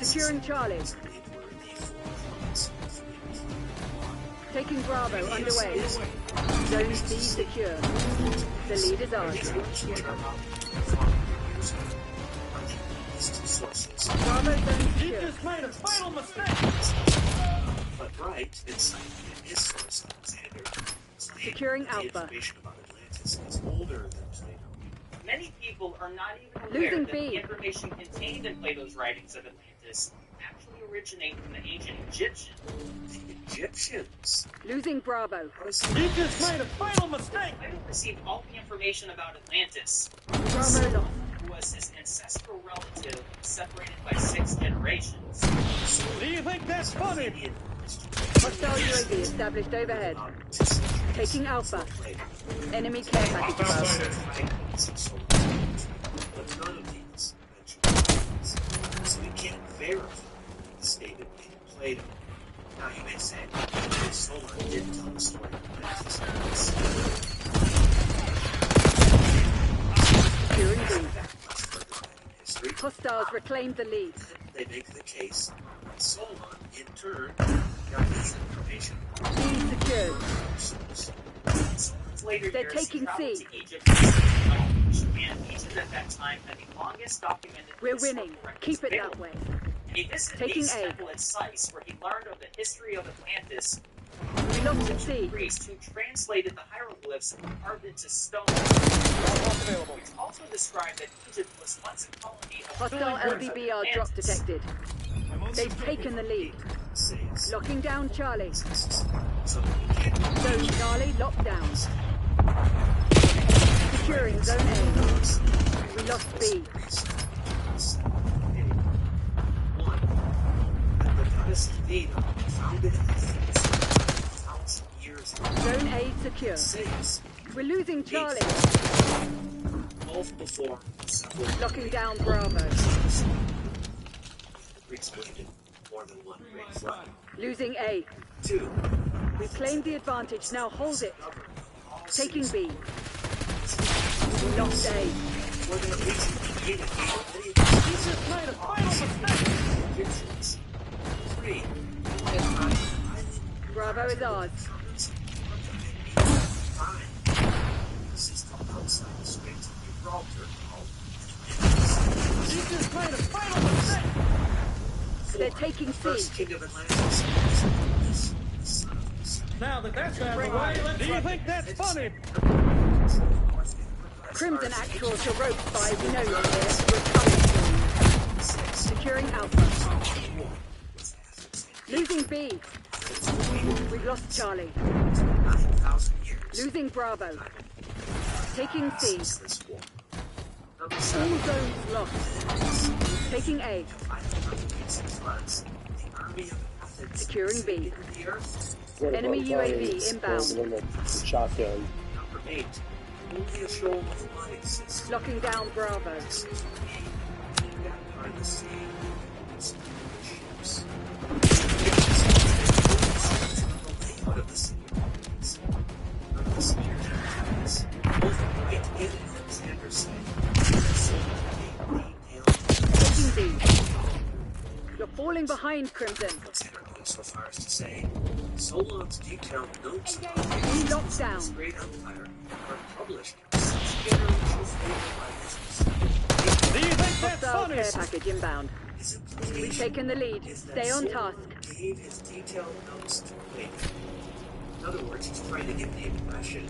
Securing Charlie. Taking Bravo underway. Zone C secure. The lead is ours. Bravo zone secure. He just made a fatal mistake! But right inside his source, Alexander, Securing Alpha. information about Atlantis is older than Plato. Many people are not even aware Losing that B. the information contained in Plato's writings of Atlantis actually originate from the ancient Egyptians. The Egyptians. Losing Bravo. How does He just made a fatal mistake! Plato received all the information about Atlantis, Bravo lost. who was his ancestral relative separated by 6 generations. Do you think that's funny? Hostile UAV established overhead. Taking Alpha. Enemy care package above. But none of these mention so we can't verify the statement made in Plato. Now you may say, Solar did tell the story of Atlantis. Securing B. History. Hostiles reclaimed the lead. They make the case that Solon, in turn, got this information B secured. from our source. Someone's later They're years taking traveled C. to Egypt and Egypt at that time had the longest documented We're historical winning. records Keep it that available. way. He visited Taking A's A. temple at Sais, where he learned of the history of Atlantis. We lost the C. Priest who translated the hieroglyphs carved into stone, which also described that Egypt was once a colony of Hostile LDBR drop detected. They've taken the lead. Says, Locking down Charlie. so we can't Zone Charlie locked down. Securing Zone A. We lost B. One, that the goddess Athena founded Athens 1,000 years ago. Zone A secure. Says, We're losing Charlie. both before several Locking down Bravo. the Greeks planted more than one great flood. Losing A. Two, We claimed the advantage. Now hold it. Taking B. We lost A. more than at least indicated He just made a fatal mistake! Egyptians. Three, Bravo is ours. Fine. The system outside the Straits of Gibraltar called He just made a fatal mistake! They're taking First C. king of Atlantis was the son of the sun. Now that that's out of the way, do you think that's funny? Crimson Actual to rope 5. We know you're here. We're coming soon. Securing Alpha. Losing B. We've lost Charlie. 9,000 years. Losing Bravo. Taking C. Since this war. Number All 7. zones lost. Taking A. Floods. The army of Athens Securing B. invaded the earth. Enemy UAV inbound. Shotgun. Number 8. Only a shoal of mud exists. Locking down Bravo. That part of the sea. Ships. Out of the sea. Of the security plans. Both White and Alexander say Taking B. You're falling behind, Crimson. Alexander goes so far as to say Solon's detailed notes about We locked down. this great empire are published in such generational favor by business. Do you think that's Hostile funny? care package inbound. His We've implication taken the lead. is that Stay on Solon task. gave his detailed notes to Plato. In other words, he's trying to give the impression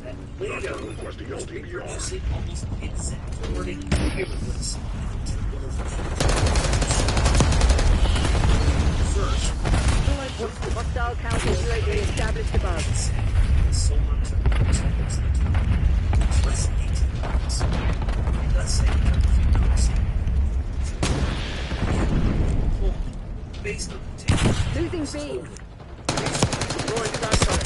that Plato was reproducing almost exact wording and hieroglyphs in the Temple of First, Hostile counter UAV established above. Solon took the examples that less detailed. Let's say that if you notice based on the table, Losing B. Roy Bassett.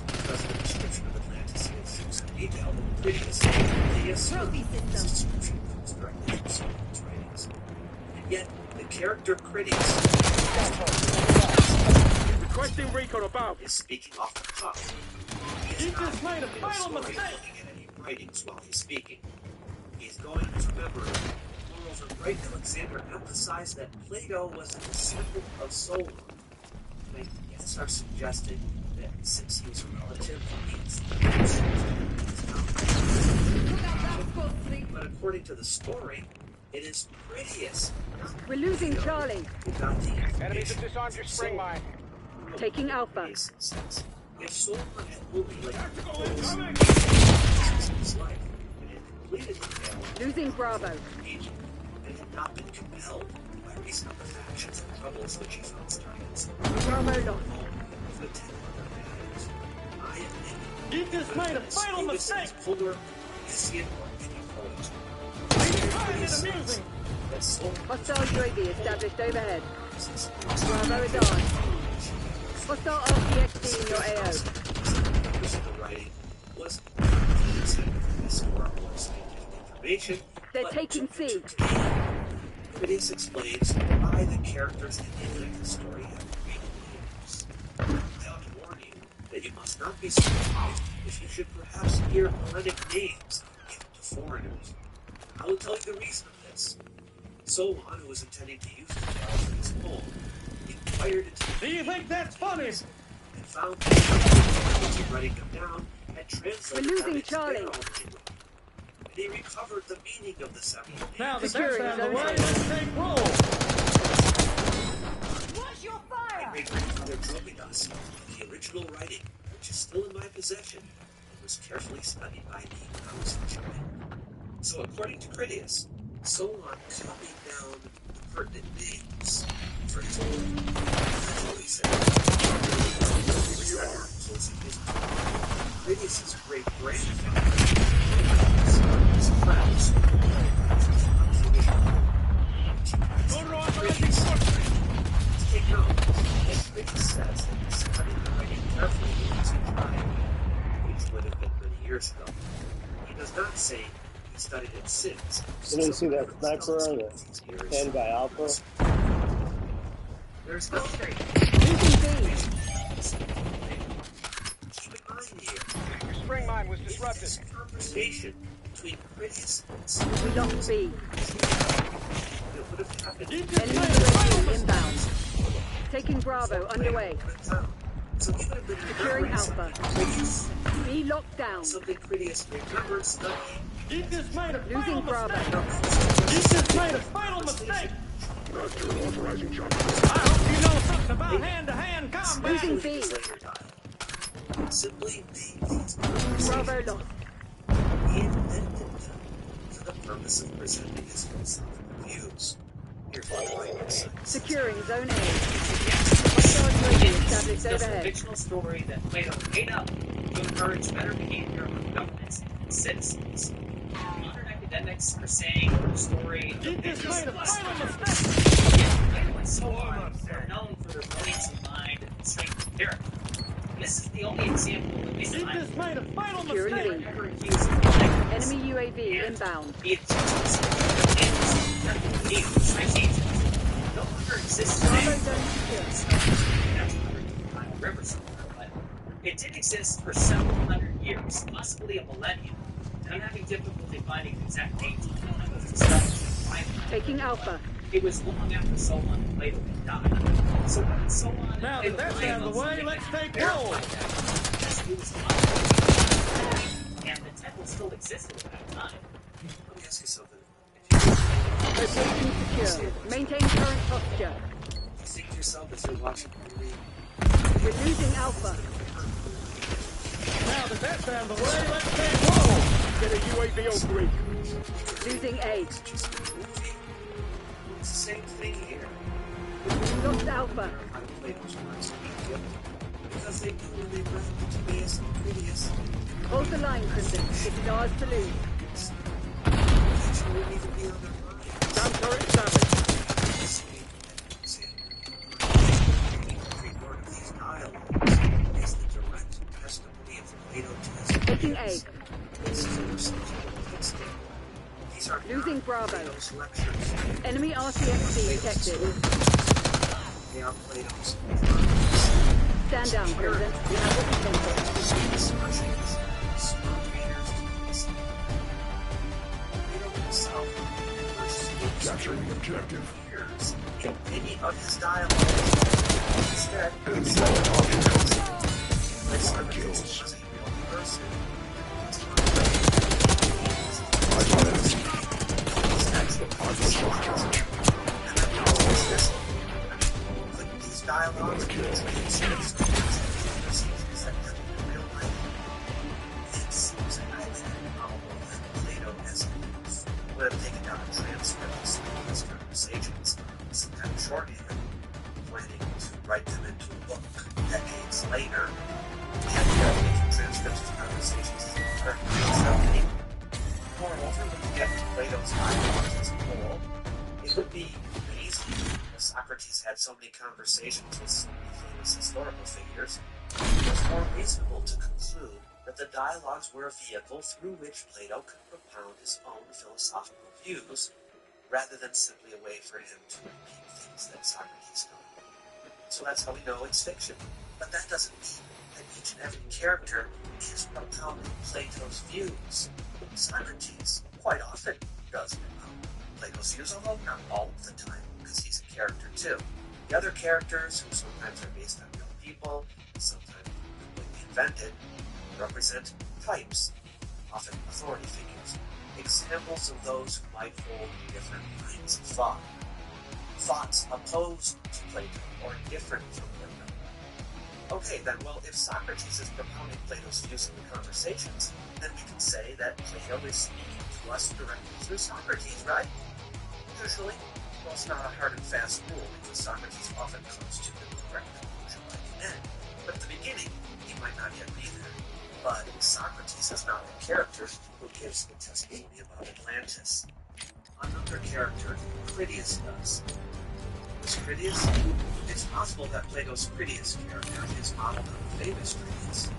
Because the description of Atlantis is so detailed and prettiest, they assume this description comes directly from Solon's writings. And yet, the character critics Requesting recon above. is speaking off the cuff. He He is not just made a reading fatal story mistake. looking at any writings while he's speaking. He's going to remember the morals of Wright and Alexander emphasized that Plato was a disciple of Solon. My guests are suggesting that since he was a relative, he's but according to the story, it is Critias. We're losing Charlie. Who got the Enemies have disarmed your spring mine. Taking Alpha. If Solon had only his life and had completed the tale, Losing Bravo. and had not been compelled by reason of the factions and troubles which he found starting in Bravo lost. with 10 other matters. I admit You just made a fatal mistake. Fuller, Hesiod, or any poet. Find it amusing. That Solon Hostile UAV established overhead. Bravo is on. Hostile RPXD in your AO. the writing was historical or scientific information. They're but taking C. Critias explains why the characters in the Atlantis story have Greek names. I ought to warn you that you must not be surprised if you should perhaps hear Hellenic names given to foreigners. I will tell you the reason of this. Solon, who was intending to use the tale for his poem, inquired into Do you think that's funny? and found that the writing them down had translated We're losing them into Charlie. their own language. And he recovered the meaning of the several names. Now that that's Securing out of the zone way, A. let's take roll. Watch your My fire! great-grandfather dropped us the original writing, which is still in my possession, and was carefully studied by me when I was a child. So according to Critias, Solon copied down the pertinent names. For example, he said, Critias' great-grandfather was Klaus. Take note, and Critias says that he studied the writing carefully in his time, which would have been many years ago. He does not say he studied it since. You didn't see that sniper or the 10 by Alpha? There's no trade. Losing B. Keep in mind here, Your spring mine was disrupted. this conversation between Critias and Solon We lost B. that would have happened You in just Enemy made a UAV inbound. Taking Bravo underway. the town. So he would have been Securing Alpha. Critias, B locked down. something Critias remembered studying. You just made a fatal Losing Bravo. mistake. You just made a fatal mistake. I hope you know something about hand-to-hand combat. Losing B. Later time. Simply made these conversations Bravo lost. he invented them for the purpose of presenting his philosophical views. Here's one line of sense. Securing Zone A. Hostile UAV established Just a overhead. fictional story that Plato made up to encourage better behavior among governments and citizens. Modern academics are saying the story of You just made a fatal mistake. Plato and Solon are known for their brilliance of mind and strength of character. This is the only example of this You time just made a fatal Securing mistake. B. ever accused of negligence. Enemy UAV inbound. The intentions and no longer exists Bravo today. zone secure. That's a river somewhere, but it did exist for several hundred years, possibly a millennium. And I'm having difficulty finding the exact date. Taking Alpha. It was long after Solon and Plato had died. So when Solon and Now Plato that that's out of the way, let's take roll. And the temple still existed at that time. Let me ask you something. Location secure. Maintain current posture. If you think to yourself as you're watching the movie, We're losing Alpha. Now that that's out of the way, let's take roll. Get a UAV on three. Losing A. it's just a movie. It's the same thing here. Lost Alpha. I played those words immediately because they knew when they read Timaeus and Critias, Hold the line, Crimson. It's ours to lose. it wouldn't even be on their mind. Ground turret established. Every word of these dialogues is the direct testimony of Plato to his Taking A. These are Losing not Bravo. Plato's lectures. Enemy RCXD detected. They are Plato's Stand down, Crimson. We have what we came for. Plato himself never spoke capture the objective. In any of his dialogue, instead, it's kills. Was a real person. These dialogues it seems highly improbable that Plato would have taken down a transcript of some of these conversations, some kind of shorthand, planning to write them into a book decades later. And making transcripts of conversations moreover, looking at Plato's dialogues as a whole, it would be amazing if Socrates had so many conversations with so many famous historical figures. It was more reasonable to conclude that the dialogues were a vehicle through which Plato could propound his own philosophical views, rather than simply a way for him to repeat things that Socrates knew. So that's how we know it's fiction. But that doesn't mean that each and every character is propounding Plato's views. Socrates quite often does Plato's views, although not all of the time, because he's a character too. The other characters, who sometimes are based on real people, sometimes completely invented, represent types, often authority figures, examples of those who might hold different kinds of thought. Thoughts opposed to Plato or different from Plato. Okay, then, well, if Socrates is propounding Plato's views in the conversations, then we can say that Plato is speaking to us directly through Socrates, right? Usually, well, it's not a hard and fast rule, because Socrates often comes to the correct conclusion by the end. But at the beginning, he might not yet be there. But Socrates is not a character who gives the testimony about Atlantis. Another character, Critias, does. Who's Critias? It's possible that Plato's Critias character is modeled on the famous Critias,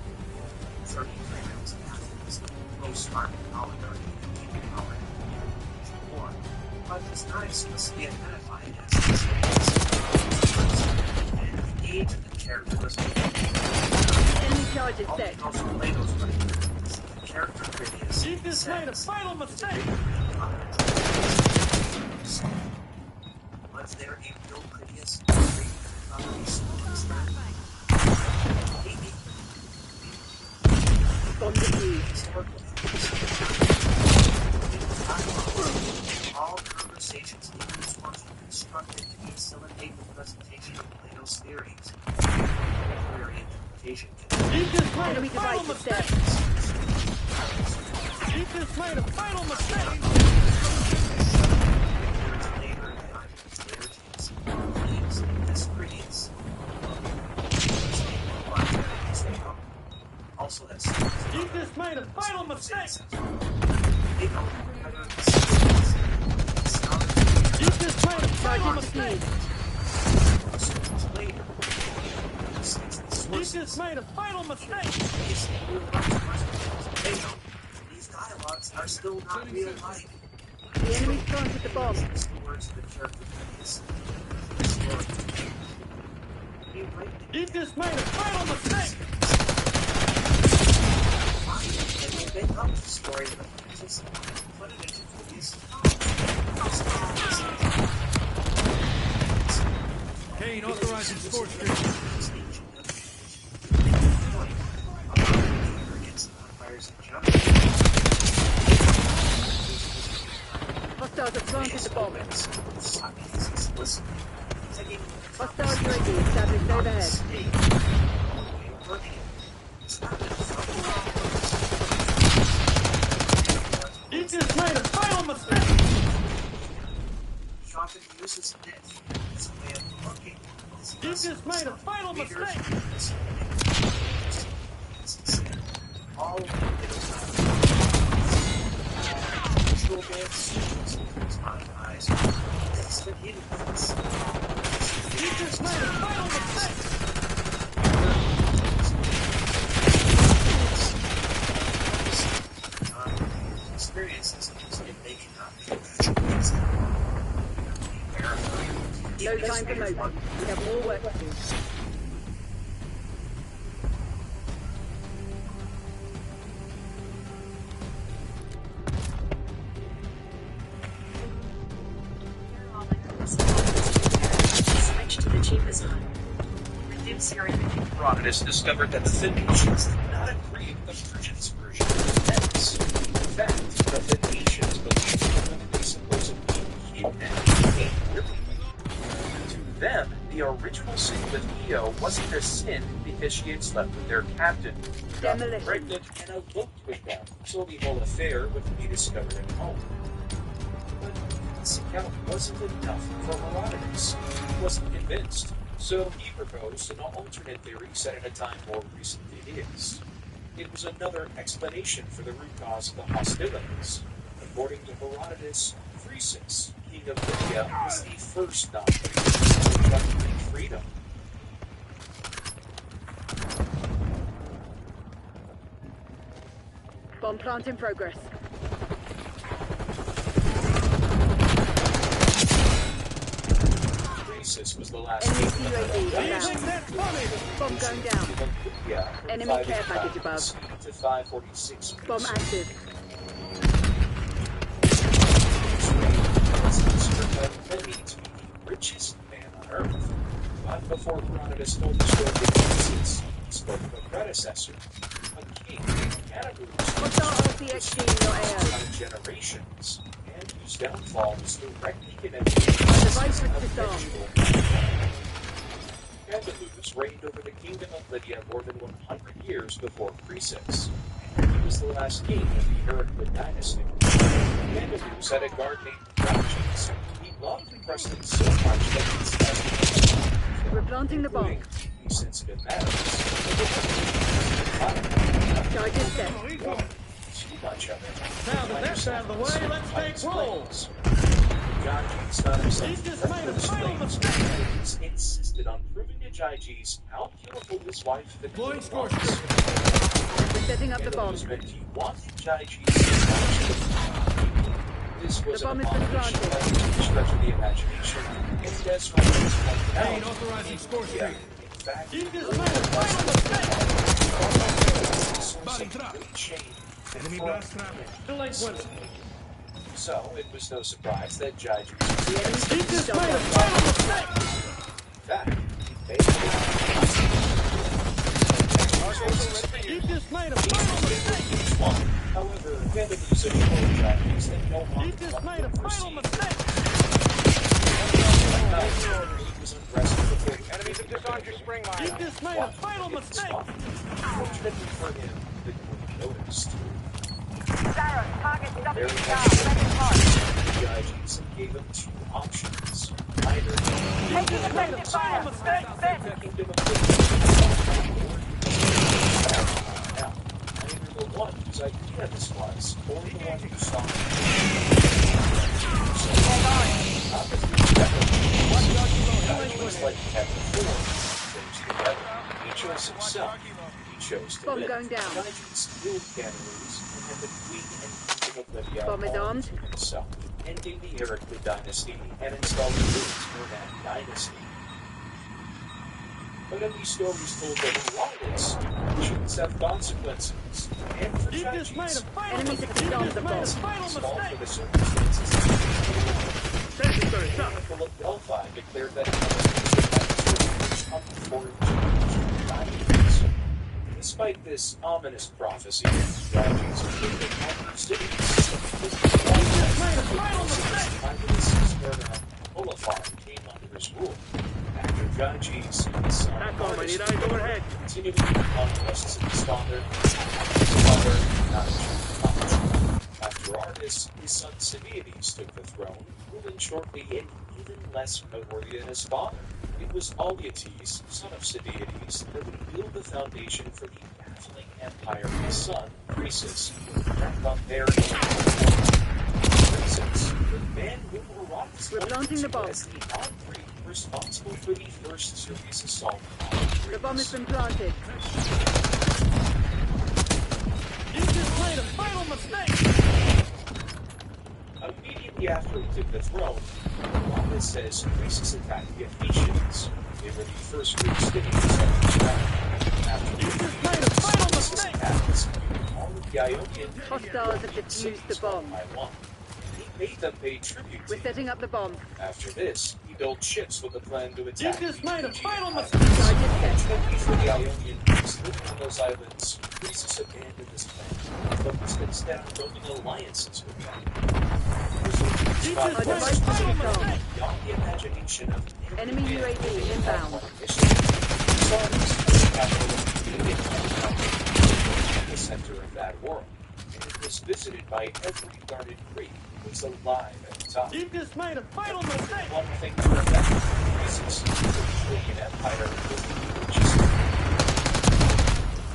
30 Platos of Athens, post-Spartan oligarchy and gaining power in war. But it's not explicitly identified as and the age of the character was Enemy charges set. also Plato's writing. The character Critias Chief has made a fatal mistake. Was there a real Critias? Maybe. On the move. All conversations in this one are constructed to facilitate the presentation of Plato's theories. Where interpretation can Chief has made a Enemy fatal device is mistake. Chief has made a fatal mistake. Also, that's Chief has made a fatal mistake. Chief has made a fatal mistake. Chief has made a fatal mistake. These dialogues are still not real life. The enemy's planted the bomb. It's the words of the character Critias. Chief has made a fatal mistake. And they make up the story of the just put it into movies. Kane authorizing score streak. Hostiles have planted the bomb. Hostile UAV established overhead. He just made a fatal mistake. He often uses this as a way of looking. He just made a fatal mistake. All of it visual bits, eyes, it's the hidden bits. He just made a fatal mistake. Experiences if they cannot be No time for moping. We have more work to do. keep his eye. The Dimsir imaging Herodotus discovered that the Phoenicians did not agree with the Persians' version of events. In fact, the Phoenicians believed that they supposedly kidnapped King William. To them, the original sin with Io wasn't a sin because she had slept with their captain, got pregnant, and eloped with them, so the whole affair would be discovered at home. But this account wasn't enough for Herodotus. He wasn't convinced, so he proposed an alternate theory set at a time more recent than his. It was another explanation for the root cause of the hostilities. According to Herodotus, Croesus, king of Lydia, was the first non-Christian to gain freedom. Bomb plant in progress. Croesus was the last Enemy king UAV That's inbound. funny. Bomb going down. Enemy care package above. To 546. Bomb active. Maybe to be the richest man on Earth. But before Herodotus told the story of Croesus, he spoke of a predecessor, a king, Anubis, Hostile RCXD in your AO. generations, and whose downfall was directly connected to Device was disarmed. Anubis reigned over the kingdom of Lydia more than 100 years before Croesus, and he was the last king of the Heraclid dynasty. Anubis had a guard named Diogenes. He loved Preston so much that he decided We're planting the bomb. these sensitive matters. Charges set. Too much of it. Now that that's out of the way, let's take rolls. Diogenes found himself He just made a final mistake. Anubis insisted on proving to Gyges how beautiful his wife Blowing was. score We're setting up the bomb. Anubis meant he wanted Gyges to watch. This was The bomb an has been abomination planted. by any stretch of the imagination, and as Herodotus pointed out, Ain't authorizing score yeah, streak. in fact, He just made a final mistake. Body drop. Enemy blast trap. Delinquent. So it was no surprise that Gyges The enemy He just still made a bomb. final mistake. in fact, basically He just made a final mistake. won. However, Anubis assured Gyges that no He one just made a final mistake. he was unrested before the Enemies have disarmed your spring He mine. just made a final mistake. Fortunately for him, the queen noticed. Cyrus, target Very WDR, much ready mark. Gyges gave him two options. Either Taking effective fire. Fit. kingdom of Lydia, now, either the one whose idea this was, or the one who saw it. Not the three together. Gyges, like he had before, chose together. He chose himself. He chose to Bomb live. going down. Gyges killed Ganymede and had the queen and kingdom of Lydia Bomb is all armed. to himself, ending the Heraclid dynasty and installing his Merman dynasty. But in these stories told by Herodotus, actions have consequences. And for He just made a Gyges, final Enemies mistake. have He disarmed just the made a bomb. final it's all for mistake. the circumstances. Secondary The shot. Oracle of Delphi declared that Anubis would before Gyges. Despite this ominous prophecy, Gyges killed the conquered cities. Titus' murder Olafar came under his rule. After Gyges, his son Back on, I need eyes Artis overhead. continued the conquests of his father, his mother, not after Artis, his son Cibiades took the throne, ruling shortly and even less noteworthy than his father. It was Alyattes, son of Cibiades, that would build the foundation for the baffling empire of his son, Croesus, would wrap up there. Croesus, the man whom Herodotus We're planting the bomb. as the non-Greek responsible for the first serious assault on The bomb has Greece. been planted. He just made a final mistake. Immediately after he took the throne, Herodotus says Croesus attacked the Ephesians. They were the first Greek cities that he attacked. After He just made a final Croesus mistake. attacked all of the Ionian Hostiles have defused the bomb. by one. He made them pay tribute to We're him. setting up the bomb. After this, he built ships with a plan to You attack just the made a Fijian fatal islands. mistake. Target set. Unfortunately for the Ionians living on those islands, Croesus abandoned this plan, focused instead on building alliances with them. You Our just made a device is fatal gone. mistake. Beyond the imagination of Enemy UAV inbound. The center of that world, and it was visited by every guarded Greek who was alive at the time. You just made a fatal mistake. One thing to remember, Croesus was a an empire with the richest.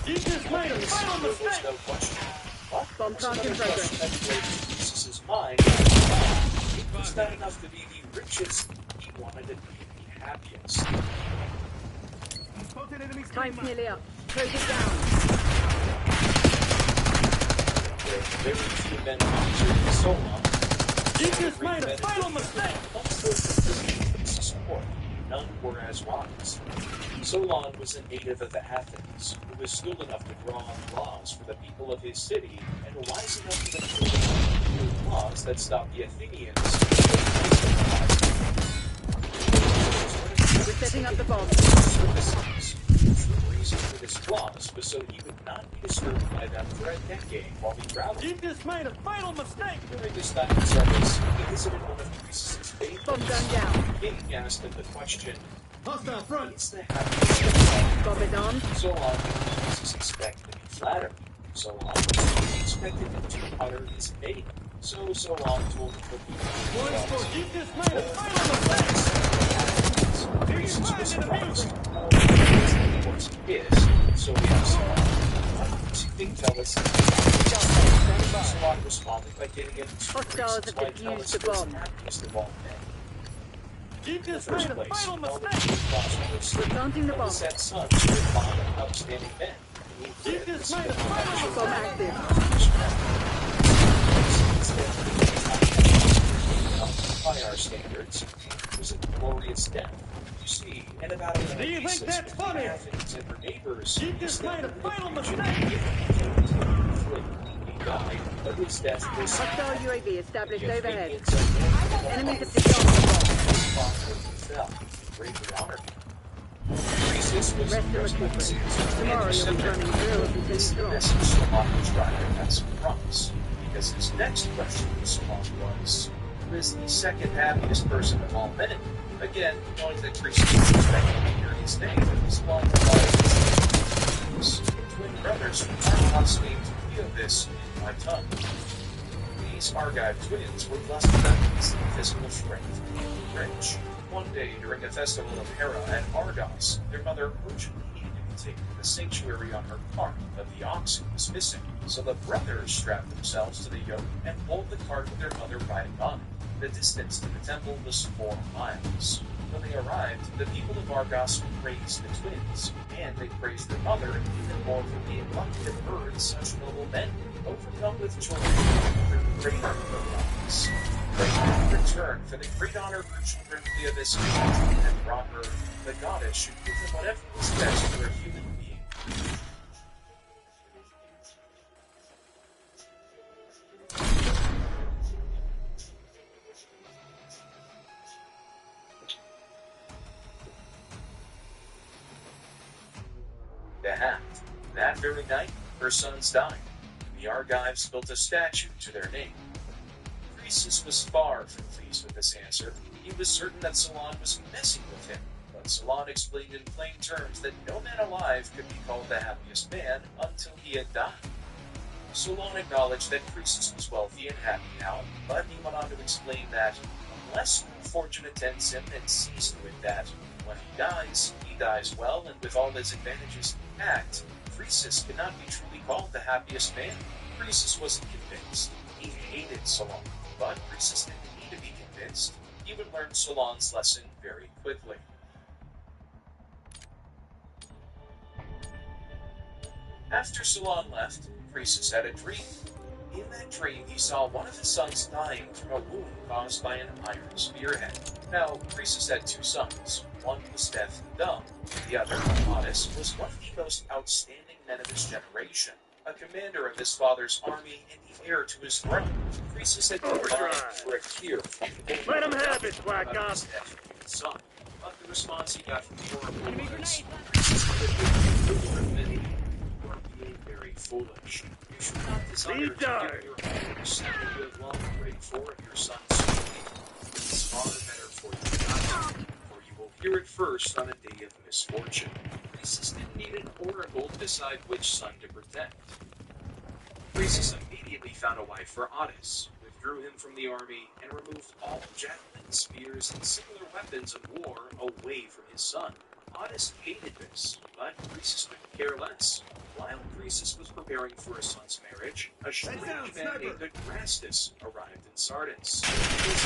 You just made a fatal There was mistake. no question. But Bomb there was plant in another progress. question that played in Croesus's mind. It was not enough to be the richest, he wanted to be the happiest. Time's nearly up. Close it down. There were very few men serving so long. You just made a fatal mistake. Support. None were as wise. Solon was a native of Athens, who was skilled enough to draw up laws for the people of his city, and wise enough to enforce laws that stopped the Athenians. We're setting up the bomb. The reason for this clause was so he would not be disturbed by them for a decade while he traveled. You just made a fatal mistake. During this time of service, he visited one of Croesus' favorite. Bomb gun down. The king asked him the question, Hostile front. "Is the happiest Bomb is armed. so long did Croesus expect to be flattered? So long he expected him to utter his name. So long told him that he You just made a fatal mistake. Croesus was surprised. It was his, so he asked Solon, "What makes you think Tellus?" Solon responded by getting him to Hostiles have why defused Tellus the was bomb. happiest of all men. You just In the made first a place, fatal all the mistake. prosperous We're planting the bomb. Tellus had sons who were fond of outstanding men. You just made a fatal Bomb mistake. active. By our standards, it was a glorious death. You see, in about a Do you think that's funny? Athens and her neighbors, You just made a fatal mistake. He died, but his death was Hostile UAV established the overhead. Athenians and Enemies have disarmed the fell, greatly honored. Croesus was Rest and recuperate. Tomorrow you'll be running drills until you the drop. message Solon was driving had some promise, because his next question to Solon was, who is the second happiest person of all men? Again, knowing that Croesus was expecting to hear his name, Solon replied, the twin brothers from Argos named Phoebus in my tongue. These Argive twins were blessed with abundance in physical strength, rich. One day, during a festival of Hera at Argos, their mother urgently needed to be taken to the sanctuary on her cart, but the oxen was missing. So the brothers strapped themselves to the yoke and pulled the cart with their mother riding on it. The distance to the temple was 4 miles. When they arrived, the people of Argos praised the twins, and they praised their mother even more for being lucky to birth such noble men, overcome with joy for the great honor of Argos. They returned for the great honor her children Phoebus and brought her. The goddess should give them whatever was best for a human being. The Haft. That very night, her sons died. The Argives built a statue to their name. Croesus was far from pleased with this answer. He was certain that Solon was messing with him, but Solon explained in plain terms that no man alive could be called the happiest man until he had died. Solon acknowledged that Croesus was wealthy and happy now, but he went on to explain that, unless fortune attends him and sees to it that, when he dies well and with all his advantages intact, Croesus cannot be truly called the happiest man. Croesus wasn't convinced. He hated Solon, but Croesus didn't need to be convinced. He would learn Solon's lesson very quickly. After Solon left, Croesus had a dream. In that dream, he saw one of his sons dying from a wound caused by an iron spearhead. Now, Croesus had 2 sons. One was deaf and dumb. The other, Modus, was one of the most outstanding men of his generation. a commander of his father's army and the heir to his throne, Croesus had been vying for a cure from the Let him have it, Black Ops. son. But the response he got from the Oracle was, Croesus had been you are being very foolish. You should not desire to give your home something you have long prayed for if your son's soul. It is far better for you not to, for you will hear it first on a day of misfortune. Croesus didn't need an oracle to decide which son to protect. Croesus immediately found a wife for Ottis, withdrew him from the army, and removed all javelins, spears, and similar weapons of war away from his son. Ottis hated this, but Croesus couldn't care less. While Croesus was preparing for his son's marriage, a strange man named Adrastus arrived in Sardis. He was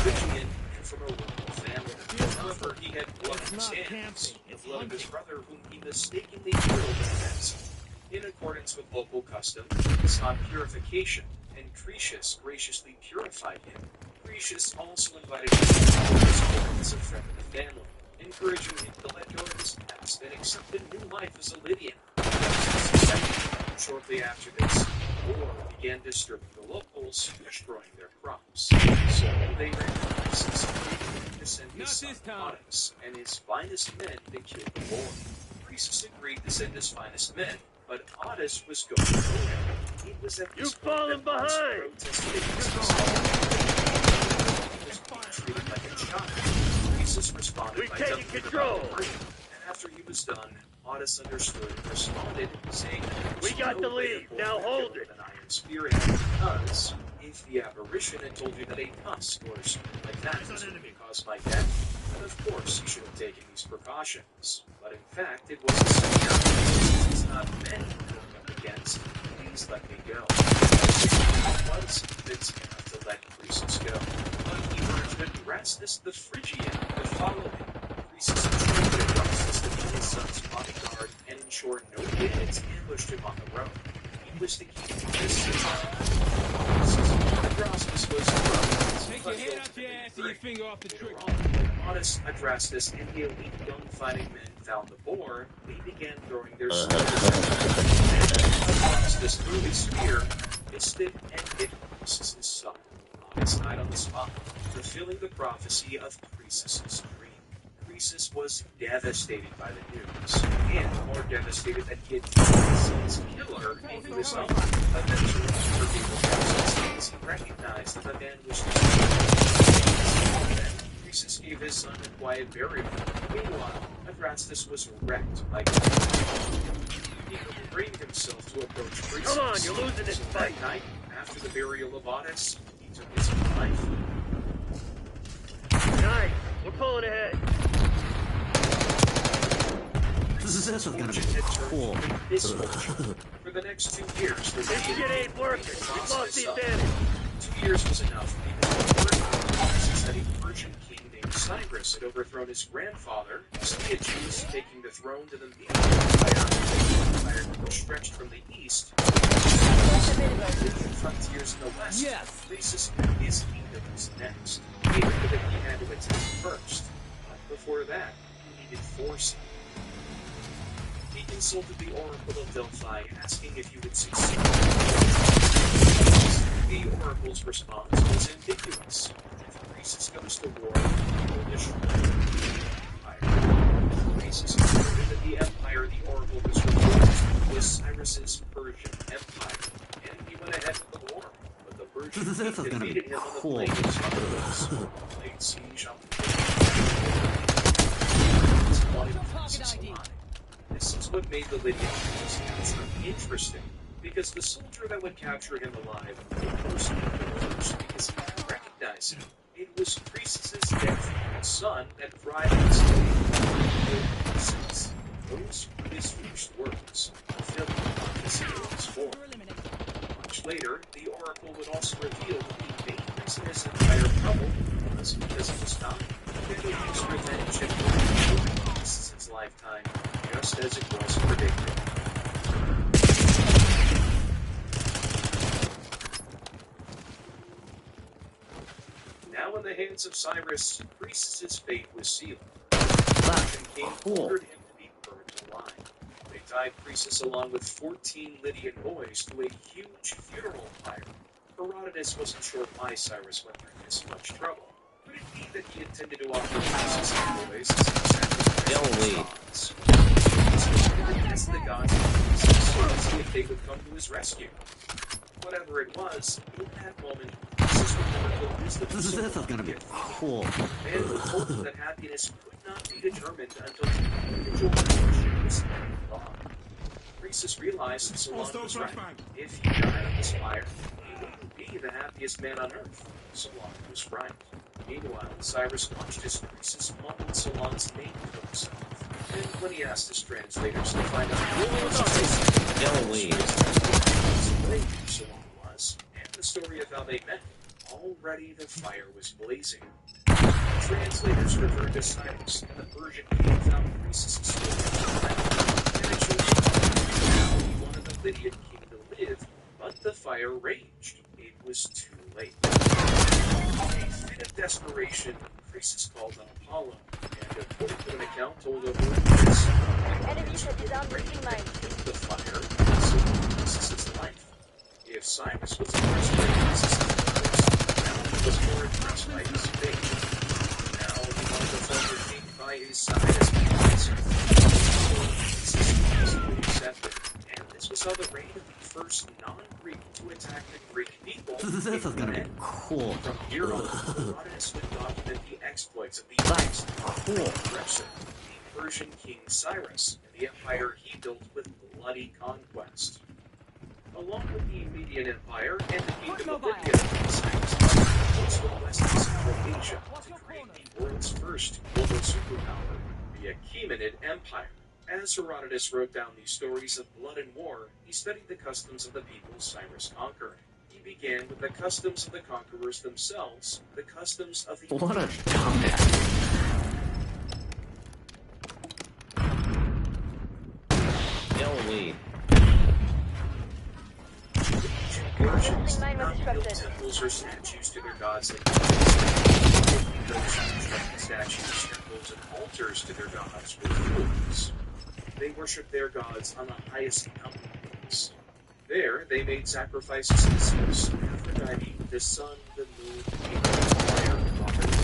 Phrygian and from a royal family. However, he had blood on his hands, the blood of his brother whom he mistakenly killed in defense. In accordance with local custom, he sought purification, and Croesus graciously purified him. Croesus also invited him to his court as a friend of the family, encouraging him to let go of his past and accept a new life as a Lydian. Shortly after this, war began disturbing the locals, destroying their crops. So they ran to Croesus to send his son Ottis and his finest men to kill the war. Croesus agreed to send his finest men, but Ottis was going nowhere. He was at this point that Ottis protested against his he was being treated like a child. Croesus responded by telling him about the dream, and after he was done, Ottis understood and responded, saying that we got to leave, now hold it! An iron spear because if the apparition had told you that a tusk or something like that was going to cause my death, then of course you should have taken these precautions. But in fact, it was a scenario it's not meant to look up against. Please let me go. It was convincing enough to let Croesus go, but he urged Adrastus the Phrygian to follow him. Croesus instructed Adrastus to be his son's bodyguard and ensure no bandits ambushed him on the road. He was to keep this Adrastus was Take your head out your ass and your finger off the trigger. Ottis, Adrastus, and the elite young fighting men found the boar, they began throwing their swords. Adrastus threw his spear, missed it, and hit Croesus' son. Ottis died on the spot, fulfilling the prophecy of Croesus' dream. Croesus was devastated by the news, and more devastated that he had killed his killer into his own. Eventually, as he recognized that the man was Croesus gave his son a quiet burial. Meanwhile, Adrastus was wrecked by he couldn't bring himself to approach Croesus. Come on, you're losing this fight. That night, after the burial of Ottis, he took his own life. Nice. We're pulling ahead. This is gonna be cool. For the next 2 years, the This shit ain't working. We've lost the advantage. 2 years was enough because that a Persian king named Cyrus had overthrown his grandfather, Astyages, taking the throne to the empire which stretched from the east to the frontiers in the west. Yes. Croesus knew his kingdom was next. He knew that he had to attack first, but before that, he needed force. He consulted the Oracle of Delphi, asking if he would succeed. The Oracle's response was ambiguous. If Croesus goes to war, he will destroy the empire. Croesus concluded that the empire the Oracle was referring to was Cyrus's Persian Empire, and he went ahead with the war. But the Persian king defeated him on the plain of Sardis, laid siege on the This is what made the Lydian King's capture interesting, because the soldier that would capture him alive would personally first because he could recognize him. It was Croesus' dead son that cried his name. Those were his first words, fulfilling the prophecy of his form. Much later, the Oracle would also reveal that the main reason his entire trouble was because of his dying. They would use revenge and Croesus' lifetime, just as it was predicted. Now in the hands of Cyrus, Croesus' fate was sealed. The Persian king ordered him to be burned alive. They tied Croesus along with 14 Lydian boys to a huge funeral pyre. Herodotus wasn't sure why Cyrus went through this much trouble. Could it be that he intended to offer Croesus and boys as a sacrifice to the gods? He asked the gods to see if they would come to his rescue. Whatever it was, in that moment, Croesus remembered the wisdom of This is Solon. gonna be cool. And who told him that happiness could not be determined until the individual relationship was gone. Croesus realized Solon was right. If he died on this fire, he wouldn't be the happiest man on earth. Solon was right. Meanwhile, Cyrus watched as Croesus mumbled Solon's name to himself. And when he asked his translators to find out who Solon was, and the story of how they met, already the fire was blazing. Translators referred to Cyrus, and the Persian king found Croesus' story, and it shows how he wanted the Lydian king to live, but the fire raged. It was too late. In a fit of desperation, Croesus called on Apollo, and according to an account told over this, Enemy ship is on route to mine. the fire saved Croesus' life. If Cyrus was impressed by Croesus' words, he was more impressed by his fate. Now he wanted to form the king by his side as Croesus. Croesus accepted, and this was how the reign of the first non-Greek to attack the Greek people. This is gonna be cool. From here on, Herodotus would document the exploits of the next aggressor, the Persian king Cyrus, and the empire he built with bloody conquest. Along with the Median Empire and the Kingdom of Libya, Cyrus conquered most of West and Central Asia to create the world's first global superpower, the Achaemenid Empire. As Herodotus wrote down these stories of blood and war, he studied the customs of the people Cyrus conquered. He began with the customs of the conquerors themselves, the customs of the What a dumbass. Ellie. Persians did not build temples or statues to their gods like those who constructed statues, temples, and altars to their gods were fools. They worshipped their gods on the highest mountains. There, they made sacrifices to Zeus, Aphrodite, the sun, the moon, the fire, water, and the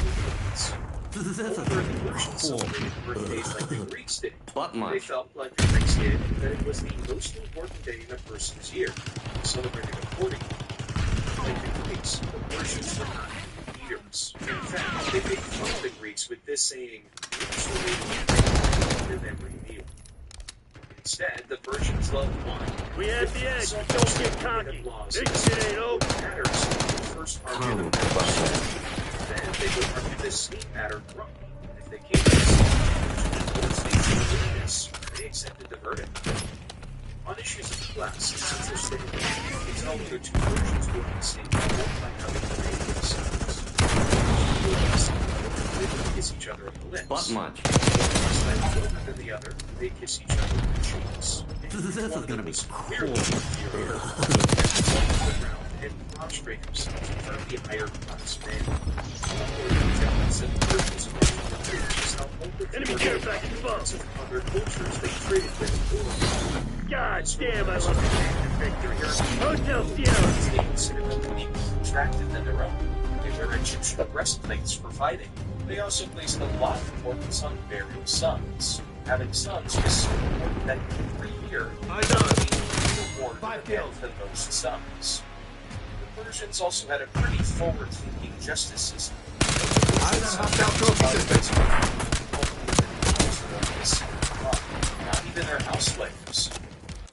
winds. Over the Persians celebrated birthdays like the Greeks did. What much? They felt like the Greeks did that it was the most important day in a person's year. They celebrated accordingly. Like the Greeks, the Persians were not eaters. In fact, they made fun of the Greeks with this saying, "Usually with every meal." Instead, the Persians loved wine. We had the edge, but don't get cocky. This shit ain't over. Matters first argue the matters. Then they would argue the same matter drunk. If they came to this, they accepted the verdict. On issues of class, it's interesting that you can tell whether two versions were on the same level by how they behave themselves. They would kiss each other on the lips. What much? One slightly older than the other, they kiss each other on the cheeks. This is gonna be cool. And prostrate themselves in front of the higher class men. Enemy care package above. Other cultures they traded with. God damn, I love the victory here. Hotel Sierra. They considered them to be more attractive than their own. They wear Egyptian breastplates for fighting. They also placed a lot of importance on bearing sons. Having sons was so important that every year, I know. reward than most sons. The Persians also had a pretty forward-thinking justice system. Not even their house slaves.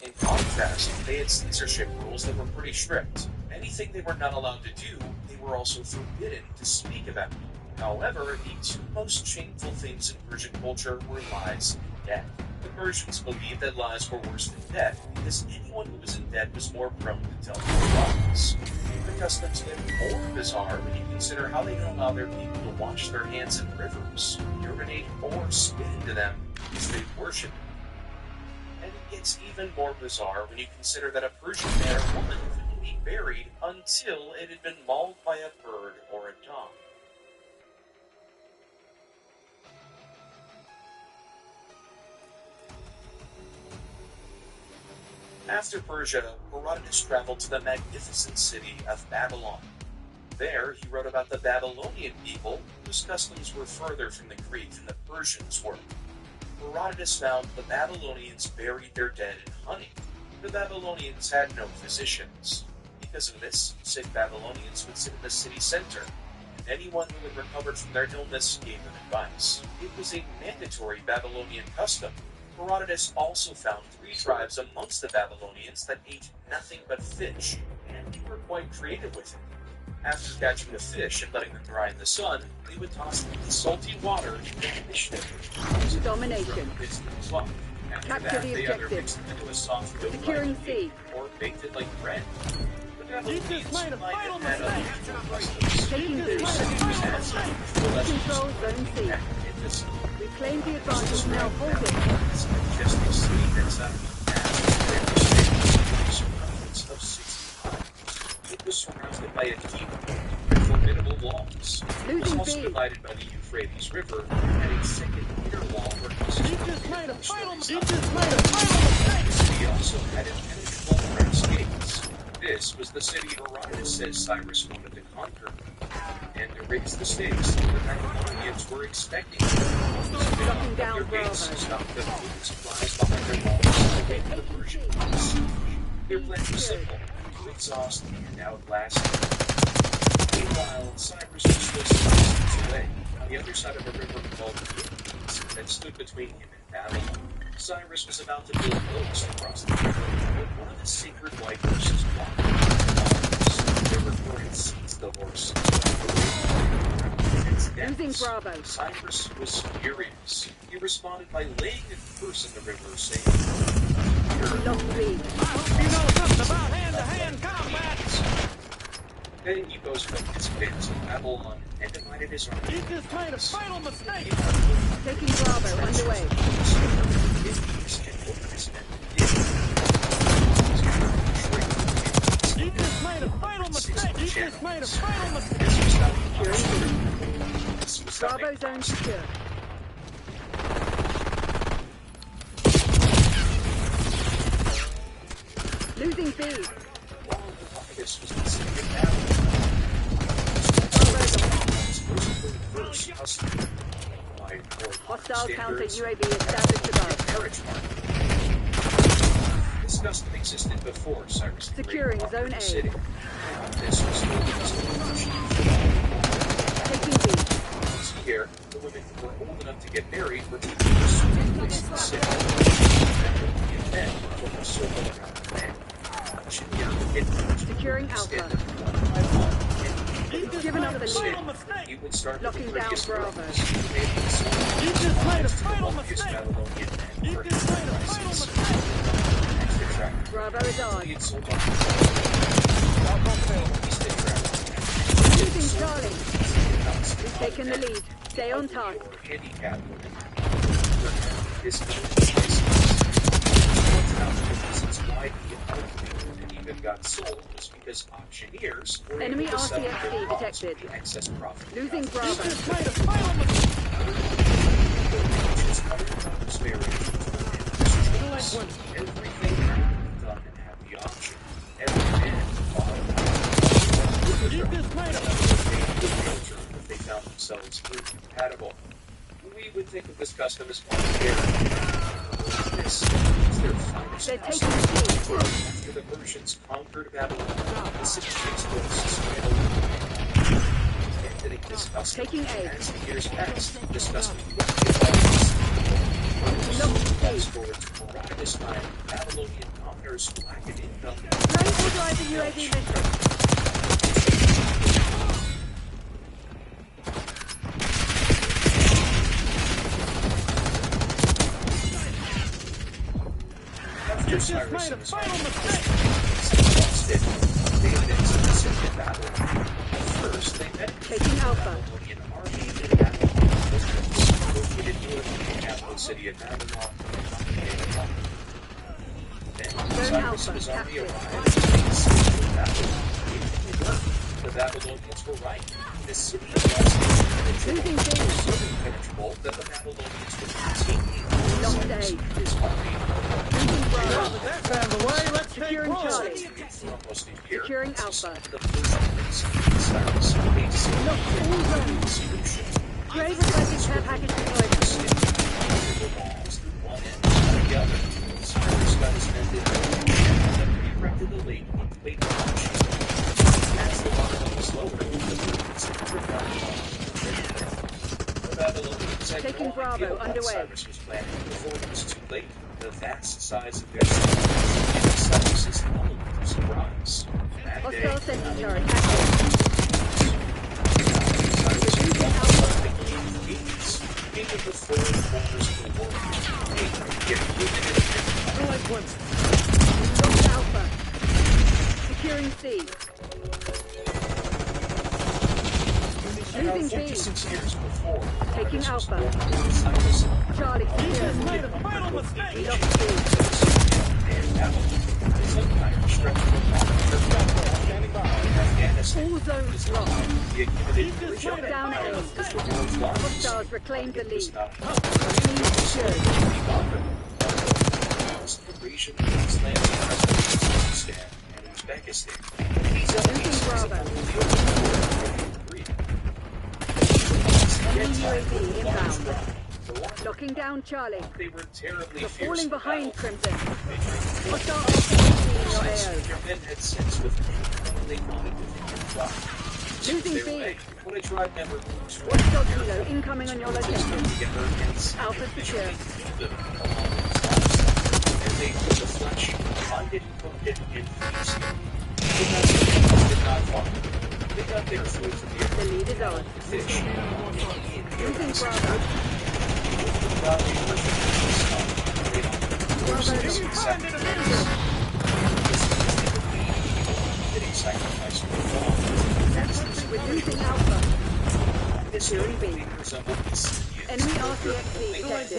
In contrast, they had censorship rules that were pretty strict. Anything they were not allowed to do, they were also forbidden to speak about. However, the two most shameful things in Persian culture were lies and death. The Persians believed that lies were worse than death because anyone who was in debt was more prone to tell lies. The customs get more bizarre when you consider how they don't allow their people to wash their hands in rivers, urinate, or spit into them because they worship it. And it gets even more bizarre when you consider that a Persian man or woman couldn't be buried until it had been mauled by a bird or a dog. After Persia, Herodotus traveled to the magnificent city of Babylon. There, he wrote about the Babylonian people, whose customs were further from the Greek than the Persians were. Herodotus found the Babylonians buried their dead in honey. The Babylonians had no physicians. Because of this, sick Babylonians would sit in the city center, and anyone who had recovered from their illness gave them advice. It was a mandatory Babylonian custom. Herodotus also found 3 tribes amongst the Babylonians that ate nothing but fish, and they were quite creative with it. After catching the fish and letting them dry in the sun, they would toss them in the salty water and fish them. Domination. After Capture that, the they either objective. mixed it into a soft dough Securing like C. cake or baked it like bread. The He just Babylonians made a might fatal have had mistake. unusual customs. Taking He B. just made a fatal mistake. Control Zone C. Reclaim the advantage, now hold it. It's a majestic city that's out of a circumference of 60 miles. It was surrounded by a deep and formidable walls. It was Losing also B. divided by the Euphrates River and a second inner wall where He just made a fatal mistake. He just made a fatal mistake. the city also had impenetrable brass gates. This was the city Herodotus says Cyrus wanted to conquer. And to raise the stakes, the Babylonians were expecting Locking down their Bravo. base to stop the food supplies behind their walls to make the Persian siege. Their plan was simple: to exhaust and outlast them. Meanwhile, Cyrus was still some distance away, on the other side of a river called the Euphrates that stood between him and Babylon. Cyrus was about to build boats across the river when one of the sacred white horses walked the river had seized the horse. Losing Bravo. Cyrus was furious. He responded by laying a curse in the river, saying, Lost B. I hope you know something about hand-to-hand combat. Then he goes from his band to Babylon and divided his army. He just made a fatal mistake. Taking Bravo underway. He just made a fatal mistake. He just made a fatal mistake. Bravo zone secure. Losing B. Hostile counter UAV established above. This custom existed before Cyrus the Great Securing conquered Zone the A. city. This was Taking B. see here, the women who were old enough to get married were taken to a certain place in the city. And men were circled around the man. Securing Alpha. Given up the lead. He would start Locking down Bravo. He just made a fatal mistake. He just made a fatal mistake. Bravo is on. Losing Charlie. We've taken the lead. Stay on task. Got sold was because auctioneers were Enemy able to sell their RCXD cars detected. for excess profit. Losing He Bravo. just made a fatal mistake. Everything done at the auction. Every man He just made a if they found themselves incompatible. We would think of this custom as one of their This is their finest They're custom. taking the lead. After the Persians conquered Babylon, the city takes place abandoning this custom. Taking A. As the years passed, this custom fast forward to Herodotus' time, Babylonian commoners lacked an income. Ready to drive the UAV mission. You just made a fatal mistake. First, they met Taking Alpha. Babylonian army in Babylon, located north of the capital city of Babylon. Then Cyrus' army arrived in Babylon. The Babylonians were right. This city was Losing B. impenetrable that the Babylonians would continue Lost to A. his army. Losing Bravo. That found the way. Let's Alpha. The Cyrus base Lock all zones. solution. Grave requesting care package deployed. The walls through one end and the other. Cyrus got his men in and redirected the lake into a launch. As the water level was lower, the movements tripped out the Babylonians had Taking no Bravo idea what underway. Cyrus was planning before it was too late. The vast size of their cities and Cyrus's element of surprise. That day, Hostile sentry turret active. Cyrus used Alpha to gain gates into the four corners of the world. Get moving in Locked Alpha. Securing C. Losing B. 56 years before, Taking Cyrus was Alpha. born in Cyrus Charlie He just secured. made a fatal mistake. We lost C. and Avalon. His empire stretched from Afghanistan. All zones lost. The accumulated British Lockdown Empire A. was the world's largest. Hostiles reclaimed the It was lead. not Team secured. Uganda, the region of Islam, Kazakhstan, and Uzbekistan. These Losing Bravo. Enemy UAV inbound. Locking down Charlie. They were terribly You're fierce falling in behind, battle. Crimson. They drank blood. Hostile RCXD in your AO. Your men had sense with anything they wanted within your plot. Losing Their B. way, when a tribe member moves from Watchdog Kilo incoming on your location. together against Alpha secure. them along those lines. And they took the flesh, find it, cooked it, and feast it. Did not farm. They got their food from the The lead is on. fish. Losing Bravo. We're losing Alpha. Securing B. Enemy RCXD detected.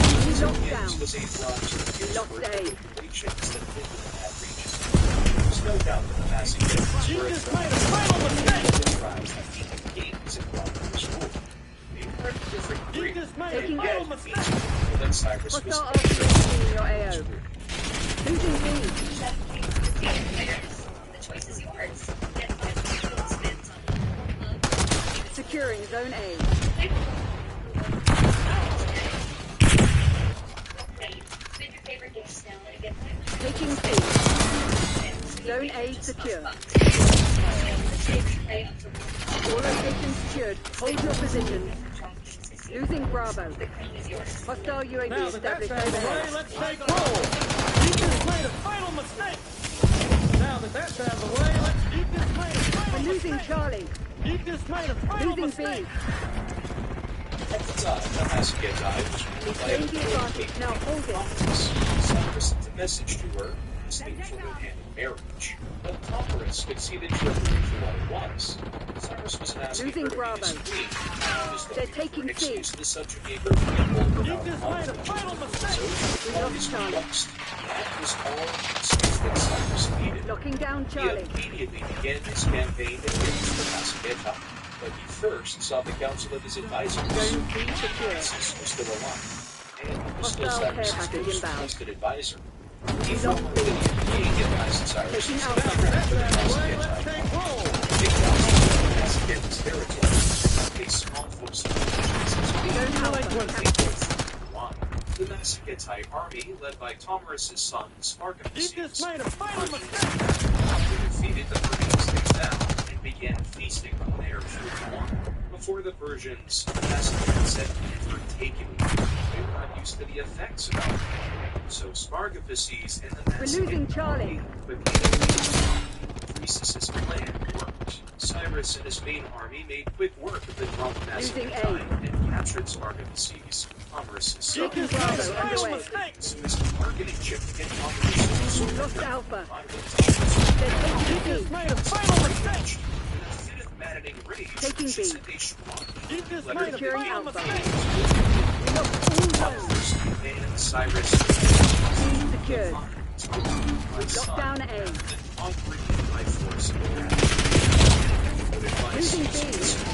Enemy locked down. Locked A. There's no doubt that the massing difference He were just made a fatal mistake. tribes that even games in Romulus rule. They were at different He degrees. just made Taking a fatal A. mistake. Well, then Cyrus was Hostile RCXD in your AO. Losing B. The choice is yours. Get 5 spins on Securing Zone A. Spin your favorite dish now and get Taking C. Zone A secure. All locations secured. Hold your positions. Losing Bravo. Hostile UAV Now that that's established out of the way, overhead. let's take roll. He just made a fatal mistake. Now that that's out of the way, he just made a fatal We're losing mistake. Charlie. He just made a fatal Losing mistake. B. at the time the Massacre died was ruled by a Reclaim the advantage. Now hold it. Cyrus sent a message to her, asking for her hand in marriage. But Thomarus could see the tribute for what it was. Cyrus was asking Losing her to be Bravo. his queen. He was They're looking for taking an C. excuse to subjugate her people He without just made a fatal mistake. We lost Charlie. That was all the excuse that Cyrus needed. Locking down He Charlie. immediately began his campaign against the Massacre. But he first sought the counsel of his advisors. Zone C secure. Francis was still alive, and he was still Hostile care Cyrus's package most inbound. trusted advisor. He Lost formed B. the he advised Cyrus Taking to Alpha. That's out of the way, let's take roll. take down the Massacre's territory. A small force of Zone Alpha captured. the Massacre army, led by Thomarus' son, He Spartacus, just made a fatal mistake. defeated the Persians face down and began feasting on their food one. Before the Persians, the Macedonians had never taken it. They were not used to the effects of alcohol. So Spargapaces and the We're losing Charlie. Croesus' plan worked. Cyrus and his main army made quick work of the drunk Losing Macedon A. and captured Spargapaces, Thomarus' He son. just made a Bravo fatal underway. mistake. So his bargaining chip to get Thomarus' Lost Alpha. finally They're He taking just B. made a fatal mistake. maddening rage. Taking B. She said they should run. He just Let made her a Securing fatal Alpha. mistake. We lost all zones. First, and Cyrus C secured. Locked down A. by force. Losing B.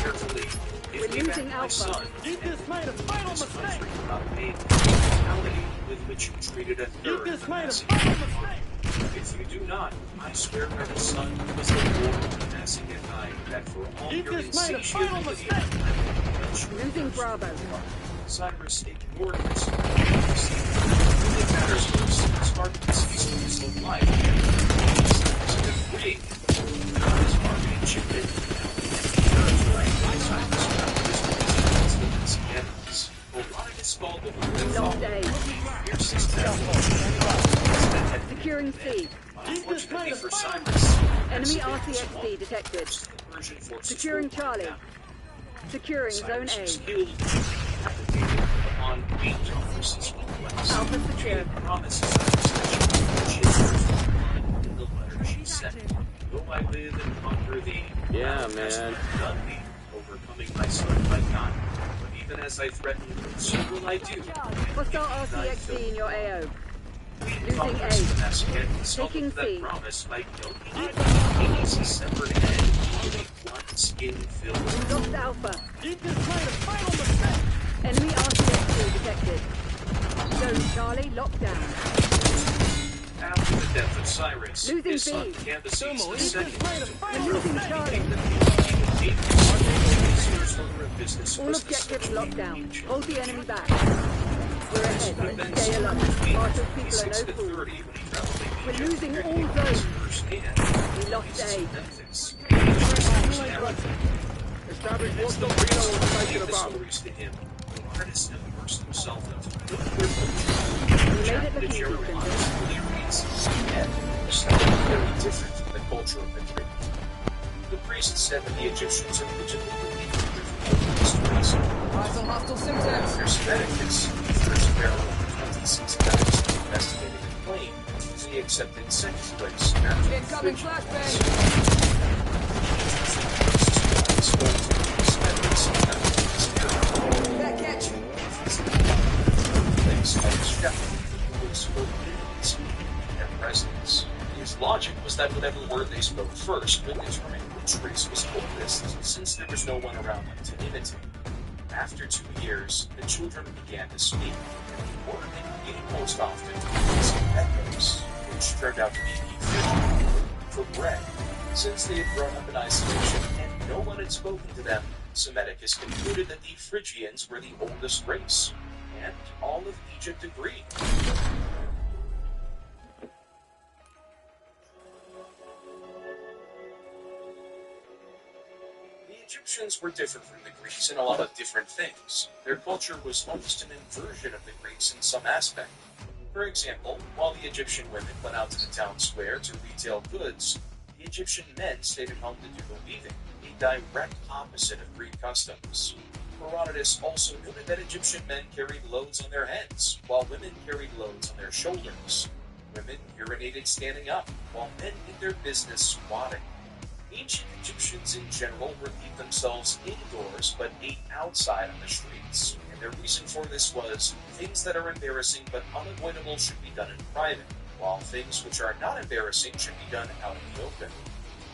Carefully. We're losing Alpha. He just made a fatal mistake. Not made the brutality with which you treated a He third just of the made a Massacre. fatal mistake. If you do not, I swear by the sun was the Lord passing at night that for all You've your just made a fatal insatiability, mistake. I will let you Losing first. Bravo. Cyrus ignored this. What really matters most is Marcus' his own life. Cyrus is free. God is marketing chicken. Lost A. Securing C. Unfortunately for Cyrus, Enemy RCXD detected. Securing Charlie. Securing Zone A. On beat versus Alpha secure. promises in the letter she sent. Though I live and conquer thee, Yeah, thou hast man. done thee, overcoming my son by not. But even as I threaten, so will I do. Hostile RCXD in your AO. Losing A. Taking C. Promise by no easy separate head, only one skin filled. Lost Alpha. You've just made a fatal mistake. Enemy RCXD detected. Zone Charlie locked down. After the death of Cyrus, Losing his son B. Cambyses the You've just second made a fatal Losing mistake. Charlie. All objectives locked down. Hold the enemy back. We're ahead. Let's stay alert. Marshall's people are no fools. We're losing all zones. We lost A. Establish what's the real fighting about. To him, the artist immersed himself into We made it looking decent. very different from the culture of the Greek. The priest said that the Egyptians originally believed in mysteries. Some hostile syntax. Their Semiticus, the first barrel of 26 guys investigated and claimed, he accepted second place. Incoming flashbang. Back at you. His logic was that whatever word they spoke first would determine which race was oldest, since there was no one around them to imitate. After 2 years, the children began to speak, and the word they used most often was echoes, which turned out to be Ephesian for bread. Since they had grown up in isolation and no one had spoken to them, Semiticus concluded that the Phrygians were the oldest race, and all of Egypt agreed. The Egyptians were different from the Greeks in a lot of different things. Their culture was almost an inversion of the Greeks in some aspect. For example, while the Egyptian women went out to the town square to retail goods, the Egyptian men stayed at home to do the weaving, a direct opposite of Greek customs. Herodotus also noted that Egyptian men carried loads on their heads, while women carried loads on their shoulders. Women urinated standing up, while men did their business squatting. Ancient Egyptians in general relieved themselves indoors but ate outside on the streets, and their reason for this was things that are embarrassing but unavoidable should be done in private, while things which are not embarrassing should be done out in the open.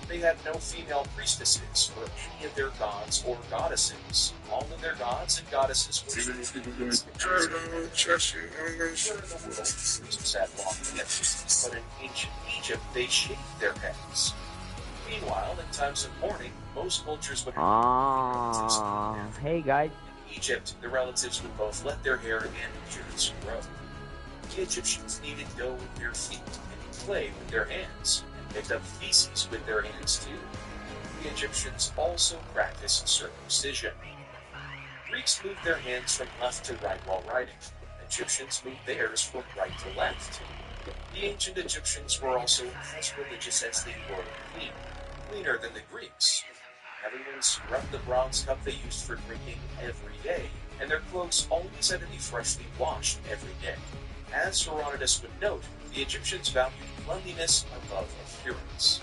They had no female priestesses for any of their gods or goddesses. All of their gods and goddesses were where in the world priests had long heads, but in ancient Egypt they shaved their heads. Meanwhile, in times of mourning, most cultures would Hey guys. In Egypt, the relatives would both let their hair and beards grow. The Egyptians kneaded dough with their feet and clay with their hands, and picked up feces with their hands too. The Egyptians also practiced circumcision. Greeks moved their hands from left to right while writing. Egyptians moved theirs from right to left. The ancient Egyptians were also as religious as they were clean, cleaner than the Greeks. Everyone scrubbed the bronze cup they used for drinking every day, and their clothes always had to be freshly washed every day. As Herodotus would note, the Egyptians valued cleanliness above appearance.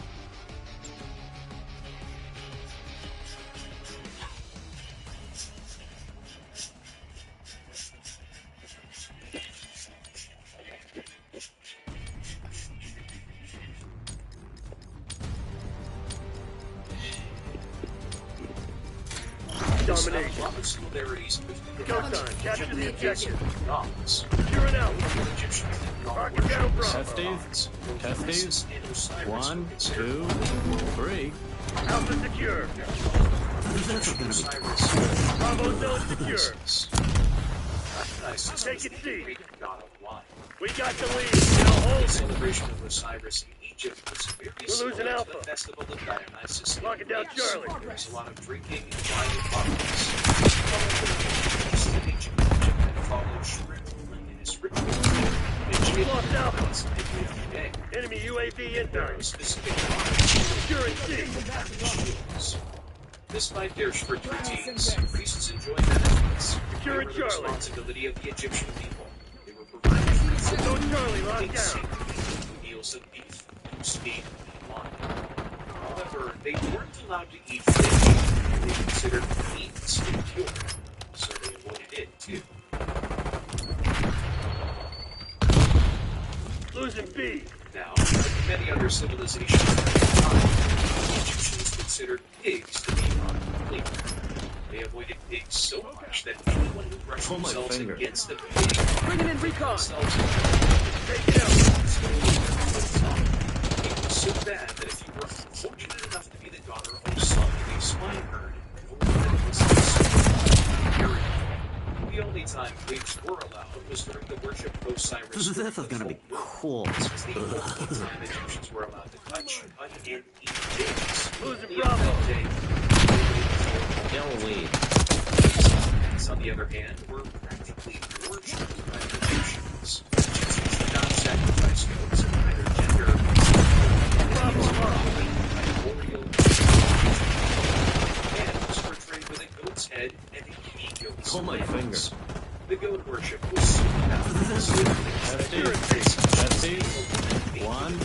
domination. lot of similarities between the Go time. Capture the objective. gods. Securing out. The Egyptians did not Mark it down, worship Bravo. gods. Testes. And Osiris 1, were considered 2, 3. Alpha secure. Osiris. Bravo zone secure. Nice. Take it, C. God of wine. We got the lead. Now hold The it. celebration of Osiris in Egypt was very We're losing similar to Alpha. the festival of Dionysus. in Lock it down, Greece. Charlie. There was a lot of drinking and wine and parties. In Egypt had followed Shrimp in his ritual. We lost Alpha. Day. Enemy UAV inbound. Specific Securing C. shields. Despite their strict routines, priests enjoyed benefits. Secure They were the Charlie. responsibility of the Egyptian people. They were provided food Go Charlie, lock and down. meals of beef, steak, and wine. However, they weren't allowed to eat fish, and they considered meats impure, so they avoided it too. Losing B. Now, like many other civilizations at the time, the Egyptians considered pigs to be unclean. They avoided pigs so much that anyone who brushed Pull my themselves finger. against a pig Bringing in recon. themselves Take it out. it was so bad that if you were fortunate enough to be the daughter or son of a swineherd, your woman was considered. The only time pigs were allowed was during the worship of Osiris. This is gonna be cool. This was the only time Egyptians were allowed to touch, cut, and eat pigs. Losing The Bravo. other day, They'll lead. pigs, on the other hand, were practically worshipped by the Egyptians. Egyptians did not sacrifice goats of either gender. Bravo mark. Memorial and was portrayed with a goat's head and a he-goat's Pull my legs. finger. The goat worship was soon Testes. Testes. 1.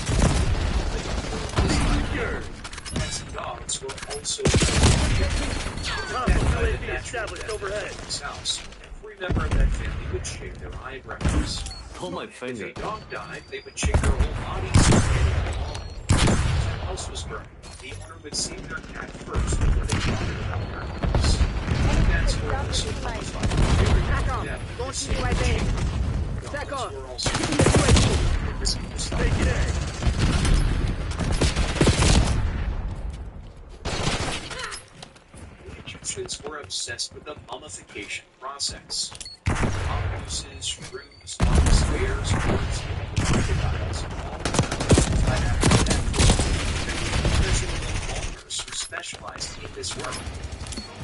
Secure. as dogs were also Top UAV established overhead. his house. Every member of that family would shave their eyebrows. Pull my If finger. a dog died, they would shave their whole bodies and get it along. If the house was burned, the owner would save their cat first before they bothered about their house. Cats were also mummified. They were Back on. dead. Going to UAV. Back on. Dogs were also Keeping the UAV. Take it A. The Egyptians were obsessed with the mummification process. Octopuses, shrews, monks, bears, birds, and crocodiles all mummified after death. Professional embalmers who specialized in this work.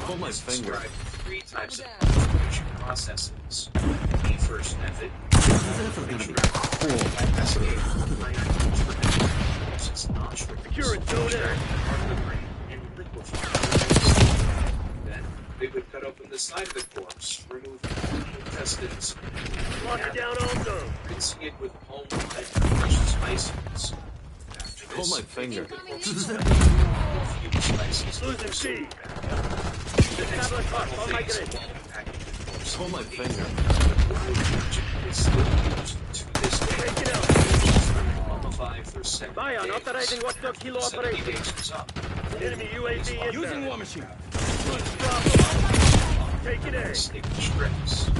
Pull my This finger. described 3 types of mummification processes. The first method, This is gonna be cool. Secure it, zone A. Then they would cut open the side of the corpse, remove the intestines, Lock it down also. rinsing it with home and precious spices. After Pull this, my finger. a few spices. Losing C. The next Tablet final on my phase grid. involved packing the corpse Pull my in finger. The bride virgin is still used to this day. Take it out. Mummify for 70 Bion, days. authorizing watchdog kilo 70 operation. days is up. Enemy UAV inbound. Using war machine. Bravo. Take it A. Stick strips. The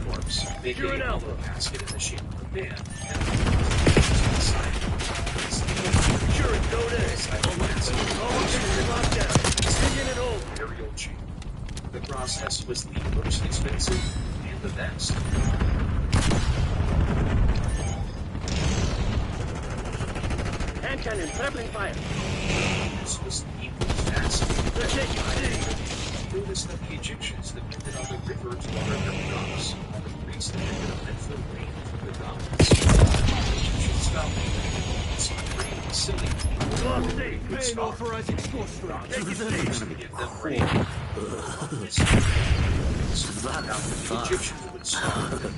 corpse, making You're an a alpha. hollow casket in the shape of a man. Secure it, zone A. All objectives locked down. Stay in and hold. Aerial chamber. The process was the most expensive and the best. Hand cannon, traveling fire. This was equally fast. They're taking C. Notice that the Egyptians depended on the river to water their crops, while the Greeks depended on it for rain from the gods. Egyptians felt it's pretty silly. Lost C. Main authorizing sorcerer. Take it This C. is gonna be Give them cool. rain. The Egyptians would starve and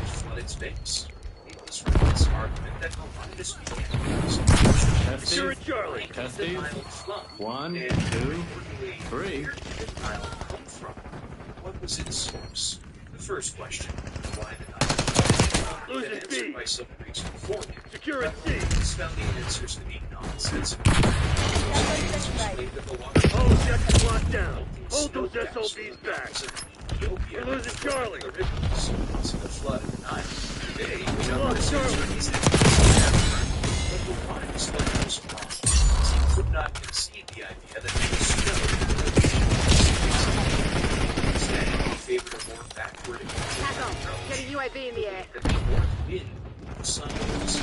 flood its banks. It was from this argument that Herodotus began Secure it, Testes. Charlie. Testes. 1, 2, 3. Where did the Nile come from? What was its source? The first question, why the Nile? Losing Been answered B. by some Greeks before him. Secure it, C. He's found the answers to be nonsensical. All objectives locked down. Hold those SOBs back. We're losing Charlie. The flood of the Nile. Today, we know Lost Charlie. but the line is like this wrong. He could not concede the idea that there was snow. Instead, he favored a more backward Tack on. Get a UAV in the air. that the north wind, the sun was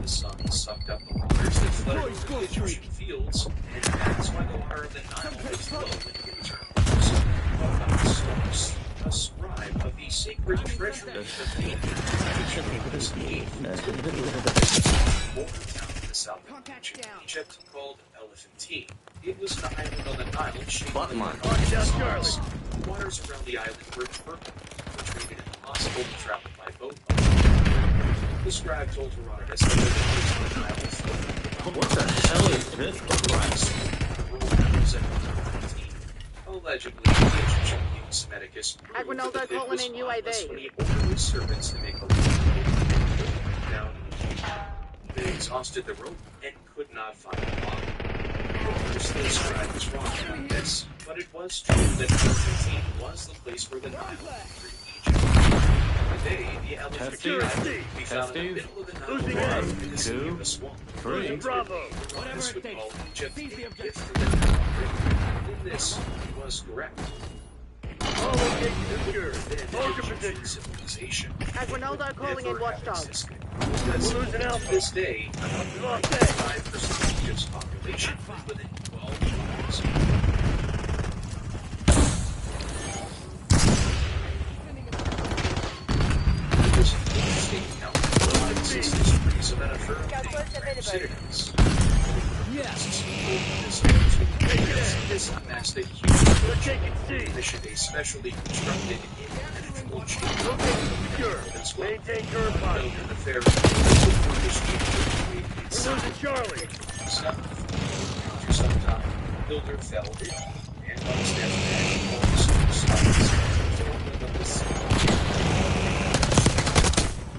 the sun sucked up the waters that flooded over the Egyptian fields, and that's why the water of the Nile is low in winter. A scribe of the sacred treasury of the south of Egypt called Elephantine. It was an island on the Nile shaped like the waters around the island were turbulent, which made it impossible to travel by boat. The scribe told Herodotus that the waters of the Nile flowed. What the hell is this device? Allegedly, the Egyptian king Semiticus Aguinaldo calling in UAV. when he ordered his servants to make a loop down in Egypt. They exhausted the rope and could not find the bottom. The scribe was wrong about this, but it was true that Elephantine was the place where the Nile entered Egypt. Today, the Elephantine Island be found in the middle of the Nile in the city of a swamp. Bravo. Herodotus would call Egypt a gift for the Nile. This was correct. All locations secured. Hold your position. Civilization. Aguinaldo calling in watchdog. We're losing Alpha. To this day, We lost A. 5% of Egypt's population was within 12 miles. It was an interesting account of its history, so that a firm considered this. Yes. This massive huge mission, a specially constructed impenetrable chamber. Maintain current posture. The fair We're losing Charlie. After some time, Builder fell ill, and on his deathbed,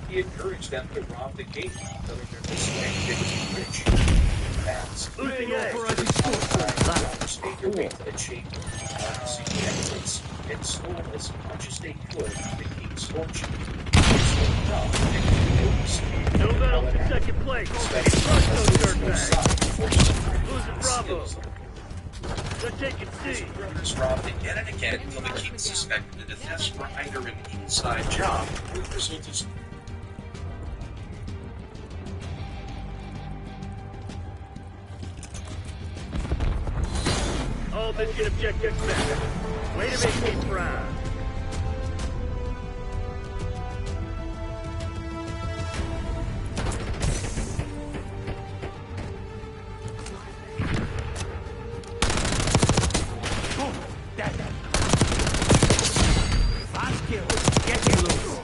he encouraged them to rob the king, telling them this way they would be rich. Losing A. Make a chamber, and stole as much as they could of the king's fortune. No medals in second place. Crush those dirtbags. Losing Bravo. They're taking C. Brothers robbed again and again until the king suspected that the thefts were either an inside job or the result of All mission objectives met. Way to make me proud. Fast kill. Get him loose.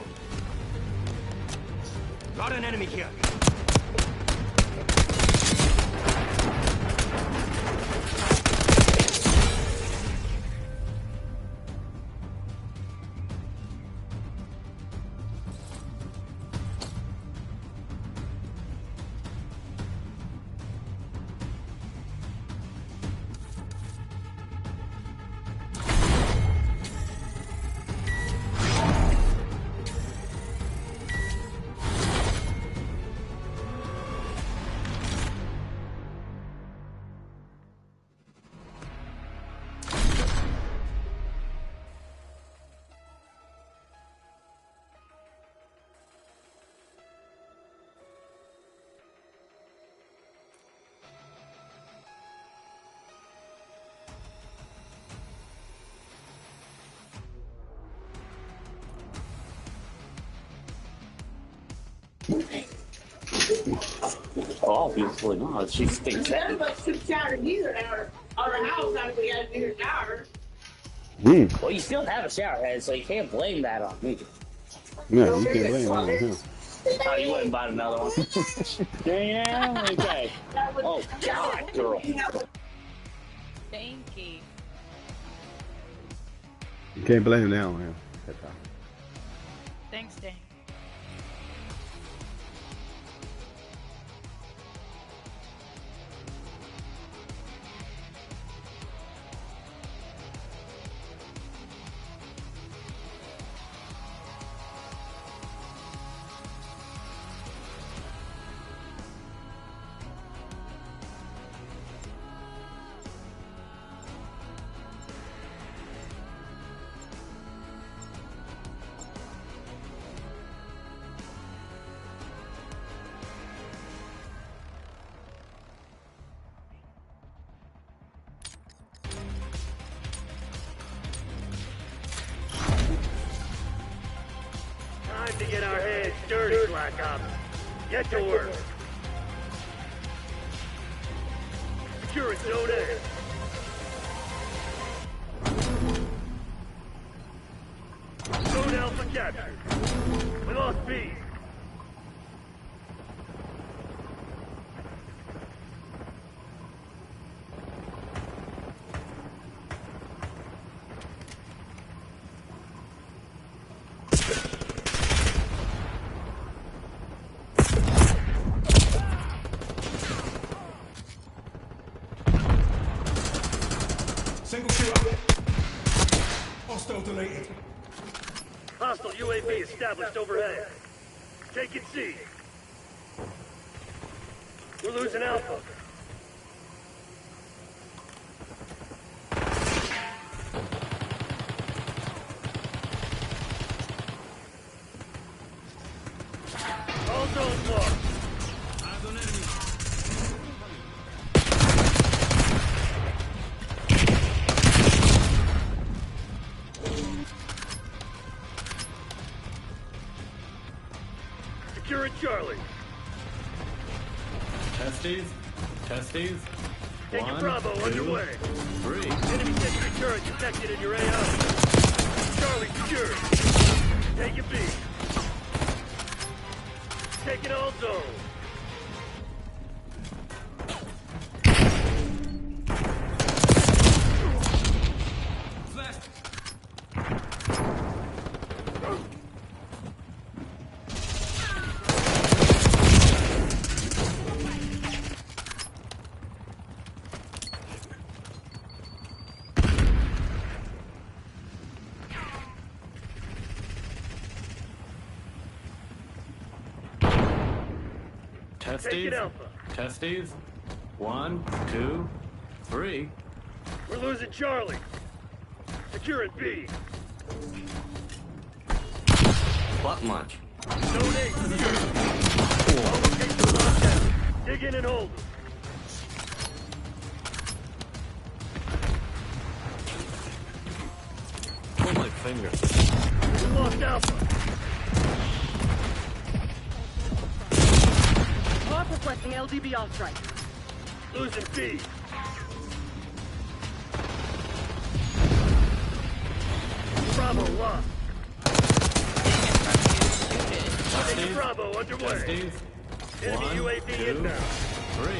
Got an enemy here. Obviously not. She thinks None of us took shower either at our house after we had to do a shower. Well, you still have a shower head, so you can't blame that on me. No, you can't blame that on him. Oh, you wouldn't buy another one. Damn, okay. Oh, God, girl. Thank you. You can't blame that on him. Thanks, Dane. Black Ops. Get to work. Securing Zone A. Zone Alpha captured. We lost B. Single shooter. Hostile deleted. Hostile UAV established overhead. Taking C. We're losing Alpha. All zones lost. Eyes on enemy. Securing Charlie. Testes. Testes. Taking One, Bravo two, underway. 3. Enemy sector turret detected in your AO. Charlie secured. Taking B. Taking all zones. Flash. Testes. Taking Alpha. Testes. 1, 2, 3. We're losing Charlie. Securing B. What much? Zone A secured. All locations locked down. Dig in and hold them. Pull my finger. We lost Alpha. Hawk requesting LDB on strike. Losing B. Bravo lost. Taking Bravo underway. Testes. Enemy 1, UAV 2, inbound. 3.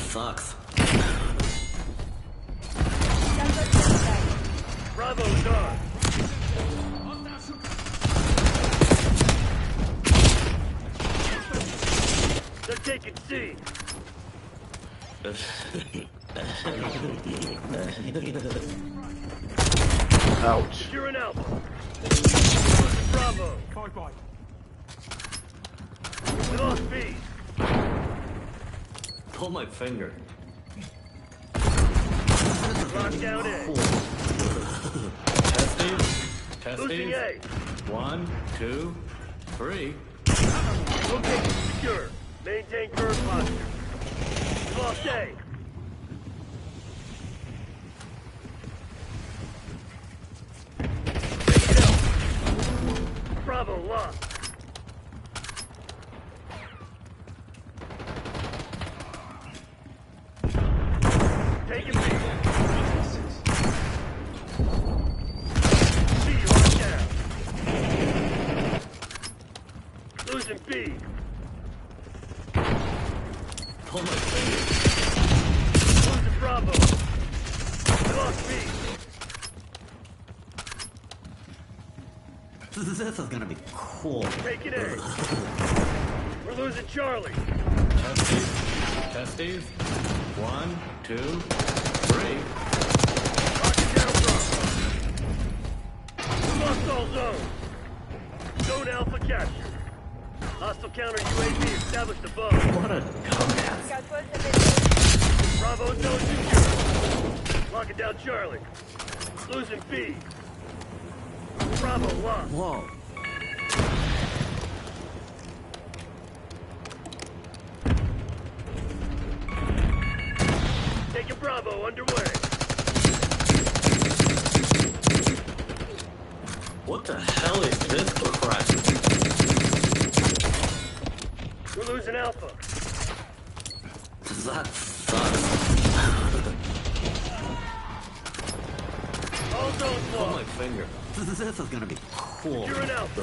Sucks. Bravo's on. They're taking C. Ouch. You're an Alpha. Losing Bravo. Bye-bye. We lost B. Pull my finger. Lock down A. Testes. Losing Testes. A. 1, 2, 3. Location secure. Maintain current posture. We lost A. Taking L. Bravo lost. Taking B. B locked down. Losing B. Pull my finger. Losing Bravo. We lost B. This is gonna be cool. Taking A. We're losing Charlie. Testes. Testes. 1, 2, 3. Locking down Bravo. We lost all zones. Zone Alpha captured. Hostile counter UAV established above. What a dumbass. Bravo zone secure. Locking down Charlie. Losing B. Bravo lost. Whoa. Taking Bravo underway. What the hell is this for Christ? We're losing Alpha. That sucks. All zones Oh lost. my finger. This is gonna be cool. You're an Alpha.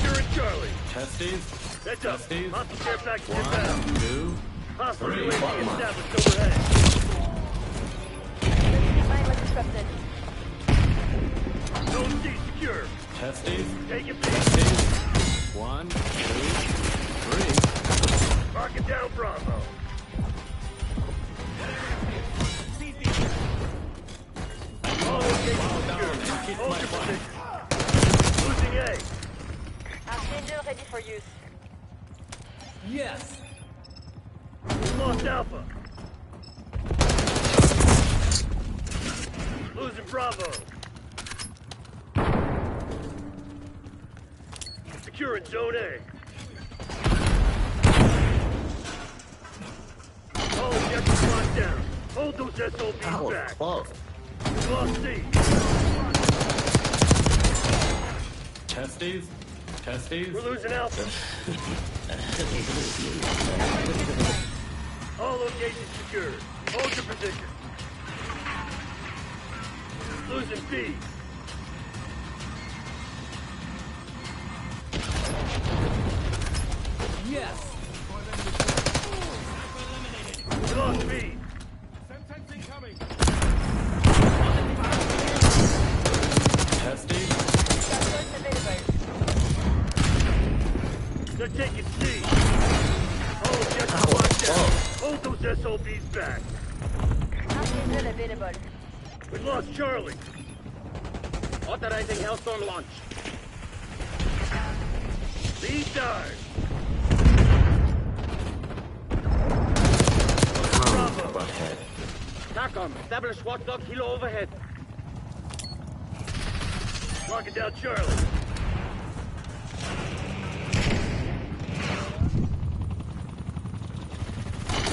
You're in Charlie. Testes. That's up. Testes. Hostile care package 1, inbound. 2, Hostile 3. UAV Bottom up. established overhead. Zone C secure. Testes. Take it, Testes. please. 1, 2, 3. Mark it down, Bravo. All locations secure. Hold your position. Losing A. Archangel ready for use. Yes. We lost Alpha. Losing Bravo. Securing Zone A. All objectives locked down. Hold those SOBs That was back. close. We lost C. Testes. Testes. We're losing Alpha. All locations secured. Hold your position. Losing B. Yes. We lost B. Testes. They're taking C. All objectives locked down. Hold those SOBs back. Archangel available. We lost Charlie. Authorizing Hellstorm launch. Lead dive. Bravo. Butthead. TACOM, establish watchdog kilo overhead. Locking down Charlie.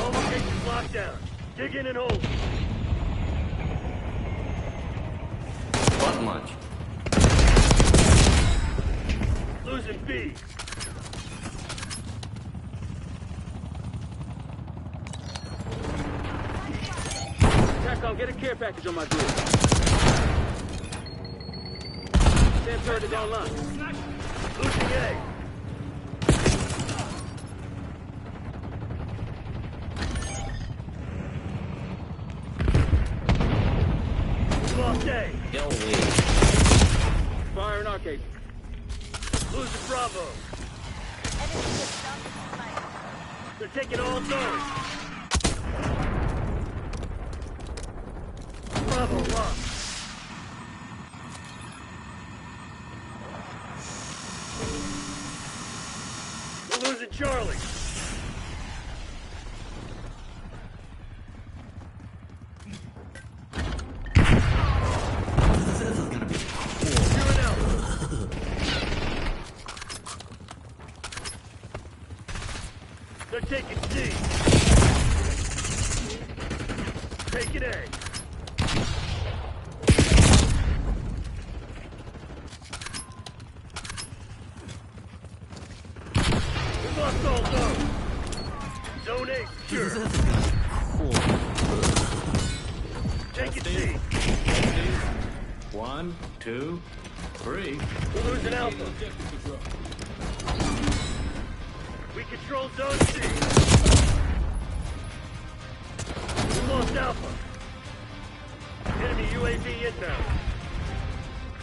All locations locked down. Dig in and hold. Button launch. Losing B. TACOM, get a care package on my grid. Sam turret is online. Losing A. Lost A. Yo, Fire and arcade. Losing Bravo. They're taking all zones. Bravo lost. We're losing Charlie. This is gonna be cool. You're an Alpha. They're taking C. Taking A. We lost all zones. Zone A secure. This is gonna be cool. Taking C. Testes. 1, 2, 3. We're losing Alpha. We control Zone C. We lost Alpha. Enemy UAV inbound.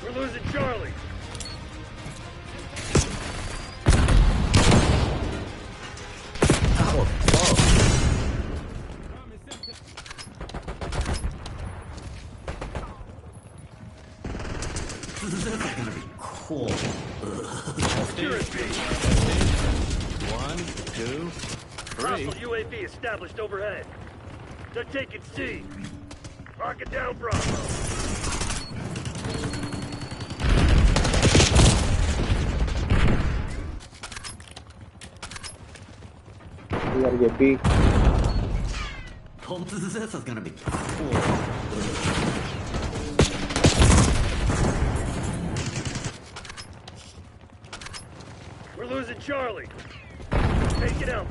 We're losing Charlie. That was close. This is gonna be cool. Secure Testes. B. 1, 2, 3. Hostile UAV established overhead. They're taking C. Mark it down, Bravo. We gotta get B. This is gonna be cool. We're losing Charlie. Take it out.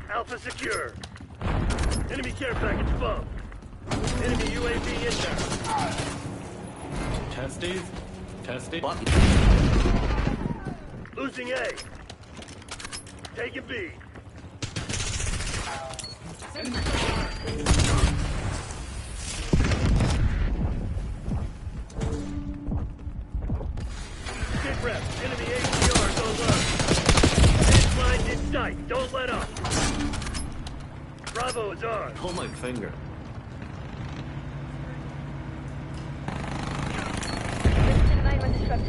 Alpha secure. Enemy care package above. Enemy UAV inbound. Testies. Testing. Losing A. Taking B. Sit rep. Enemy APR goes up. Baseline in sight. Don't let up. Bravo is ours. Pull my finger.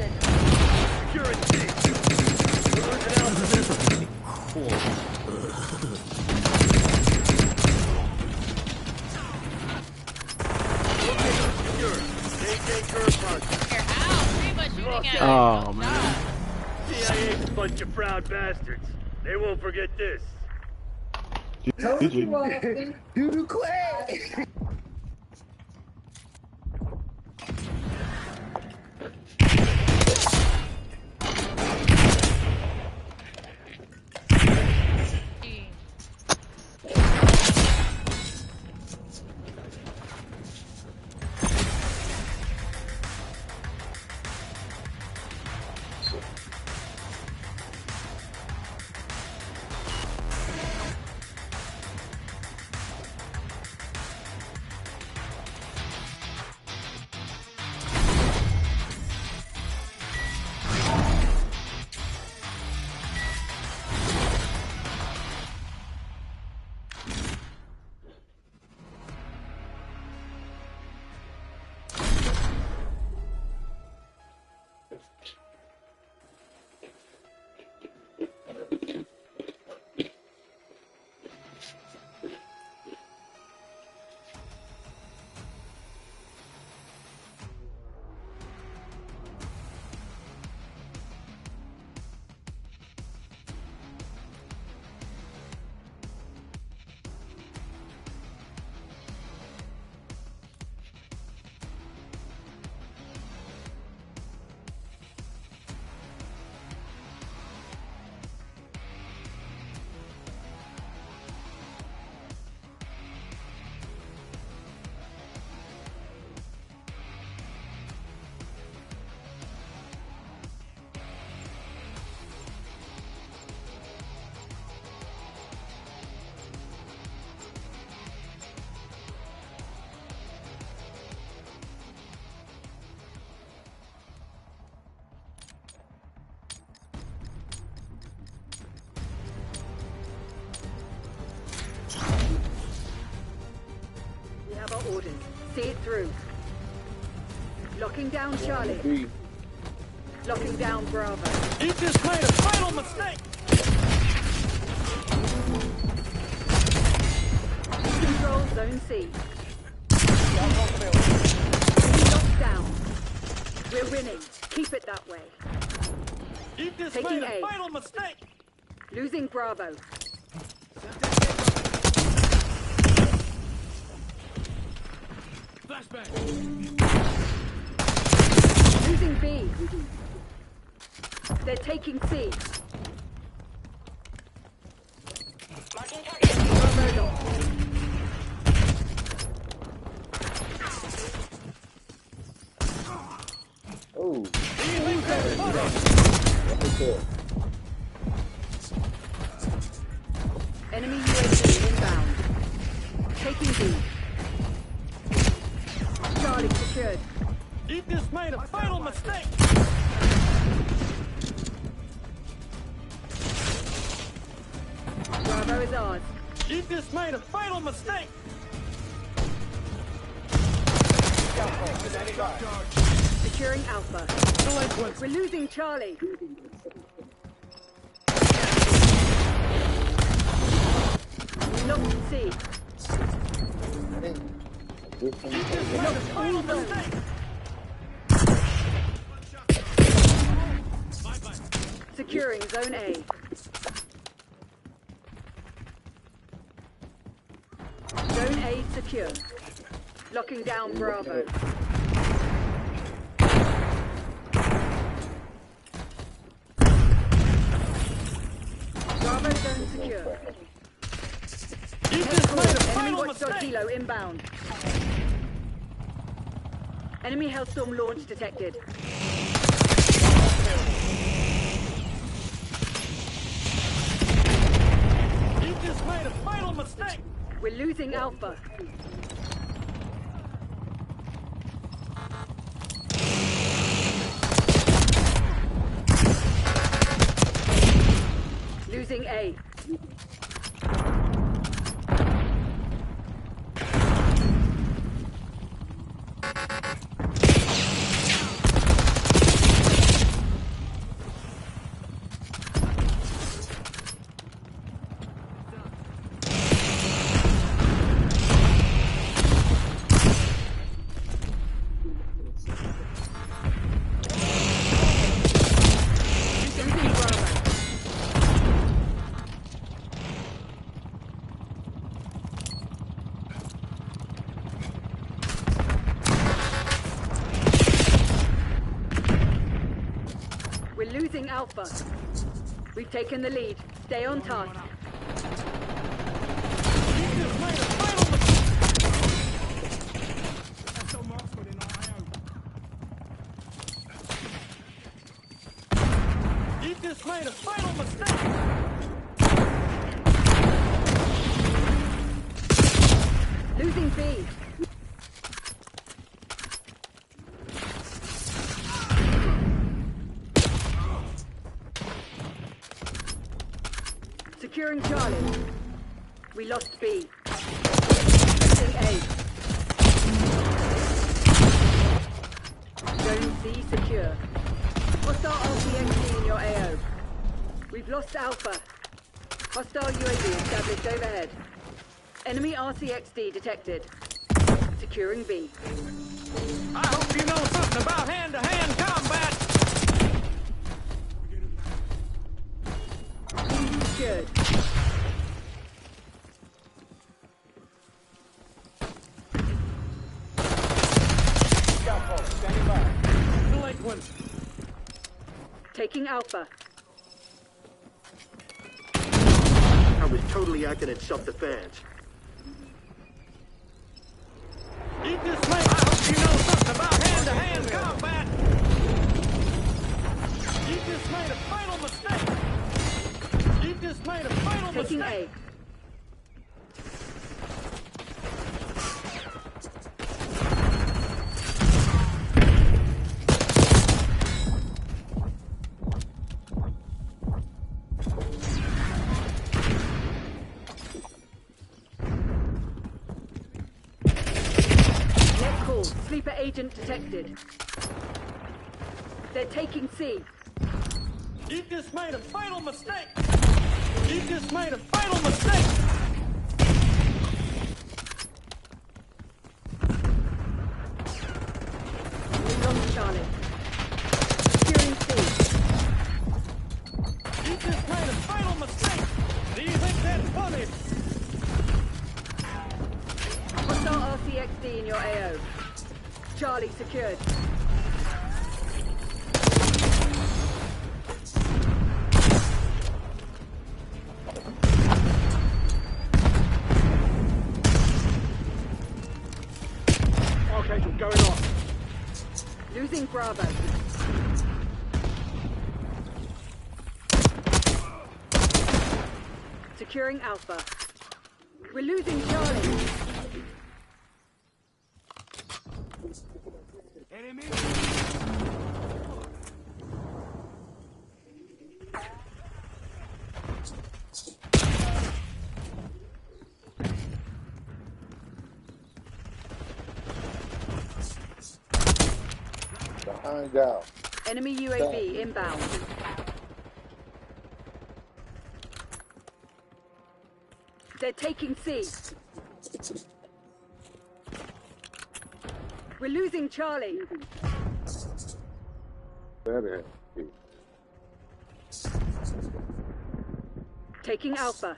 Securing C. We're losing Alpha. Cool. Location secure. Maintain curve punch. Here, ow! Reba shooting at Oh, me. man. CIA's a bunch of proud bastards. They won't forget this. GG. Dude, quick! We have our orders. See it through. Locking down Charlie. Locking down Bravo. You just made a fatal mistake! Control Zone C. Locked down. We're winning. Keep it that way. You just Taking made a A. fatal mistake! Losing Bravo. Flashback! Losing B. They're taking C. Bravo locked. Oh. Enemy UAV inbound. Taking B. Charlie secured. You just made a fatal mistake! Bravo is ours. You just made a fatal mistake! Securing Alpha. We're losing Charlie. Locked C. Locked all zones. Securing Zone A. Zone A secure. Locking down Bravo. secure. You just made a Enemy final watchdog mistake! helo inbound. Enemy Hellstorm launch detected. You just made a final mistake! We're losing Alpha. Losing A. Losing Bravo. We're losing Alpha. We've taken the lead. Stay on task. You just made a final mistake! You just made a final mistake! Losing B. Securing Charlie. We lost B. Losing A. Zone C secure. Hostile RCXD in your AO. We've lost Alpha. Hostile UAV established overhead. Enemy RCXD detected. Securing B. I hope you know something about hand-to-hand combat! Secured. Delinquent! Taking Alpha. I was totally acting in self-defense. You just made... I hope you know something about hand-to-hand combat! You just made a final mistake! You just made a final Taking mistake! A. Net call. Sleeper agent detected. They're taking C. You just made a final mistake! You just made a final mistake! We lost Charlie. Securing C. You just made a final mistake! Do you think that's funny? Hostile RCXD in your AO. Charlie secured. Okay, so going on. Losing Bravo. Securing Alpha. We're losing Charlie. Behind out. Enemy UAV inbound. They're taking C. We're losing Charlie. Better. Taking Alpha.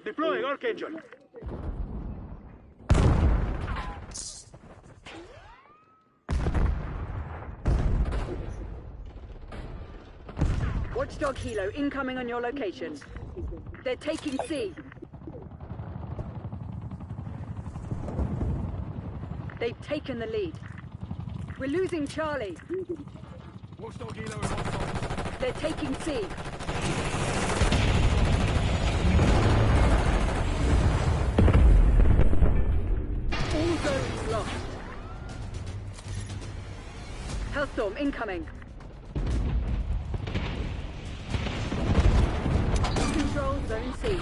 Deploying Archangel. Watchdog Hilo incoming on your location. They're taking C. They've taken the lead. We're losing Charlie. Watchdog Hilo is on top. They're taking C. All zones lost. Hellstorm incoming. Control Zone C.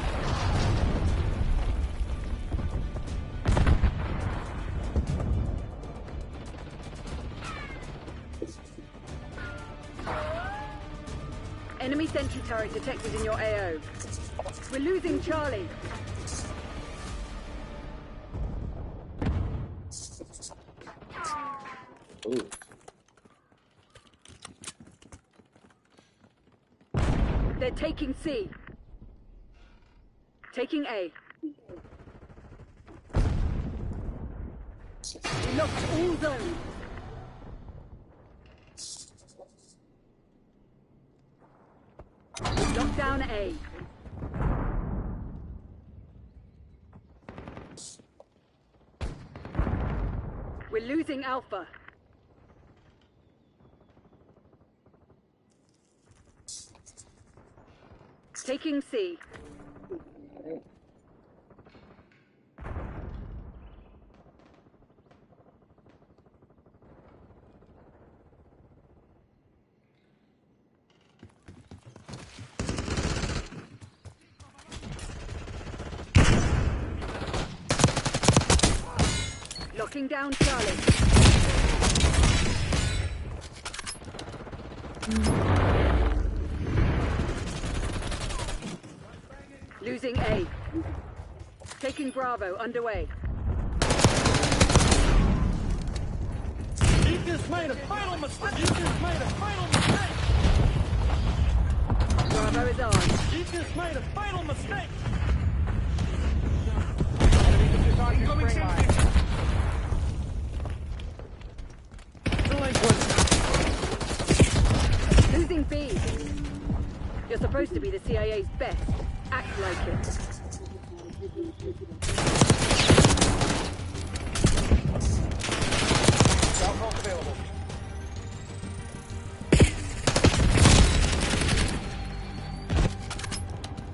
Enemy sentry turret detected in your AO. We're losing Charlie. Ooh. They're taking C. Taking A. We lost all zones. Lock down A. We're losing Alpha. Taking C. Locking down Charlie. Losing A. Taking Bravo underway. You just made a final mistake. You just made a final mistake. Bravo is on. You just made a final mistake. Incoming sentry. Losing B. You're supposed to be the CIA's best. Act like it. Southbound available.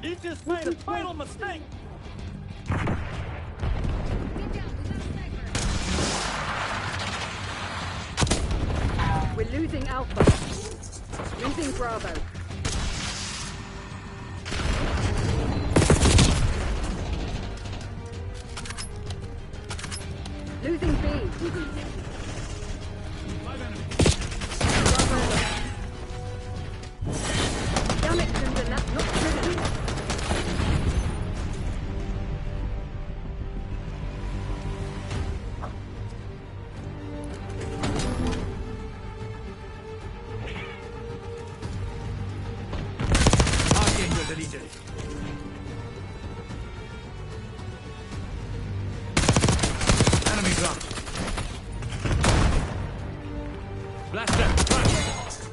You just made a final mistake. We're losing Alpha. Losing Bravo. Losing B. Bravo. Damn it, Crimson, that's not good. Archangel deleted. Enemy dropped. Blaster, blast.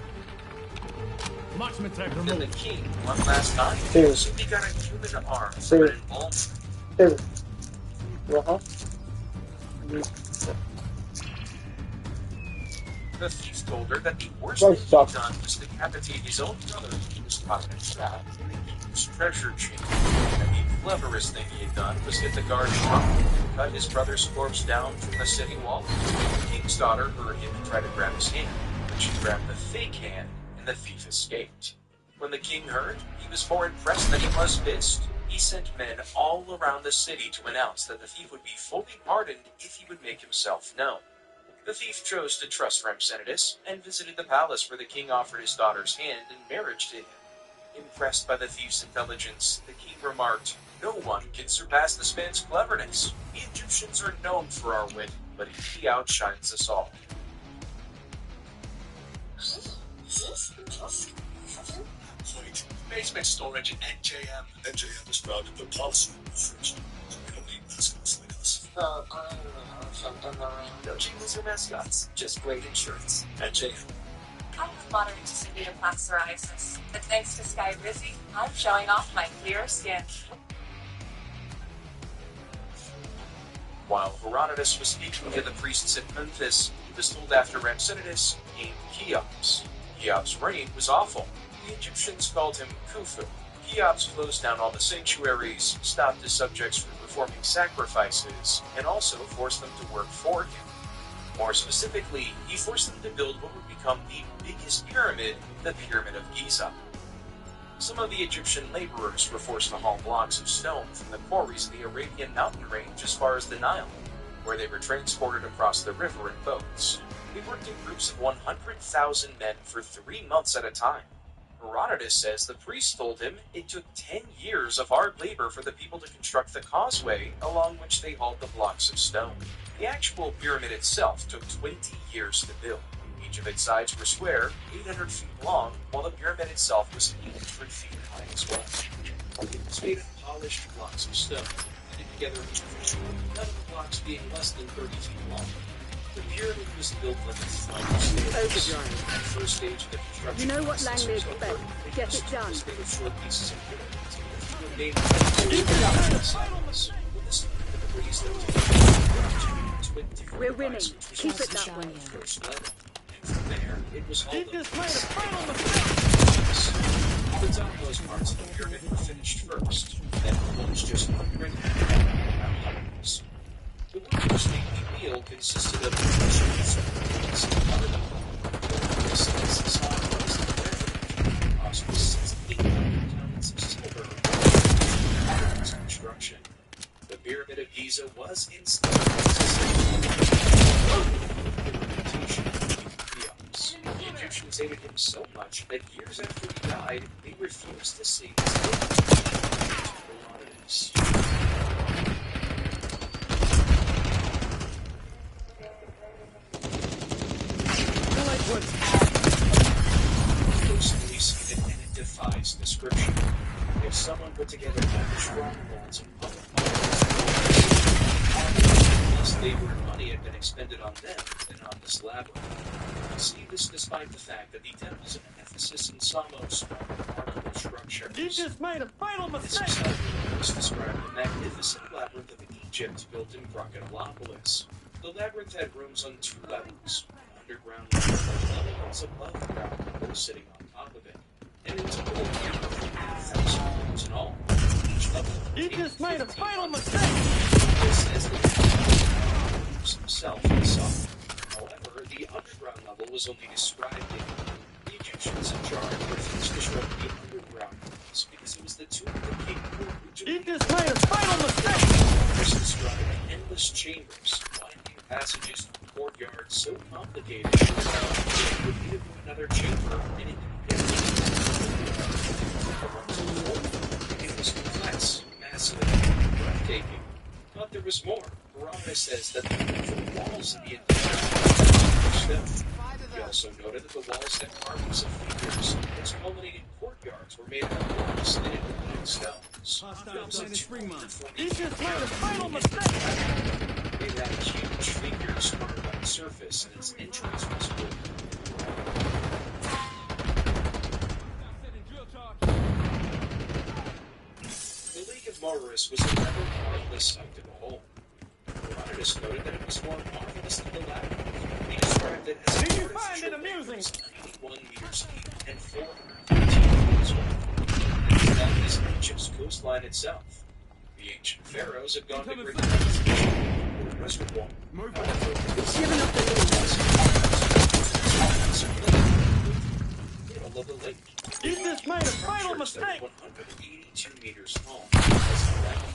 Marksman track Then the removed. king, one last time, Two. simply got a human arm Two. from an involved. The thief told her that the worst thing he'd done was decapitate his own brother who was caught in a trap in the king's treasure chamber. And the cleverest thing he had done was get the guard shot and cut his brother's corpse down from the city wall. The king's daughter heard him and tried to grab his hand, but she grabbed the fake hand, and the thief escaped. When the king heard, he was more impressed than he was pissed. He sent men all around the city to announce that the thief would be fully pardoned if he would make himself known. The thief chose to trust Ramsenidus and visited the palace where the king offered his daughter's hand in marriage to him. Impressed by the thief's intelligence, the king remarked, "No one can surpass this man's cleverness. The Egyptians are known for our wit, but he outshines us all." Is this just point? Basement storage at NJM. NJM is proud to put policy in refrigeration. We don't need mascots like us. No jingles or mascots, just great insurance. NJM. I have moderate to severe plaque psoriasis, but thanks to Sky Rizzy, I'm showing off my clear skin. While Herodotus was speaking to the priests at Memphis, he was told after Rhampsinitus came Cheops. Cheops' reign was awful. The Egyptians called him Khufu. Cheops closed down all the sanctuaries, stopped his subjects from performing sacrifices, and also forced them to work for him. More specifically, he forced them to build what would become the biggest pyramid, the Pyramid of Giza. Some of the Egyptian laborers were forced to haul blocks of stone from the quarries of the Arabian mountain range as far as the Nile, where they were transported across the river in boats. They worked in groups of 100,000 men for 3 months at a time. Herodotus says the priests told him it took 10 years of hard labor for the people to construct the causeway along which they hauled the blocks of stone. The actual pyramid itself took 20 years to build. Each of its sides were square, 800 feet long, while the pyramid itself was 800 feet high as well. It was made of polished blocks of stone, fitted together with none of the blocks being less than 30 feet long. The pyramid was built like a final stage. Overdrive. At first stage of the construction. You know what Langley expects. Get it done. Made of short pieces of wood. Made of We're winning. Keep it that way. From there, it was all He just made a final the topmost parts of the pyramid were finished first, then the ones just under and hundreds. The workers' daily meal consisted of portions approximately 6,800 tons of silver construction. The Pyramid of Giza was installed The Egyptians hated him so much that years after he died, they refused to see his Herodotus. Most recent, and it defies description. If someone put together all strongholds and public unless labor and money had been expended on them than on this labyrinth. We see this despite the fact that the temples of Ephesus and Samos are remarkable structures. He just made a fatal mistake! This described the magnificent labyrinth of Egypt built in Crocodilopolis. The labyrinth had rooms on 2 levels, underground level and levels above ground level sitting on top of it. And in total, 1,000 rooms in all. Each level he just made a fatal mistake! This as the himself and saw. However, the underground level was only described in the Egyptians in charge refused to show the underground levels because it was the tomb of the king who he just made a fatal mistake! This described endless chambers, winding passages through courtyards so complicated that would lead to another chamber and it was complex, massive, and breathtaking. But there was more. Herodotus says that the walls of the entire He also noted that the walls had carvings of figures, and its culminating courtyards were made of blocks and in stones. He just made a fatal mistake! It had huge figures carved on the surface, and its entrance was wood. The Lake of Moeris was a rather marvelous sight to behold. Herodotus noted that it was more marvelous than the labyrinth. He described it as Did you find it amusing? 91 meters deep and 413 meters wide. And that is Egypt's coastline itself. The ancient pharaohs had gone to great lengths to build a reservoir. Giving up Middle of the lake. He just made a fatal mistake! 182 meters tall, that's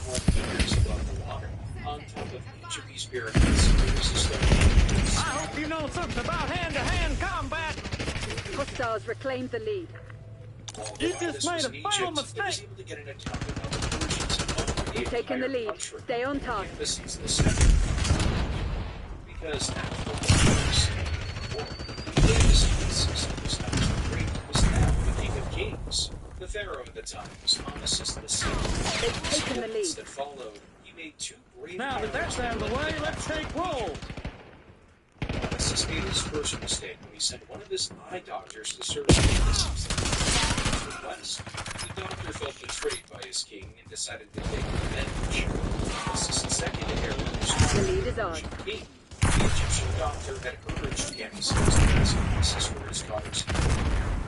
91 meters above the water. On top of each of these pyramids, there was a stone. I hope you know something about hand-to-hand combat! Hostiles reclaimed the lead. He just made a fatal mistake! You've taken the lead. Stay on task. Because after the latest was now the King of Kings. The The pharaoh at the time was Amasis II. They've taken the lead. That followed, he made 2 brave Now that that's out of the way, let's take roll. Amasis made his first mistake when he sent one of his eye doctors to serve Cambyses. Request. The doctor felt betrayed by his king and decided to take revenge. Amasis' second error was The lead is ours. king. The Egyptian doctor had urged Cambyses to ask Amasis for his daughter's hand.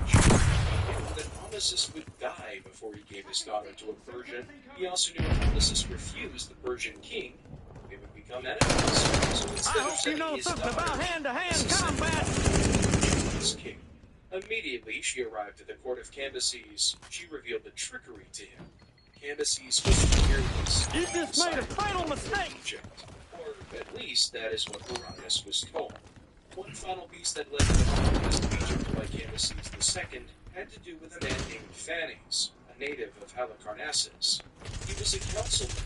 He knew that Amasis would die before he gave his daughter to a Persian. He also knew if Amasis refused the Persian king, they would become enemies. So instead I of hope you sending know his something daughter, about hand-to-hand Amasis sent combat. his king. Immediately, she arrived at the court of Cambyses. She revealed the trickery to him. Cambyses was fearless. You just made a fatal mistake. Egypt. Or at least that is what Herodotus was told. One final piece that led to the conquest of Egypt by Cambyses II had to do with a man named Phanes, a native of Halicarnassus. He was a councilman,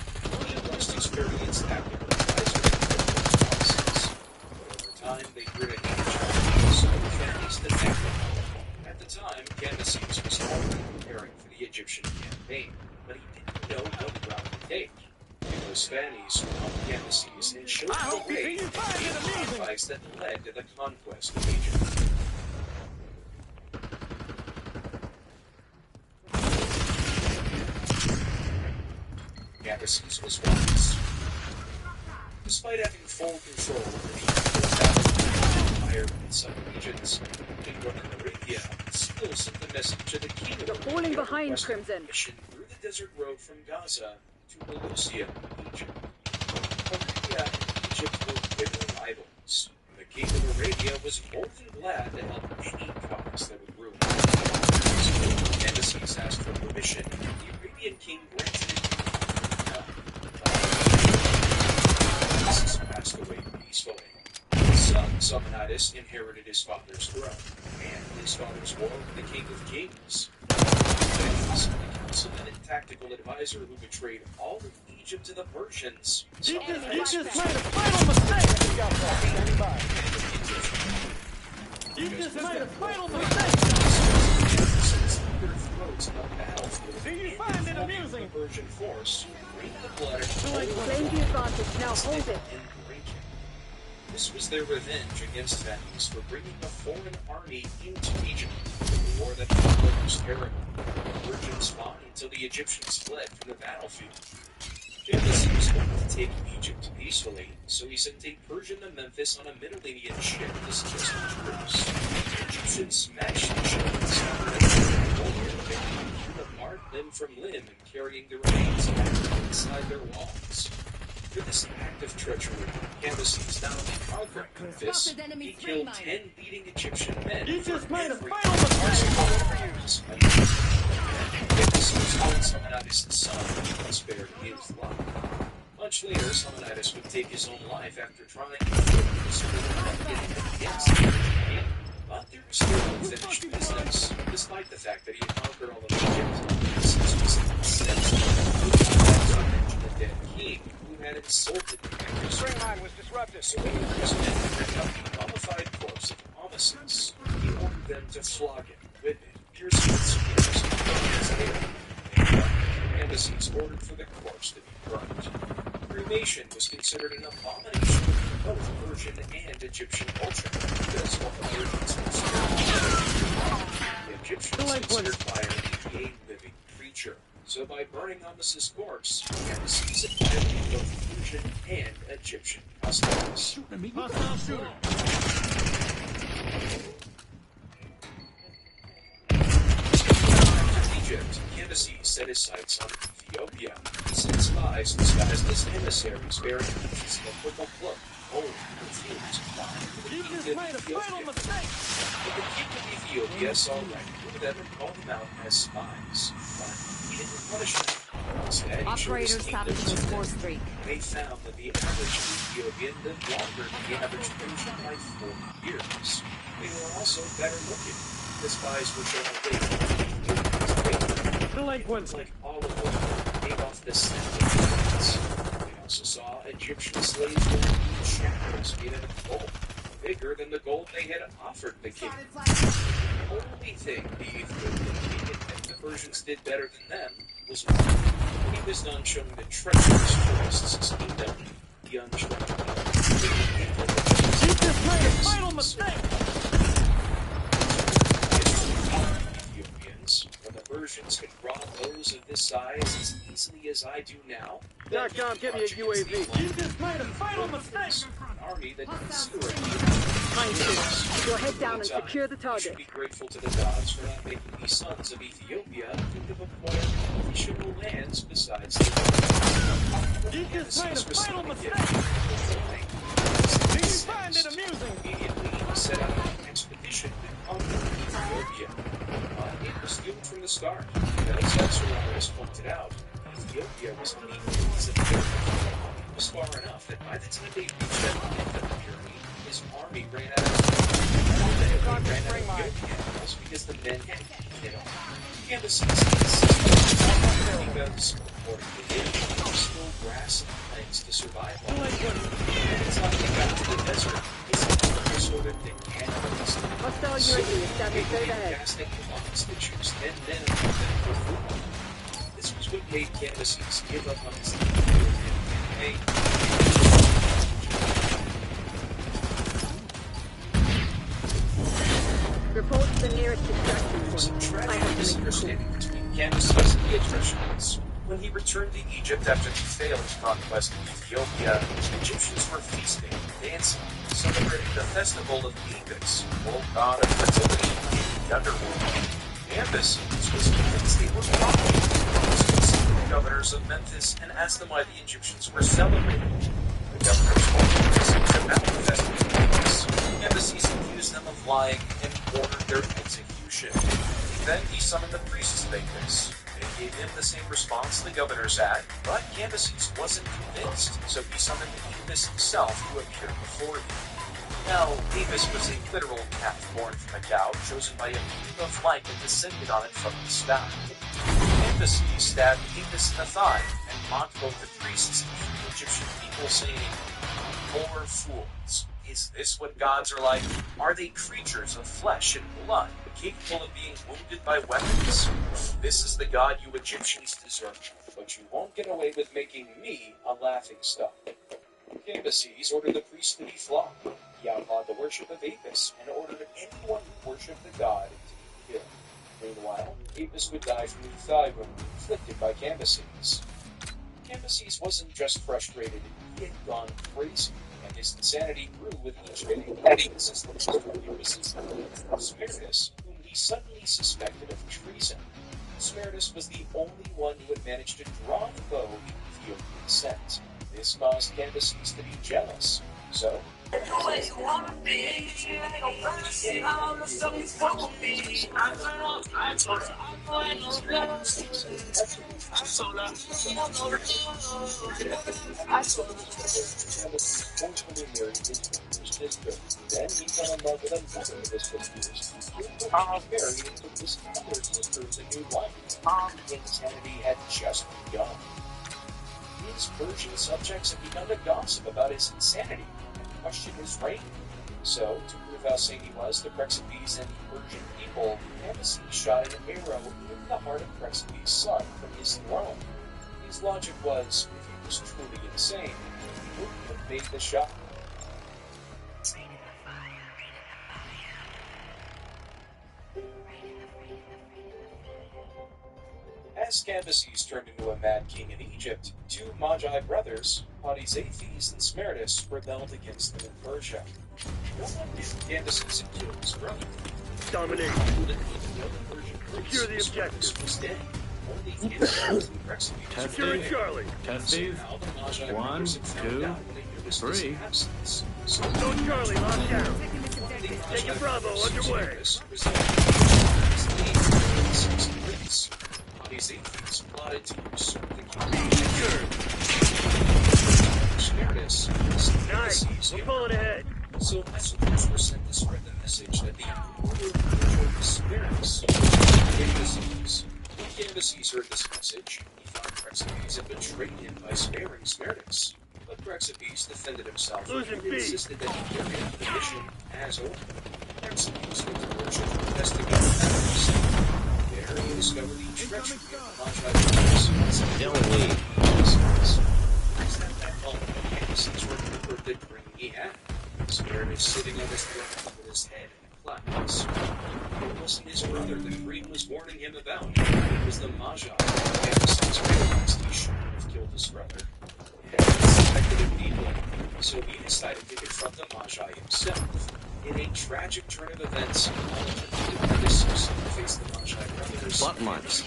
and a most experienced tactical advisor to Cambyses. But over time, they grew to hate each other, so Phanes defected. At the time, Cambyses was already preparing for the Egyptian campaign, but he didn't know what route to take. It was Phanes who helped Cambyses and showed the way to the sacrifice that led to the conquest of Egypt. Cambyses was wise. Despite having full control over the empire and some regions, King Roman Arabia still sent the message to the king of You're falling behind, Crimson. mission through the desert road from Gaza to Pelusium, Egypt. Arabia and Egypt were bitter rivals. The king of Arabia was more than glad to help any cause that would ruin it. Cambyses asked for permission, and the Arabian king granted it. Cambyses passed away peacefully. His son, Samanitis, inherited his father's throne, and his father's war with the king of kings. Phanes, the councilman and tactical advisor who betrayed all of Egypt to the Persians. You just made a fatal mistake. You just made a fatal mistake. Do you find it amusing? The Persian force, bring the blood, Claim the advantage. Now hold it. This was their revenge against Phanes for bringing a foreign army into Egypt. The war that followed was terrible. The Persians fought until the Egyptians fled from the battlefield. Cambyses wanted to take Egypt peacefully, so he sent a Persian to Memphis on a Middlenian ship to suggest a truce. The Egyptians smashed the ship and scattered it, apart limb from limb and carrying the remains back inside their walls. For this act of treachery, Cambyses not only conquered Memphis, he killed 10 leading Egyptian men. You just made a every fatal mistake. Cambyses told Samanitis the son and spared his life. Much later, Samanitis would take his own life after trying to kill his against the king. But there was still unfinished business, despite the fact that he had conquered all of Egypt. Cambyses was incensed to avenge the dead king who had insulted the emperor. Train line was disrupted. So when his men picked up the mummified corpse of Amasis, he ordered them to flog him, whip it, pierce it with spears, and burn his hair. Cambyses ordered for the corpse to be burnt. Cremation was considered an abomination for both Persian and Egyptian culture, because while the Persians considered the Egyptians considered fire to be a living creature. So by burning Amasis' corpse, Cambyses violated both Persian and Egyptian customs. Hostile shooter. Egypt, Cambyses set his sights on Ethiopia. He sent spies disguised as emissaries bearing pieces of a purple cloak, gold, perfumes, wine for the You king just of made a fatal Ethiopia. mistake. But the king of Ethiopia saw right through them and called them out as spies. But he didn't punish them. Instead, he showed his Operators kingdom sabotaging to them. force streak. They found that the average Ethiopian lived longer than the average Persian by 40 years. They were also better looking. The spies were shown that they Delinquents. like olive oil gave off the scent of demons. They also saw Egyptian slaves wearing huge shackles made out of gold, bigger than the gold they had offered the king. The only thing the Ethiopian king had meant to Persians did better than them was when he was done showing the treacherous tourists his kingdom, the untrained Jesus made a final mistake! Ethiopians, when the Persians could rob those of this size as easily as I do now, .com, get me a UAV. Jesus made a final mistake! an army that considerably Go head down and secure the target. should be grateful to the gods for not making these sons of Ethiopia think of acquiring additional lands besides the Jesus made a final mistake! Do you find it amusing? Immediately set out an expedition to conquer Ethiopia. It was doomed from the start, because as Herodotus pointed out, Ethiopia was beneath the knees of the Pyramid. It was far enough that by the time they reached that end of the pyramid, his army ran out of animals because the men had eaten it all. Cambyses because, according to him, still grass and plants to survive on. And it's not like out to the desert, it's another sort of thing cannibals. Hostile UAV established overhead. Casting bombs that choose men for food. This was what made Cambyses give up on his campaign. Report to the nearest distraction point. I have to make a Misunderstanding between Cambyses and the Egyptians. When he returned to Egypt after the failed conquest of Ethiopia, the Egyptians were feasting and dancing, celebrating the festival of Apis, old god of fertility in the underworld. Cambyses was convinced they were wrong. He consulted the governors of Memphis and asked them why the Egyptians were celebrating. The governors wanted to about the festival of Apis. Cambyses accused them of lying and ordered their execution. Then he summoned the priests of Apis. They gave him the same response the governors had, but Cambyses wasn't convinced, so he summoned Apis himself to appear before him. Now, Apis was a literal calf born from a cow, chosen by a beam of light that descended on it from the sky. Cambyses stabbed Apis in the thigh and mocked both the priests and the Egyptian people, saying, "Poor fools. Is this what gods are like? Are they creatures of flesh and blood, capable of being wounded by weapons? This is the god you Egyptians deserve, but you won't get away with making me a laughingstock." Cambyses ordered the priests to be flogged. He outlawed the worship of Apis and ordered anyone who worshipped the god to be killed. Meanwhile, Apis would die from the thigh wound inflicted by Cambyses. Cambyses wasn't just frustrated, he had gone crazy. And his insanity grew with each day. Consistently Smerdis, whom he suddenly suspected of treason. Smerdis was the only one who had managed to draw the bow the Ethiopian sent. This caused Cambyses to be jealous. So, then he fell in love with another of his sisters, who married and took this other sister's a new life. The insanity had just begun. His Persian subjects had begun to gossip about his insanity and question his reign. So, to prove how sane he was to Praxiteles and the Persian people, Cambyses shot an arrow in the heart of Praxiteles' son from his throne. His logic was, if he was truly insane, he wouldn't have made the shot. As Cambyses turned into a mad king in Egypt, two Magi brothers, Patizathes and Smerdis, rebelled against them in Persia. No one knew Cambyses had killed his brother. Dominate. Secure the objective. Was dead. Only his Securing Charlie. Testes. 1, 2, 3. Go Charlie, locked down. Taking Bravo underway. Patizathes plotted to usurp the kingdom. Nice. We're pulling ahead. So messengers were sent to spread the message that the emperor was Smerdis. Cambyses. When Cambyses heard this message, he thought Praxiteles had betrayed him by sparing Smerdis. But Praxiteles defended himself and insisted that he carry out the mission as ordered. Praxiteles went to worship and investigate matters. There, he discovered the treachery of the Magi brothers. That all Cambyses remembered the dream he had. Spirit is sitting on his throne with his head in the clouds. It wasn't his brother that Green was warning him about. It was the Magi. Cambyses realized he shouldn't have killed his brother. And he suspected him deeply, so he decided to confront the Magi himself. In a tragic turn of events, all of the Odysseus faced the Magi brothers. Butt munch.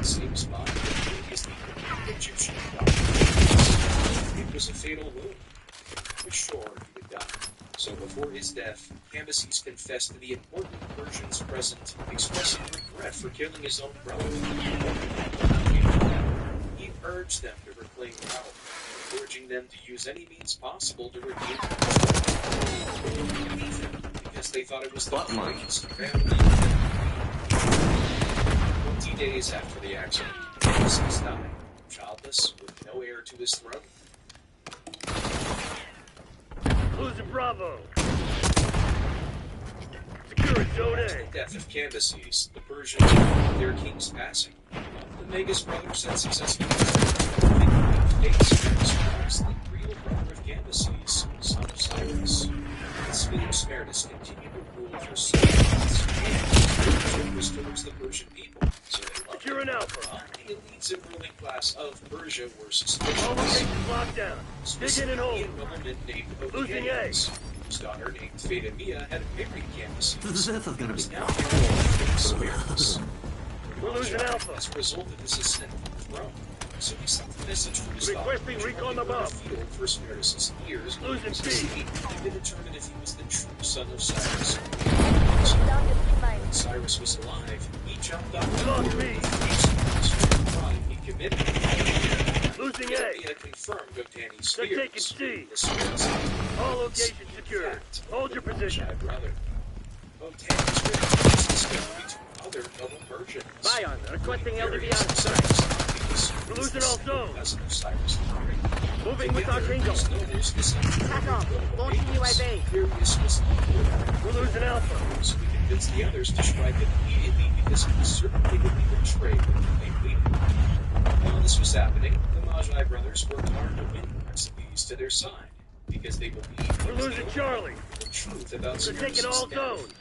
Seems fine, but is the Egyptian god. It was a fatal wound, but sure, he would die. So before his death, Cambyses confessed to the important Persians present, expressing regret for killing his own brother. He urged them to reclaim power, encouraging them to use any means possible to regain power. Because they thought it was the greatest family. 20 days after the accident, Cambyses died, childless, with no heir to his throne. Losing Bravo. Secure it, Zone A. After the death of Cambyses, the Persians mourned their king's passing. The Magus brothers had successfully the real brother of Cambyses, son of Cyrus. His Philip Smerdis continued to rule for 7 months, and focused towards the Persian people, so they loved Secure an Alpha. The elites and ruling class of Persia were suspicious. All locations locked down. Dig in and hold. A woman named Losing A. whose daughter named Phaedamia had married Cambyses. This is gonna be Now Smerdis. We're losing Alpha. As a result of his ascent to the throne, so he sent a message from his Requesting recon above. field for Smerdis' ears. Losing B. To determine if he was the true son of Cyrus. When Cyrus was alive, he jumped up Lost B. the crime he committed. Losing A. Phaedamia confirmed Otani's They're fears. taking C. The Smerdis All locations secured. Hold your position. my brother. Otani's witness discovery to other noble merchants. Bion, requesting LDB on site. We're losing all zones. Moving with Archangel. Attack off. Launching UAV. We're losing Alpha. So we convinced the others to strike immediately because it was certain they would be betrayed when they waited. While this was happening, the Magi brothers worked hard to win Praxiteles to their side because they believed We're losing Charlie. the truth about They're taking all zones.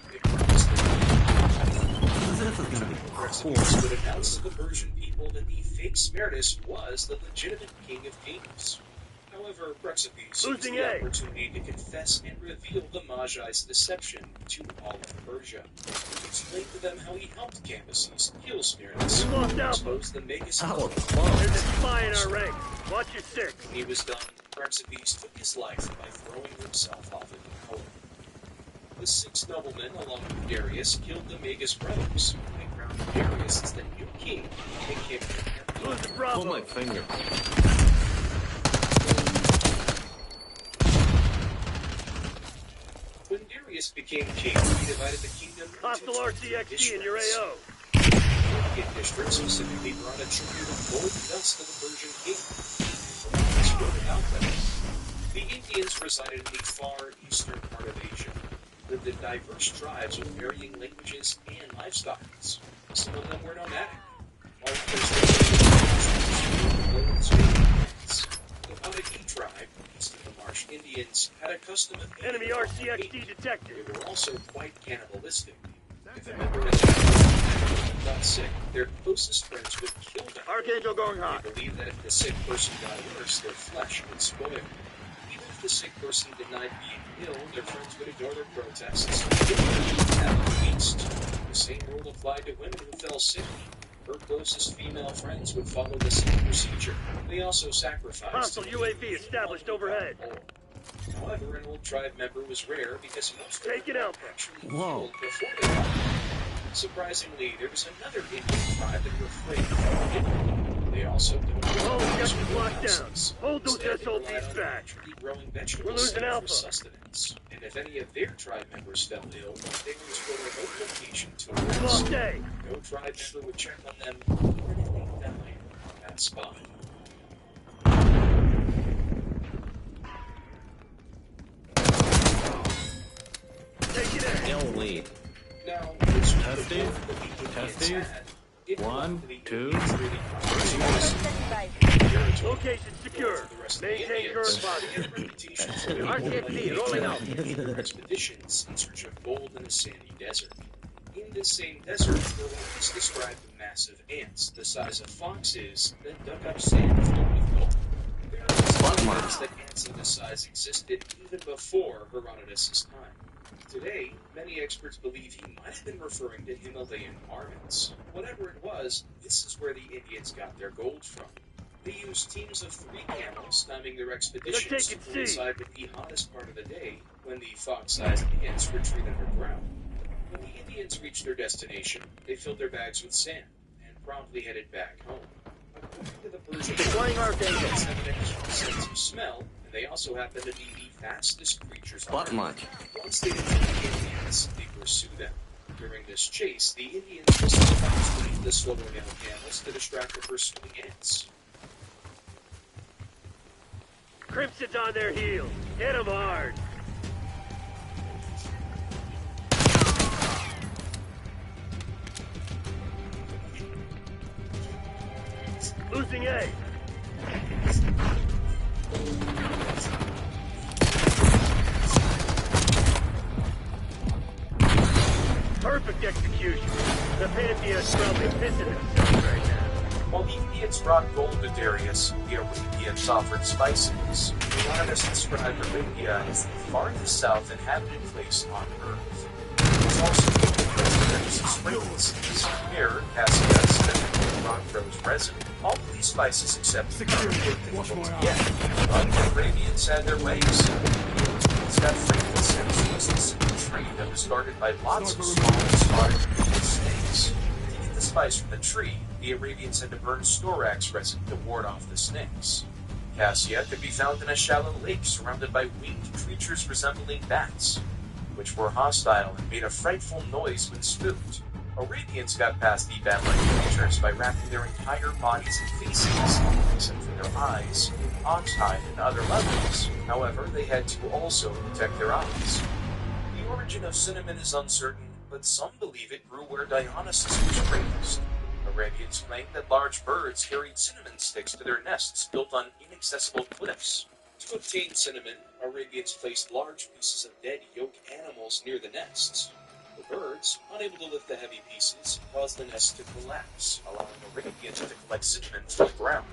This is gonna be cool. Praxiteles would announce to the Persian people that the fake Smerdis was the legitimate king of kings. However, Praxiteles used Losing the A. opportunity to confess and reveal the Magi's deception to all of Persia. He explained to them how he helped Cambyses kill Smerdis, We lost and Alpha. exposed the Magus. There's a spy in our ranks. Watch your six. When he was done, Praxiteles took his life by throwing himself off into the cold. The 6 noblemen, along with Darius, killed the Magus brothers. They crowned Darius as the new king and became Losing Bravo. Pull my finger. When Darius became king, he divided the kingdom Hostile into 2 RCXD in your districts. AO. The district specifically brought a tribute of gold dust to the Persian king. This wrote about them. The Indians resided in the far eastern part of Asia, lived in diverse tribes with varying languages and lifestyles. Some of them were nomadic, while others were the Pawnee tribe, east of the Marsh Indians, had a custom of Enemy RCXD detected. They were also quite cannibalistic. If a member had got sick, their closest friends would kill them. Archangel going hot. They believed that if the sick person got worse, their flesh would spoil. Even if the sick person denied being ill, their friends would ignore their protests and kill them at the least. The same rule applied to women who fell sick. Her closest female friends would follow the same procedure. They also sacrificed. Hostile UAV established overhead. However, an old tribe member was rare because most Take it out. actually killed before they died. Surprisingly, there was another Indian tribe that were afraid of him. They also don't All objectives locked down. houses. Hold those Instead, they SOBs relied on back. naturally growing vegetables We're losing for Alpha. sustenance. And if any of their tribe members fell ill, they went to a remote location to Lost rest. A. No tribe member would check on them or if they died on that spot. Take it in. They'll lead. Now, this Testing. Testing. 1, 2, 3. Location secure. Maintain current posture. RCXD rolling out. Expeditions in search of gold in a sandy desert. In this same desert, the locals described massive ants the size of foxes that dug up sand filled with gold. There are evidence that ants of this size existed even before Herodotus' time. Today, many experts believe he might have been referring to Himalayan marmots. Whatever it was, this is where the Indians got their gold from. They used teams of 3 camels timing their expeditions to coincide with the hottest part of the day, when the fox-sized ants retreat underground. When the Indians reached their destination, they filled their bags with sand and promptly headed back home. According to the Persian, ants have an extra sense of smell, and they also happen to be the fastest creatures on Earth. Once they detect the Indians, they pursue them. During this chase, the Indians will sometimes leave the slowing down camels to distract the pursuing ants. Crimson's on their heels. Hit them hard. Losing A. Perfect execution. The Pantheon's probably pissing themselves right now. While the Indians brought gold to Darius, the Arabians offered spices. Herodotus described Arabia as the farthest south inhabited place on Earth. It was also the frankincense, myrrh, cassia, cinnamon, rock rose resin. All of these spices except security were difficult to get. But the Arabians had their ways. The Arabians got frankincense was a simple tree that was guarded by lots of small and spotted snakes. To get the spice from the tree, the Arabians had to burn storax resin to ward off the snakes. Cassia could be found in a shallow lake surrounded by winged creatures resembling bats, which were hostile and made a frightful noise when spooked. Arabians got past the bat-like creatures by wrapping their entire bodies in faces, except for their eyes, in oxhide and other leathers. However, they had to also protect their eyes. The origin of cinnamon is uncertain, but some believe it grew where Dionysus was raised. Arabians claimed that large birds carried cinnamon sticks to their nests built on inaccessible cliffs. To obtain cinnamon, Arabians placed large pieces of dead yoke animals near the nests. The birds, unable to lift the heavy pieces, caused the nest to collapse, allowing Arabians to collect cinnamon from the ground.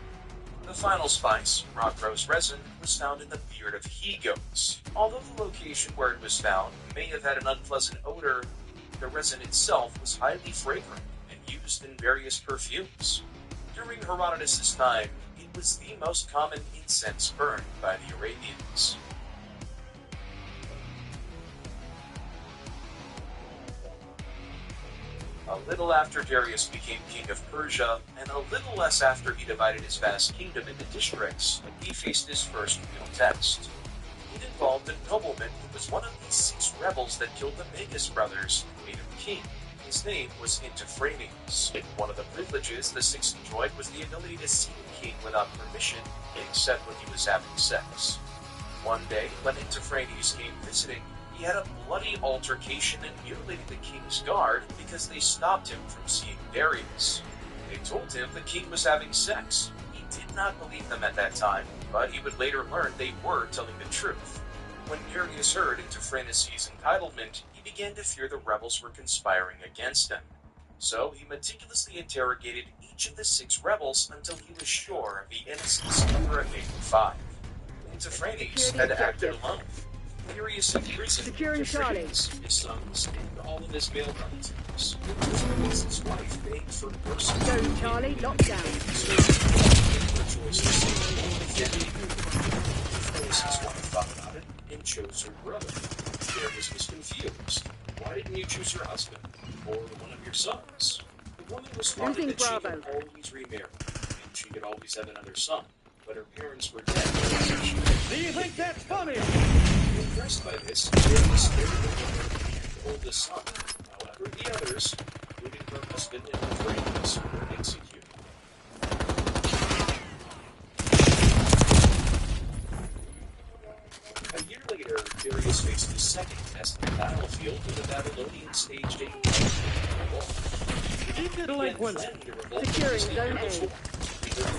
The final spice, rock rose resin, was found in the beard of he-goats. Although the location where it was found may have had an unpleasant odor, the resin itself was highly fragrant and used in various perfumes. During Herodotus' time, it was the most common incense burned by the Arabians. A little after Darius became king of Persia, and a little less after he divided his vast kingdom into districts, he faced his first real test. It involved a nobleman who was one of the 6 rebels that killed the Magus brothers and made him king. His name was Interphranes. One of the privileges the 6 enjoyed was the ability to see the king without permission, except when he was having sex. One day, when Interphranes came visiting, he had a bloody altercation and mutilated the king's guard because they stopped him from seeing Darius. They told him the king was having sex. He did not believe them at that time, but he would later learn they were telling the truth. When Darius heard Interphranes' entitlement, he began to fear the rebels were conspiring against him. So he meticulously interrogated each of the 6 rebels until he was sure of the innocence of the remaining 5. Interphranes had acted alone. Darius imprisoned Interphranes, his sons, and all of his male relatives. His wife begged for mercy. Go, Charlie, lock down. His wife thought about it and chose her brother. Darius was confused. Why didn't you choose your husband or one of your sons? The woman responded that she could always remarry, and she could always have another son, but her parents were dead. Do you think that's funny? Impressed by this, Darius spared the woman and oldest son. However, the others, including her husband and her friends, were executed. A year later, Darius faced his second test in the battlefield when the Babylonians staged a delinquents. Securing Zone A.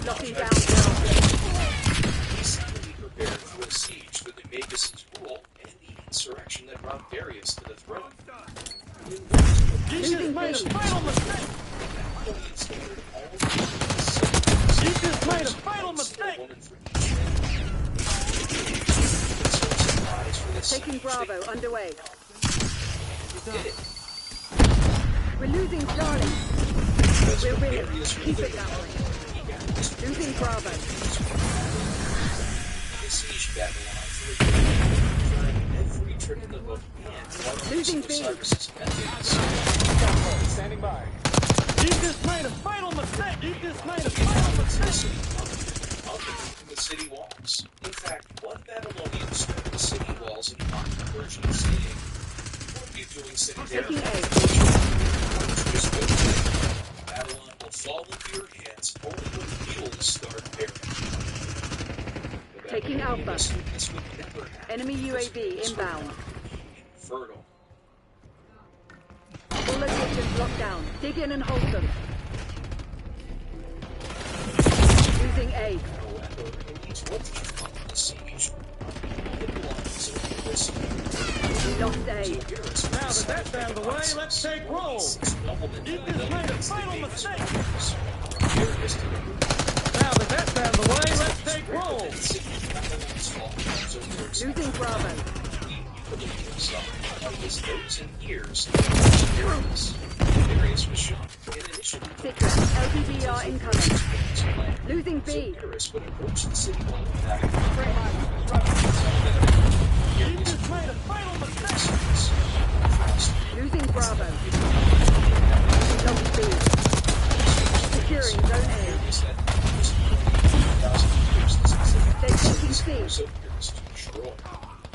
Locking down He suddenly prepared for a siege for the Magus' rule and the insurrection that brought Darius to the throne. You just made a fatal mistake. You just made a fatal mistake. Taking Bravo underway. We're losing Charlie. We're winning. Keep it that way. Losing Bravo. Besiege Babylon for every trick in the book and losing B. Standing by. You just made a fatal mistake. You just made a fatal mistake. The city walls. In fact, one Babylonian struck the city walls and mocked the Persian, saying, "What are you doing sitting there? Babylon will fall into your hands only when mules start bearing." Taking Alpha. Enemy UAV inbound. Fertile. All locations locked down. Dig in and hold them. Losing A. Lost A. Now that that's out of the way, let's take roll. You just made a fatal mistake. Now that that's out of the way, let's take roll. Losing Bravo. Nose and ears. Darius was shot in initiative. Secret. LBDR incoming. Losing B. Darius would approach the city wall without You just made a fatal mistake. Losing Bravo. Lost B. Securing Zone A. They're taking C.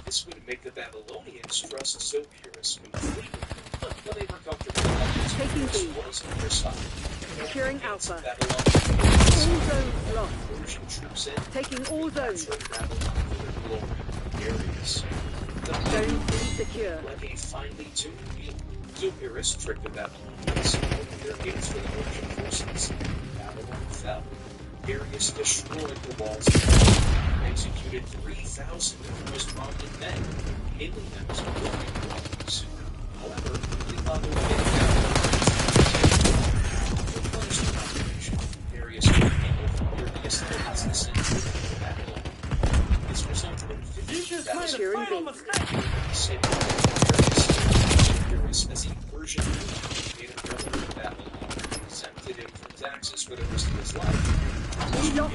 This would make the Babylonians trust Zopyrus completely, but they were comfortable taking B. was on their side. Securing Alpha. All zones lost. Persian troops in. Taking all zones. Areas. Zone C secure. Like a finely tuned wheel, Zopyrus tricked the Babylonians, opening their gates for the Persian forces. Babylon fell. Darius destroyed the walls and executed 3,000 of the most prominent men, hailing them as warring warriors. However, they thought they would get Darius was able from Darius to assassin Babylon. This resulted in 50,000 Darius as a Persian made a governor of Babylon, exempted him from taxes for the rest of his life. Yeah,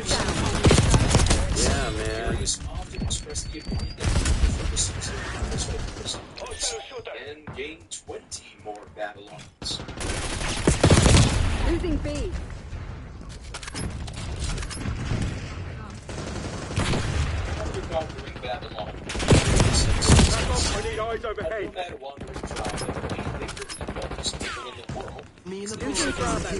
man. Darius often expressed the opinion that the citizen and gained 20 more Babylons. Losing B. After conquering Babylon, I need eyes overhead. no matter wandering tribe that they were the wealthiest people in the world. Me and the Losing Bravo. They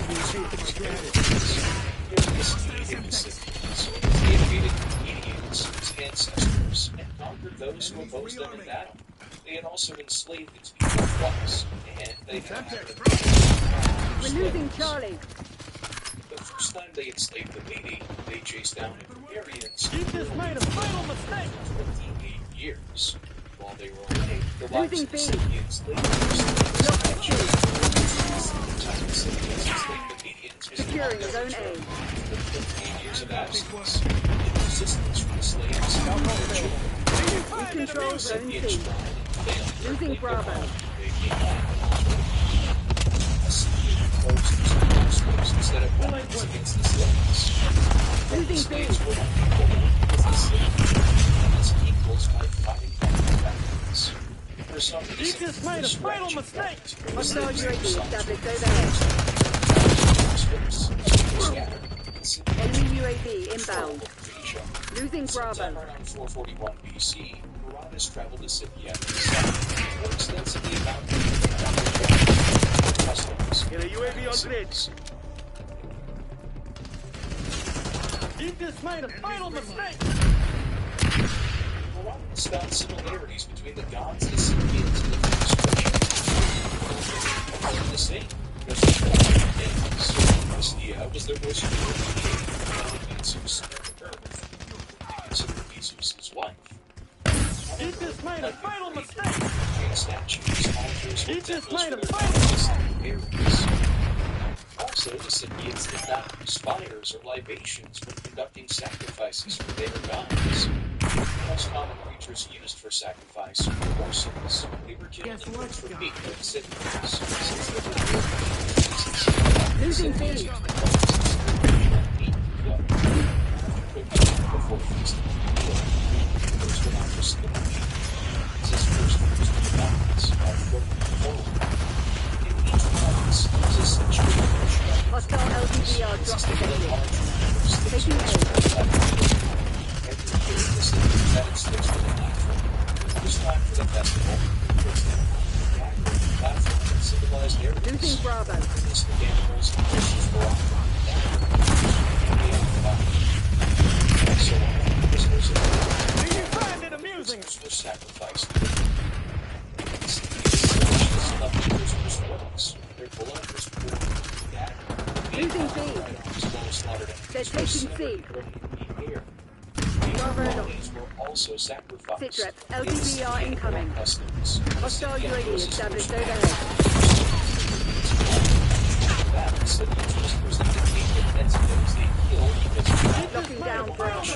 invaded Medians, his ancestors, and conquered those who opposed them in battle. They had also enslaved its people twice, and they had We're losing Charlie. the first time they enslaved the Mede, they chased down the Hungarians. You just made a fatal mistake. 28 years. While they were away, the lives Losing of the B. Scythians Securing Zone A. 15 years of absence. Resistance from the slaves. We control Zone C. Losing Bravo. Instead of weapons against the slaves. Losing B. Its equals by fighting battles. For some You reason, just made a fatal mistake. Hostile UAV established overhead. Enemy UAV inbound. Losing Bravo. Sometime around 441 BC, Herodotus traveled to Scythia and wrote extensively about customs. Get a UAV on grid. You just made a fatal mistake. Herodotus found similarities between the gods, the Scythians, and the Greeks. The same. was their most important Jesus and Earth. Considered Jesus' wife. He just made a fatal mistake. Statues, altars, He just made a Also, the Scythians did not use fires or libations when conducting sacrifices for their gods. The most common creatures used for sacrifice were horses. They were killed and cooked for meat like Scythians, since they were losing feed. Before feasting, those were not just the this first used the balance of forward. In each province, is essentially hostile LTVR dropped the taking aim. Every year, the city had its fixed with a platform. It was time for the festival. For example, the platform in civilized areas. Losing Bravo. Domestic animals and fishes were often so prisoners were sacrificed. Their blood was poured. Losing feed. They're taking feed. Bodies were also sacrificed. Sitreps, LTVR incoming. Hostile UAV established overhead. Locking down Bravo.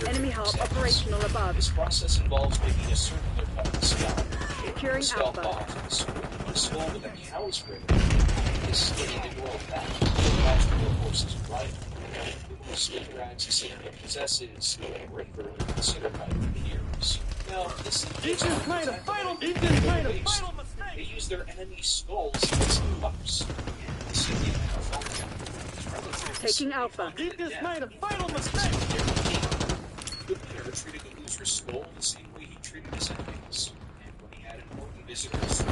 Enemy hub operational above. This process involves making a circular cut in the skull. Securing Alpha. The skull with a cow's brain is skinny to grow back. The magical horse's right. The skin rags a Citadel possesses a braver than considered by their peers. Now, this is made a fatal mistake. They use their enemy's skulls as pups. Taking Alpha. He just made a fatal mistake. Good Pierre treated the loser's skull the same way he treated his enemies. And when he had important visitors,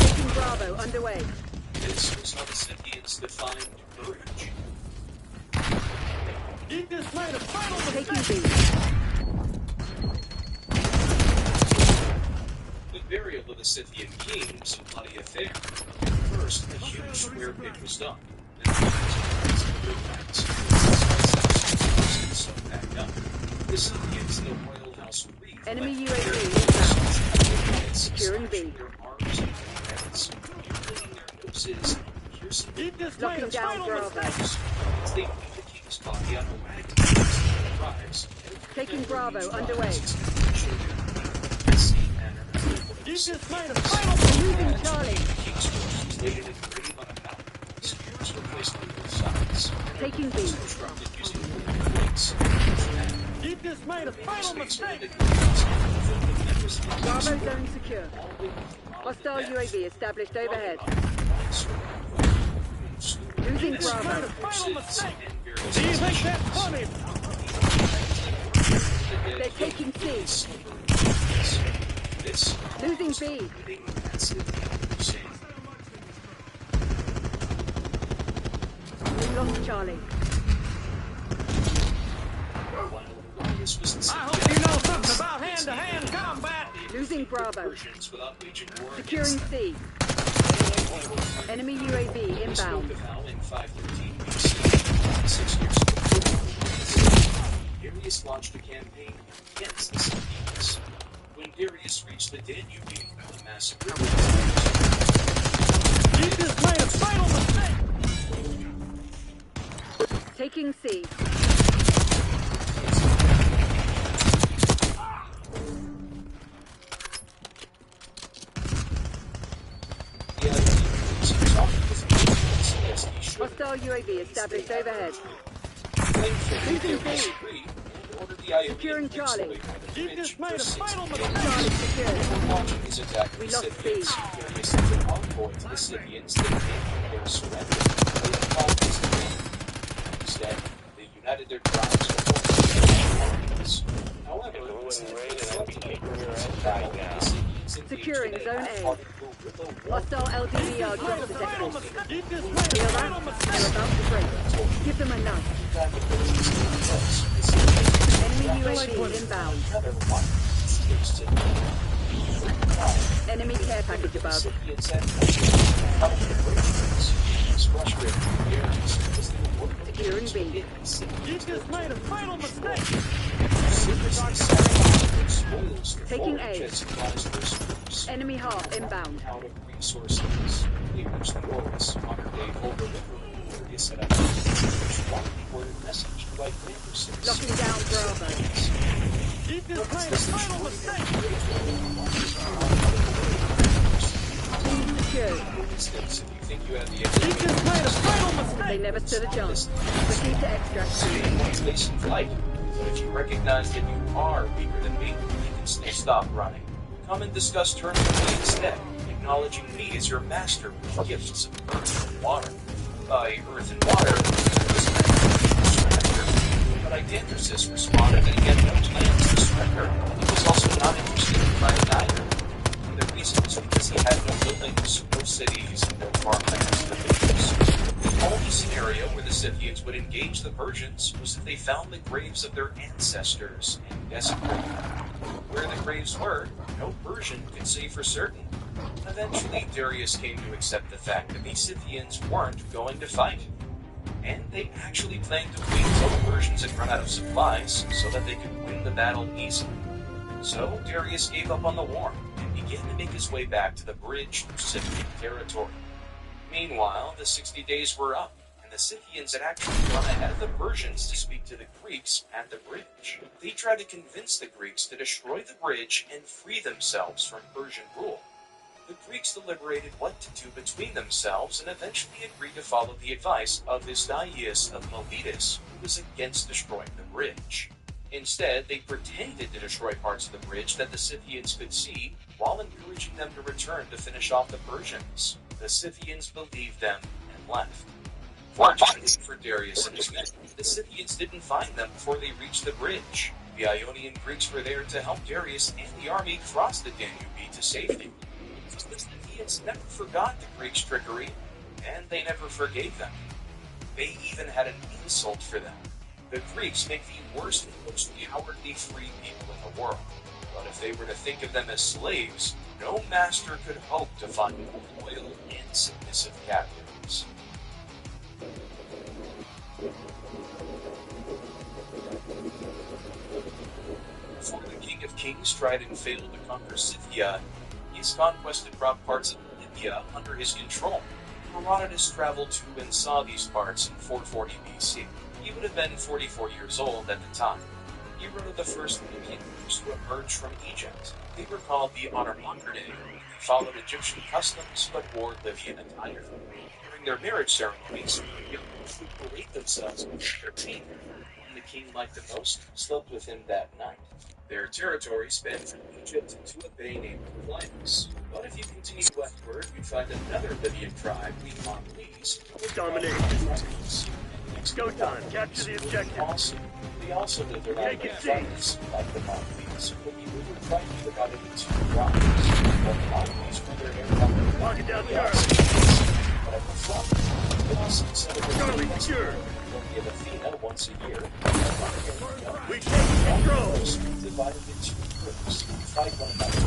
taking Bravo underway. This was how the Scythians defined courage. He just made a fatal mistake. Taking B. The burial of the Scythian king was a bloody affair. First, a huge square pit was dug. Then back up. The Scythians in the royal house read. Enemy UAV inbound. Securing B. Locking down Bravo. Taking Bravo underway. He just made a fatal losing Charlie. Taking B. He just made a fatal mistake. Bravo zone secure. Hostile UAV established overhead. Losing Bravo. Fatal mistake. Do you think that's funny? They're taking C. Losing B. We lost Charlie. I hope you know something about hand-to-hand combat. Losing Bravo. Securing C. Enemy UAV inbound. Darius launched a campaign against the Scythians. When Darius reached the Danube, the massacre. You just made a fatal mistake. Taking C. Hostile UAV established overhead. Losing B. Securing Charlie. You just made a fatal mistake. Charlie secured. We lost B. Instead, they united their tribes for however, securing Zone A. Hostile LDVR dropped the sector. Feel that? They're about to break. Give them a nudge. Enemy UAV inbound. case to Enemy care package above. Scythians had frustrated the areas because they were working Securing B. You just made a fatal mistake. Taking A. Enemy heart inbound. Out of resources. They reached the Morris, modern-day Volga River, where they set up a worded message to white neighbors. Locking down Bravo. You just made a fatal mistake. Secure. They never stood a chance. Proceed to extract. Place in flight. But if you recognize that you are weaker than me, you can still stop running. Come and discuss terms with me instead, acknowledging me as your master with gifts of earth and water. By earth and water, but Idanthyrsus responded that he had no plans to surrender, and he was also not interested in fighting either. And the reason was because he had no buildings, no cities, and no farmlands to use. The only scenario where the Scythians would engage the Persians was if they found the graves of their ancestors and desecrated them. Where the graves were, no Persian could say for certain. Eventually, Darius came to accept the fact that the Scythians weren't going to fight. And they actually planned to wait until the Persians had run out of supplies so that they could win the battle easily. So Darius gave up on the war and began to make his way back to the bridge to Scythian territory. Meanwhile, the 60 days were up, and the Scythians had actually gone ahead of the Persians to speak to the Greeks at the bridge. They tried to convince the Greeks to destroy the bridge and free themselves from Persian rule. The Greeks deliberated what to do between themselves and eventually agreed to follow the advice of Astyages of Miletus, who was against destroying the bridge. Instead, they pretended to destroy parts of the bridge that the Scythians could see, while encouraging them to return to finish off the Persians. The Scythians believed them and left. Fortunately for Darius and his men, the Scythians didn't find them before they reached the bridge. The Ionian Greeks were there to help Darius and the army cross the Danube to safety. The Scythians never forgot the Greeks' trickery, and they never forgave them. They even had an insult for them. The Greeks make the worst and most cowardly free people in the world, but if they were to think of them as slaves, no master could hope to find loyal and submissive captives. Before the King of Kings tried and failed to conquer Scythia, his conquest had brought parts of Libya under his control. Herodotus traveled to and saw these parts in 440 BC. He would have been 44 years old at the time. He wrote of the first Libyan groups who emerged from Egypt. They were called the Onomacridae. They followed Egyptian customs but wore Libyan attire. During their marriage ceremonies, the young would parade themselves with their king, and the king liked the most slept with him that night. Their territory spanned from Egypt to a bay named Clivus. But if you continue westward, you'd find another Libyan tribe, the Mongols. Domination. Go time. Capture the objective. They also lived around the Clivus, like the Mongols, but you would find you about it in two tribes. But the Mongols were their aircraft. Lock it down, Charlie, secure. Give Athena once a year. We take control. Divided into groups. Fight one another.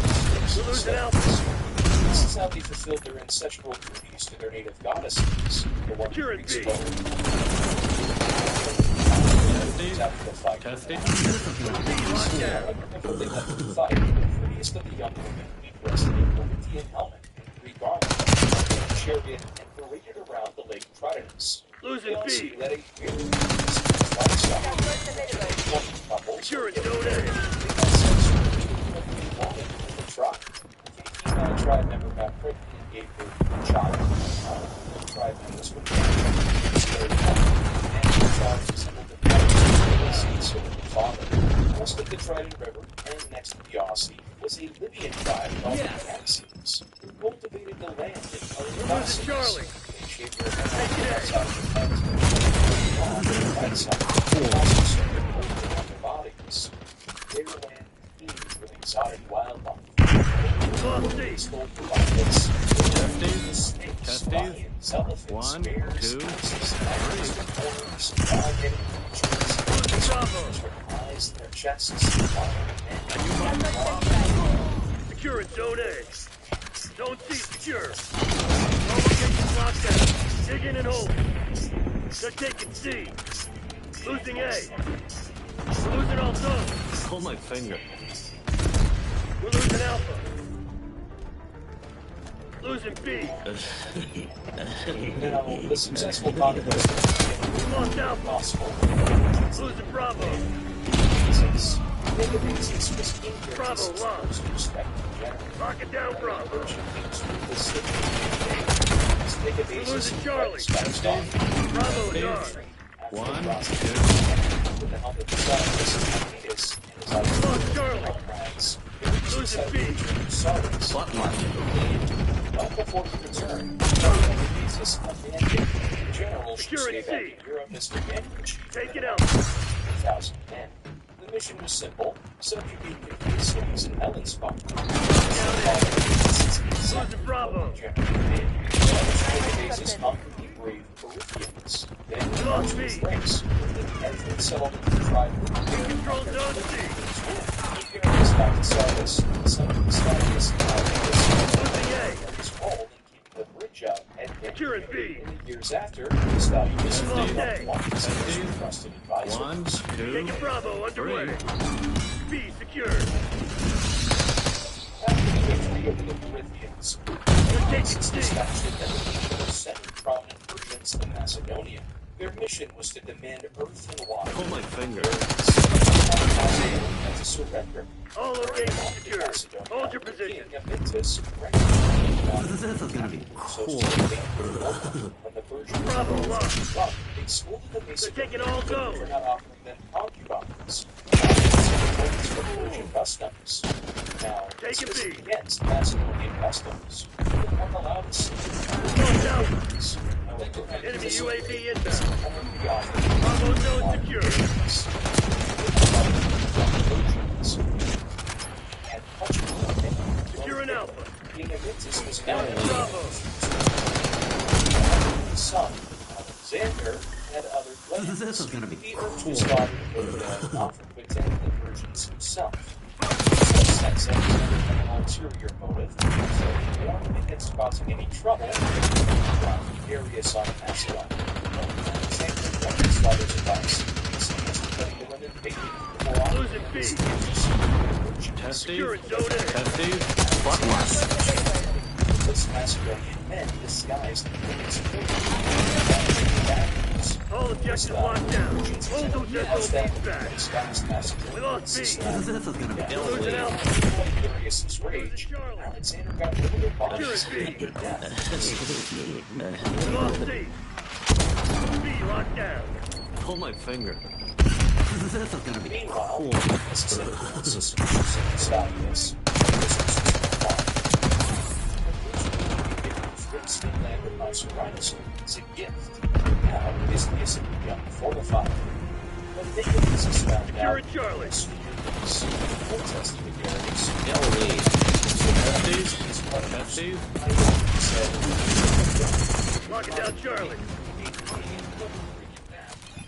Losing Alpha. This is how they fulfilled their ancestral duties to their native goddesses. The one Greeks after the fight. Testing. They left the fight. The prettiest of the young women dressed in a Corinthian helmet and Greek armor, a chariot, and paraded around the Lake Tritonis. Losing B. Sure, it's no day. The tribe member got pregnant and gave birth to a child. The tribe members were and the tribe resembled the father. West of the Triton River and next to the Aussie was a Libyan tribe called the Naxos, who cultivated the land in Losing Charlie. Take it out. Bodies. Their land teems with exotic wildlife. Snakes, elephants, 1, bears, 2, 3. disguised their chests. Secure in Zone A. Zone C secure. All locations locked down. Dig in and hold. They're taking C. Losing A. We're losing all zones. Pull my finger. We're losing Alpha. Losing B. Now, the successful conquest We lost Alpha. possible. Losing Bravo. Since databases was Bravo lost. Lock it down, Bravo. We're losing Charlie. Bravo is ours. 1, 2. Lost Charlie. Losing B. Spotlight. Well, before you return, databases abandoned. The general should Security stay back C. in Europe as commander in chief. Take it out. 1,000 men. The mission was simple: subjugate the cities in Hellenspont. Losing Bravo. Databases conquered the brave Peruvians. Then the Lost B. ranks with every settlement tribe. We control Zone C. Imperialist Bacchusarus, son of Statius Losing A. was called in keeping the bridge up and Securing B. in the years after, Statius Lost A. trusted advisor. 1, 2. Taking Bravo underway. B secured. After the victory over the Corinthians, They're taking C. dispatched a delegation of 7 prominent Persians to Macedonia. Their mission was to demand earth and water. Pull my finger. And to surrender. All locations secured. Hold your position. This is gonna be cool. Bravo lost. They scolded the They're taking all zones. for not offering them concubines. For Persian customs. Now, Take this a was beat. against Macedonian customs. They weren't allowed to see Lost out. enemy UAV inbound. only offered Bravo zone secure. and much Securing Alpha. King Amyntas was now Bravo. his son, Alexander, had other plans. This is gonna be He urged cool. his father to offer to attend the Persians himself. That's an ulterior motive, so he warned against causing any trouble Darius on Macedon. Alexander took his father's advice. He suggested that the women baby Losing B. Test Securing Steve. Zone A. Test Steve. Spotlight. This Macedonian men disguised the women's All objectives locked down. Hold those SOBs back. We lost B. This is gonna be Losing Alpha. Darius's rage, Alexander got rid of the bodies Securing B. to death. We lost C. B locked down. Pull my finger. This is gonna be Meanwhile, cool. this is Statius. The land of Macedonia is a gift. Now, Isthmius had begun fortified. When Nicodemus is found out, Securing Charlie. protesting the Darius. Test Steve. Lock it down, Charlie.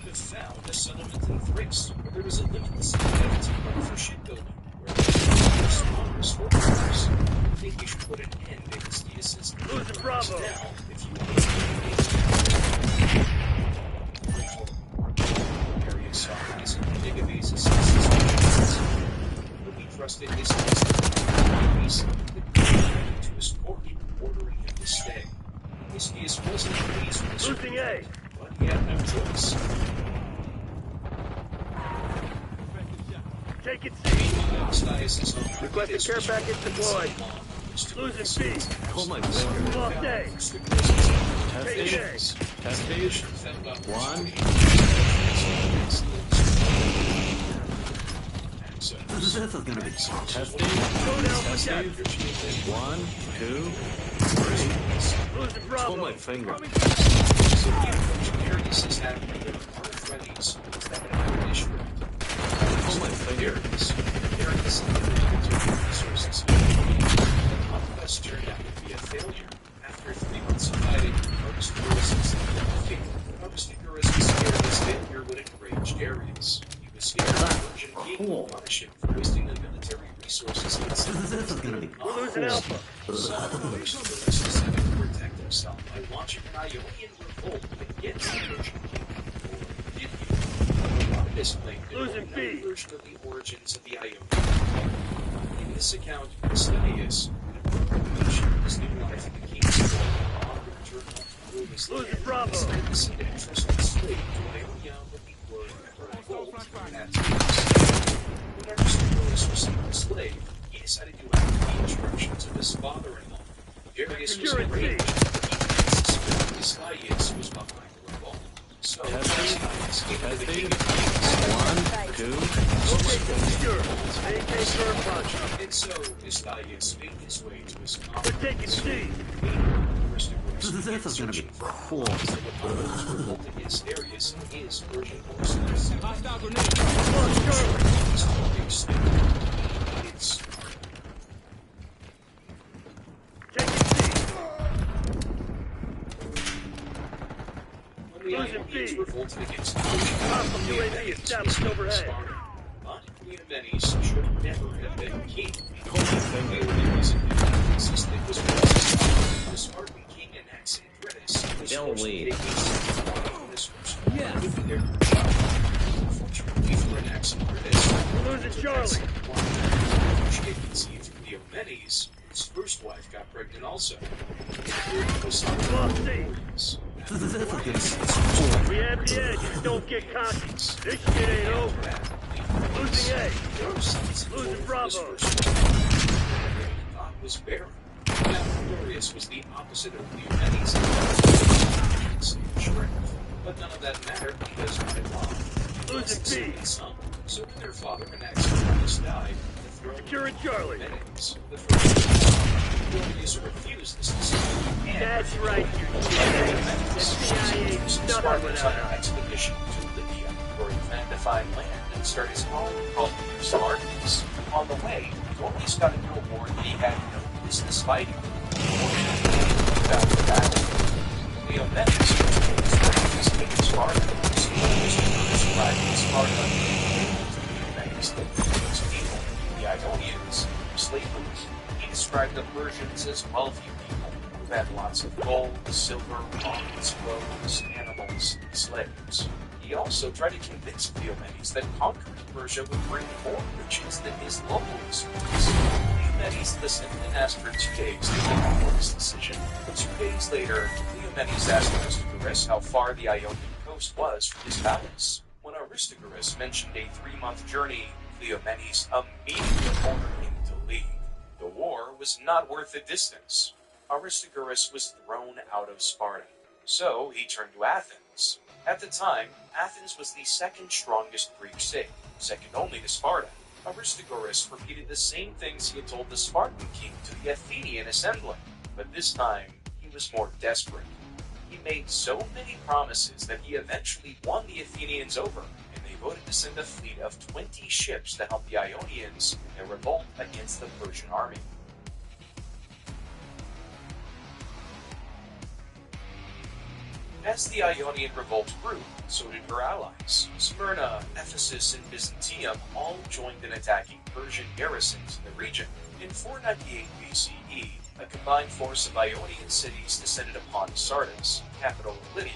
The found a settlement in Thrace, where there was a limitless activity for shipbuilding, where there was fortresses. I think we should put an end to Histius's Losing Bravo. now, if you want Darius saw his Nicodemus' success. But he trusted Histius to his court, ordering him to stay. Histius wasn't pleased with this, Losing A. but he had no choice. Take it C. Requested care package deployed. Losing B. Pull my finger. Lost A. Test Take Steve. A. Test Steve. 1. This is gonna be cool. Test Steve. Test Steve. 1, 2, 3. Losing Pull Bravo. my finger. Pull my finger. Conquest turned out to be a failure. After 3 months of fighting, Aristodorus scared his failure would enrage Darius. He the scary Persian king punish him for wasting the military resources he had sent This is gonna be We're losing Alpha. So, Aristogorus decided to protect himself by launching an Ionian revolt against the Persian king. Or did he? Herodotus claimed Losing B. version of the origins of the Ionian. In this account, Astyages approached his new life in the king's court on the return of Rome. Losing Bravo. Decided to send a trusted slave to Ionia with the word of revolt at Thebes. When Aristogorus received the slave, he decided to act the instructions of his father-in-law. Darius was enraged, but he suspected Astyages was behind the revolt. So, Astyages gave it to the king of Thebes. 1, 2. Location secure. Maintain current posture. And so, Astyages made his way to his We're taking C. This is gonna be cool. revolt against Darius and his Persian forces. Hostile grenade. Launch Charlie. It's Taking C. when the Losing Ionians B. revolted against the Persian Hostile UAV established overhead. but Cleomenes should never have been king. The only reason he existed was because the Spartan king Anaxagoras was Don't forced to leave. take his Unfortunately for Anaxagoras, We're losing Charlie. she had conceived Cleomenes. His first wife got pregnant also. Lost C. We have the edge. Just don't get cocky. This shit ain't over. Losing A. Losing Bravo. Was barren. Darius was the opposite of Cleomenes. But none of that mattered because by law, Losing B. son. So when their father Anaxagoras died, the throne Securing Charlie. Cleomenes, the first Darius refused this decision. That's right, you shit. The CIA ain't nothing without an us. expedition to Libya, where he planned to find land and start his own called the Spartans. On the way, Darius got into a war that he had no business fighting. After that, Cleomenes was king of Sparta. So he was described as Sparta. Cleomenes, the people, the Ionians, slavers. He described the Persians as wealthy people who had lots of gold, silver, arms, clothes, animals, and slaves. He also tried to convince Cleomenes that conquering Persia would bring more riches than his local resources. Cleomenes listened and asked for 2 days to think about his decision. 2 days later, Cleomenes asked Aristogorus how far the Ionian coast was from his palace. When Aristogorus mentioned a 3-month journey, Cleomenes immediately ordered him to leave. The war was not worth the distance. Aristogoras was thrown out of Sparta, so he turned to Athens. At the time, Athens was the second strongest Greek state, second only to Sparta. Aristogoras repeated the same things he had told the Spartan king to the Athenian assembly, but this time he was more desperate. He made so many promises that he eventually won the Athenians over, and they voted to send a fleet of 20 ships to help the Ionians in their revolt against the Persian army. As the Ionian revolt grew, so did her allies. Smyrna, Ephesus, and Byzantium all joined in attacking Persian garrisons in the region. In 498 BCE, a combined force of Ionian cities descended upon Sardis, capital of Lydia.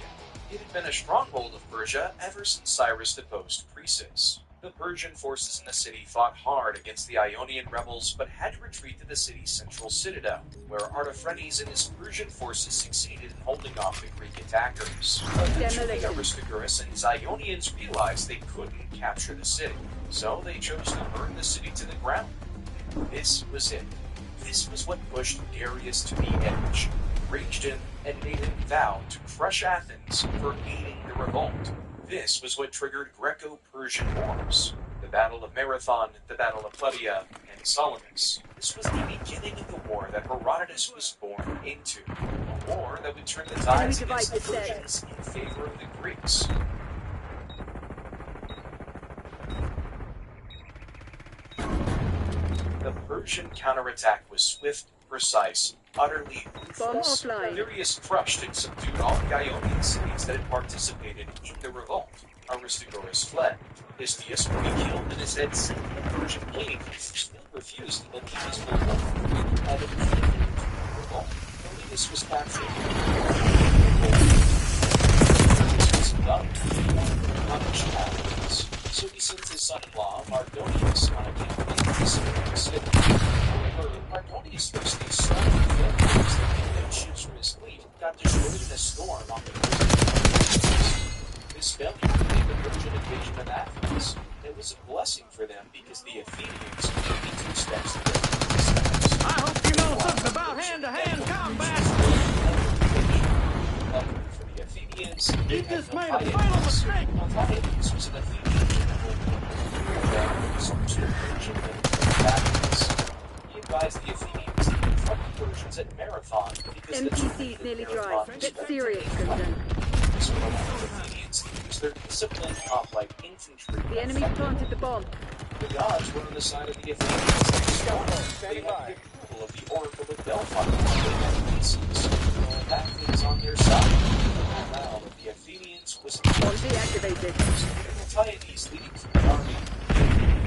It had been a stronghold of Persia ever since Cyrus deposed Croesus. The Persian forces in the city fought hard against the Ionian rebels, but had to retreat to the city's central citadel, where Artaphernes and his Persian forces succeeded in holding off the Greek attackers. Eventually, Aristogoras and his Ionians realized they couldn't capture the city, so they chose to burn the city to the ground. This was it. This was what pushed Darius to the edge, raged him, and made him vow to crush Athens for aiding the revolt. This was what triggered Greco-Persian wars. The Battle of Marathon, the Battle of Plataea, and Salamis. This was the beginning of the war that Herodotus was born into. A war that would turn the tides against the Persians in favor of the Greeks. The Persian counterattack was swift, precise, Utterly Bomb ruthless, offline. Darius crushed and subdued all the Ionian cities that had participated in the revolt. Aristagoras fled. Histius would be killed and his head sent to the Persian king, who still refused to believe his revolt had defeated the revolt. Meletus was captured. Darius was done. Punished Athens. So he sent his son-in-law, Mardonius, on a campaign to subdue the city. However, Mardonius faced a storm of failures that many ships from his fleet got destroyed in a storm on the coast of This failure made the Persian invasion of Athens. It was a blessing for them because the Athenians took 2 steps to their steps. I hope you know something about hand-to-hand combat. Luckily for the Athenians, You just made a final mistake. Miltiades was an Athenian general who some sort of Persian military tactics. He advised the Athenians to confront the Persians at Marathon because the NPC's nearly dry. Get serious, Crimson. This will allow the Athenians to use their discipline of light infantry. The enemy planted the bomb. The gods were on the side of the Athenians. They had the approval of the Oracle of Delphi. They had pieces. Athens on their side. The morale of the Athenians was Bomb deactivated. Miltiades leading from the army.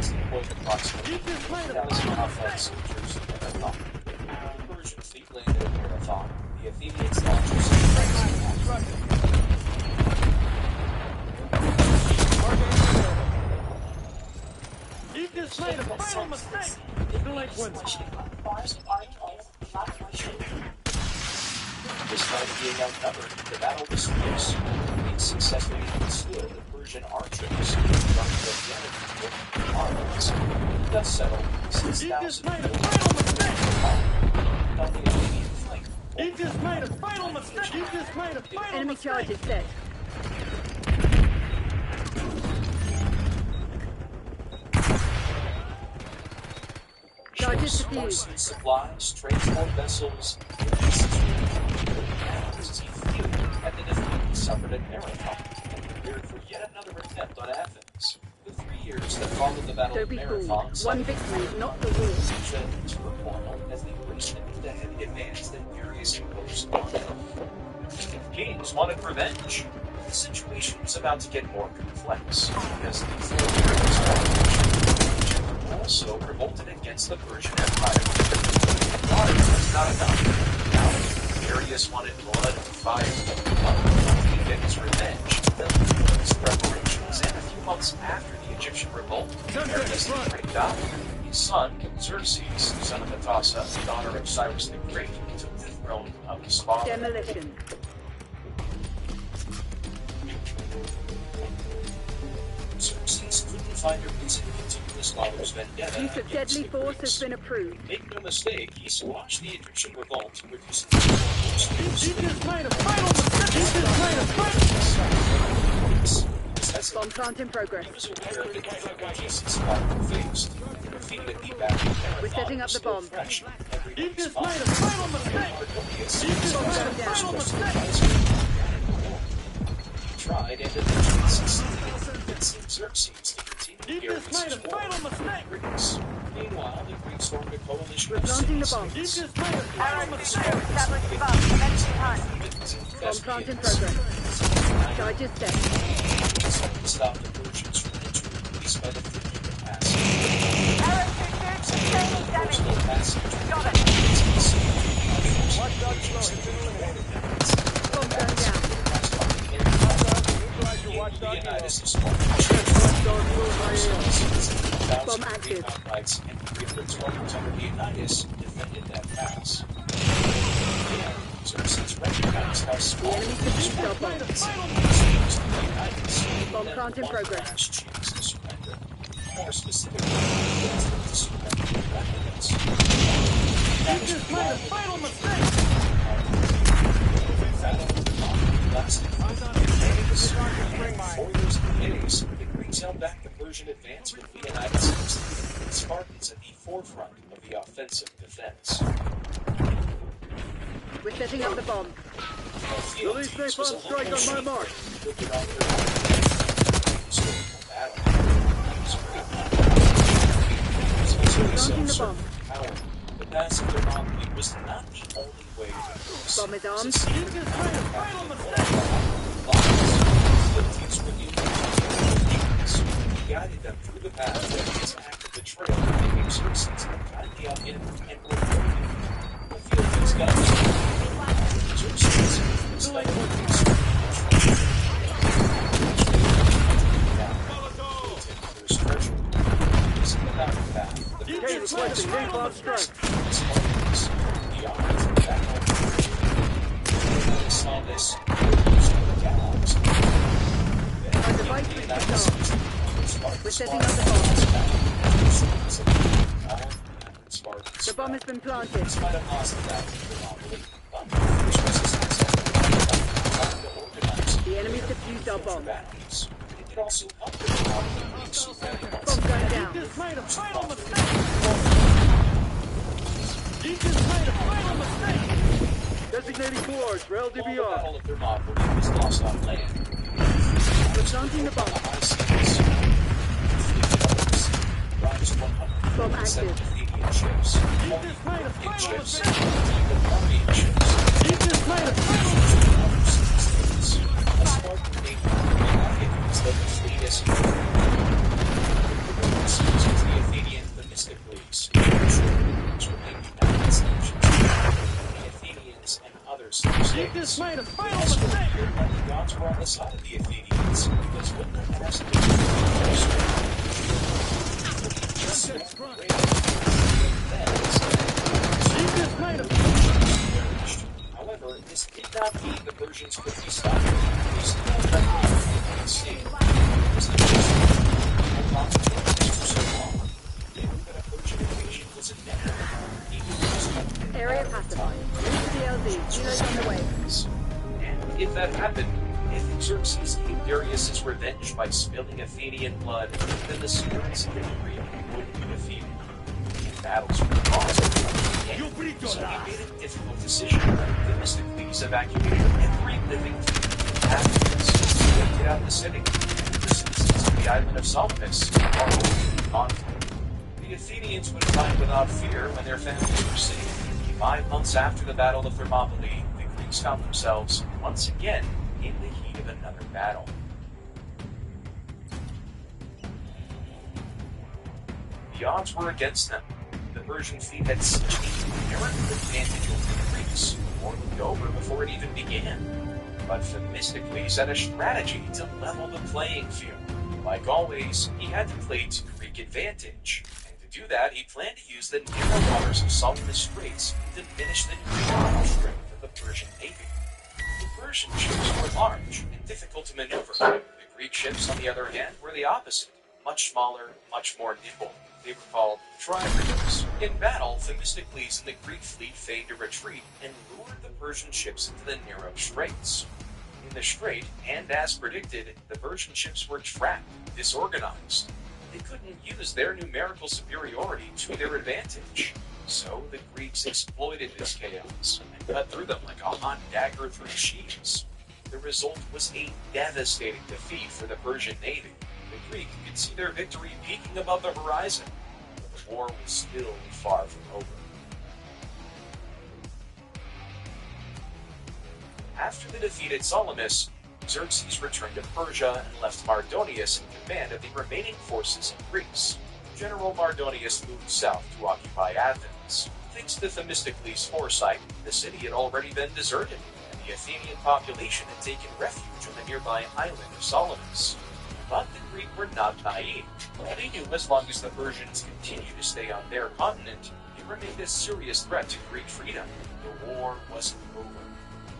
He deployed approximately 2,000 allied soldiers in Marathon. The Persian fleet landed at Marathon. The Athenians launched a surprise. You just made a final mistake. Delinquents. Despite being outnumbered, the battle was fierce. They successfully withstood the Persian archers who guarded the enemy with armies. The dust settled. 6,000 made a final mistake. on the Athenian flank. You just made a final mistake. You just made a final Enemy mistake. charges set. Charges defused. Forces, supplies, transport vessels, as he fumed at the defeat he suffered at Marathon and prepared for yet another attempt on Athens. The 3 years that followed the Battle Don't of be Marathon fooled. saw One victory is not the war. the turmoil as they raced to meet the heavy advance that Darius imposed on them. Kings wanted revenge. The situation was about to get more complex because the also revolted against the Persian Empire. Blood was not enough. Now, Darius wanted blood, fire, and blood. To get his revenge, built his preparations, and a few months after the Egyptian revolt, Darius died. His son, Xerxes, son of Atassa, daughter of Cyrus the Great, took the throne of his father. Demolition. Xerxes couldn't find a reason to continue his father's vendetta. Use of deadly force has been approved. Make no mistake, he squashed the Egyptian revolt, reducing You just made a final mistake. You just made a final mistake. Bomb plant in progress. He was aware of the difficulties his father faced. Defeated the battle. We're setting up the bomb. You just made a final mistake. You just made a final mistake. Tried and eventually succeeded, convincing Xerxes to continue You just made a final mistake. Greeks. Meanwhile, the Greeks formed a coalition We're of planting the cities. bomb. You just made a final mistake. Bomb plant in progress. Charges set. Stop the Persians from entering Greece by the Phrygian passage. Coastal passage. Bomb going down. Leonidas is Bomb active. and Great warriors under Leonidas defended that pass. Xerxes recognized how small The enemy defeats our bomb. Leonidas. Bomb plant in progress. Choose to surrender. More specifically, to surrender weapons. You just made a final mistake. Lasted 4 years and days, the Greeks held back the Persian advance with Leonidas and the Spartans at the forefront of the offensive defense. We're setting up the bomb. Release napalm strike on my mark. Launching the bomb. the pass of Thermopylae was not the only way to lose. Bomb is armed. He guided them through the path that his act of betrayal became Xerxes and finally out in and rewarded him. The field of his guns. Xerxes, despite what he his treasure. Using the battle path, the Persians requested K-pop strike. The odds of battle. When they saw this, they used the gallows. Our device is disarmed. We're setting up the bomb. The bomb has been planted. The enemy defused our bomb. It also helped the bomb gun down. You just made a final mistake. You just made a final mistake. Designating course for LDBR. All of their mob was lost on land. We're planting the bomb. Bomb active. Ships. You just made a final Ships. mistake. Ships. You just made a final mistake. A Spartan name is the fleetest. The Athenian Themistocles, which were named United States. The Athenians and other states. You just made a final mistake. The gods were on the side of the Athenians because when they asked them to however, this did not mean the Persians could be stopped. They still had to see because the Persians had not been for so long. They knew that a Persian invasion was inevitable. Area pacified. Reach the LZ. Healers on the way. And if that happened, if Xerxes gave Darius' revenge by spilling Athenian blood, then the spirits of the Greek would be defeated. Battles were lost. So he made a difficult decision. Themistocles evacuated every living thing after this. He emptied out the city, and the citizens of the island of Salamis are conflict. The Athenians would fight without fear when their families were safe. 5 months after the Battle of Thermopylae, the Greeks found themselves once again in the heat of another battle. The odds were against them. The Persian fleet had such an inherent advantage over the Greeks, or looked over before it even began. But Themistocles had a strategy to level the playing field. Like always, he had to play to Greek advantage. And to do that, he planned to use the narrow waters of Salamis Straits to diminish the naval strength of the Persian navy. The Persian ships were large and difficult to maneuver. The Greek ships, on the other hand, were the opposite. Much smaller, much more nimble. They were called triremes. In battle, Themistocles and the Greek fleet feigned a retreat and lured the Persian ships into the narrow straits. In the strait, and as predicted, the Persian ships were trapped, disorganized. They couldn't use their numerical superiority to their advantage. So the Greeks exploited this chaos and cut through them like a hot dagger through sheaves. The result was a devastating defeat for the Persian navy. The Greek could see their victory peeking above the horizon, but the war was still far from over. After the defeat at Salamis, Xerxes returned to Persia and left Mardonius in command of the remaining forces in Greece. General Mardonius moved south to occupy Athens. Thanks to Themistocles' foresight, the city had already been deserted, and the Athenian population had taken refuge on the nearby island of Salamis. But the Greeks were not naive. They knew as long as the Persians continued to stay on their continent, it remained a serious threat to Greek freedom. The war wasn't over.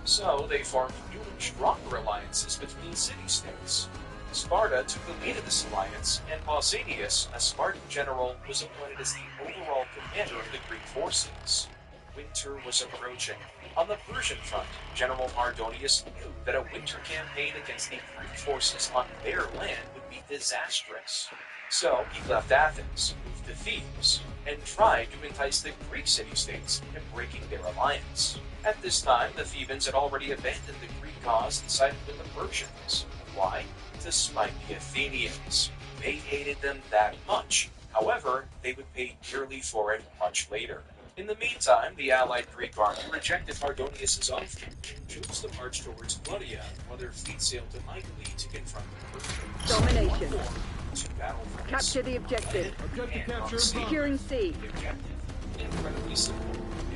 So they formed new and stronger alliances between city-states. Sparta took the lead of this alliance, and Pausanias, a Spartan general, was appointed as the overall commander of the Greek forces. Winter was approaching. On the Persian front, General Mardonius knew that a winter campaign against the Greek forces on their land would be disastrous. So he left Athens, moved to Thebes, and tried to entice the Greek city-states into breaking their alliance. At this time, the Thebans had already abandoned the Greek cause and sided with the Persians. Why? To spite the Athenians. They hated them that much. However, they would pay dearly for it much later. In the meantime, the allied Greek army rejected Mardonius' offer and chose to march towards Claudia, while their fleet sailed to Mycale to confront the Persians. Domination. Two battlefronts. Capture the objective. Securing C. The objective, incredibly simple.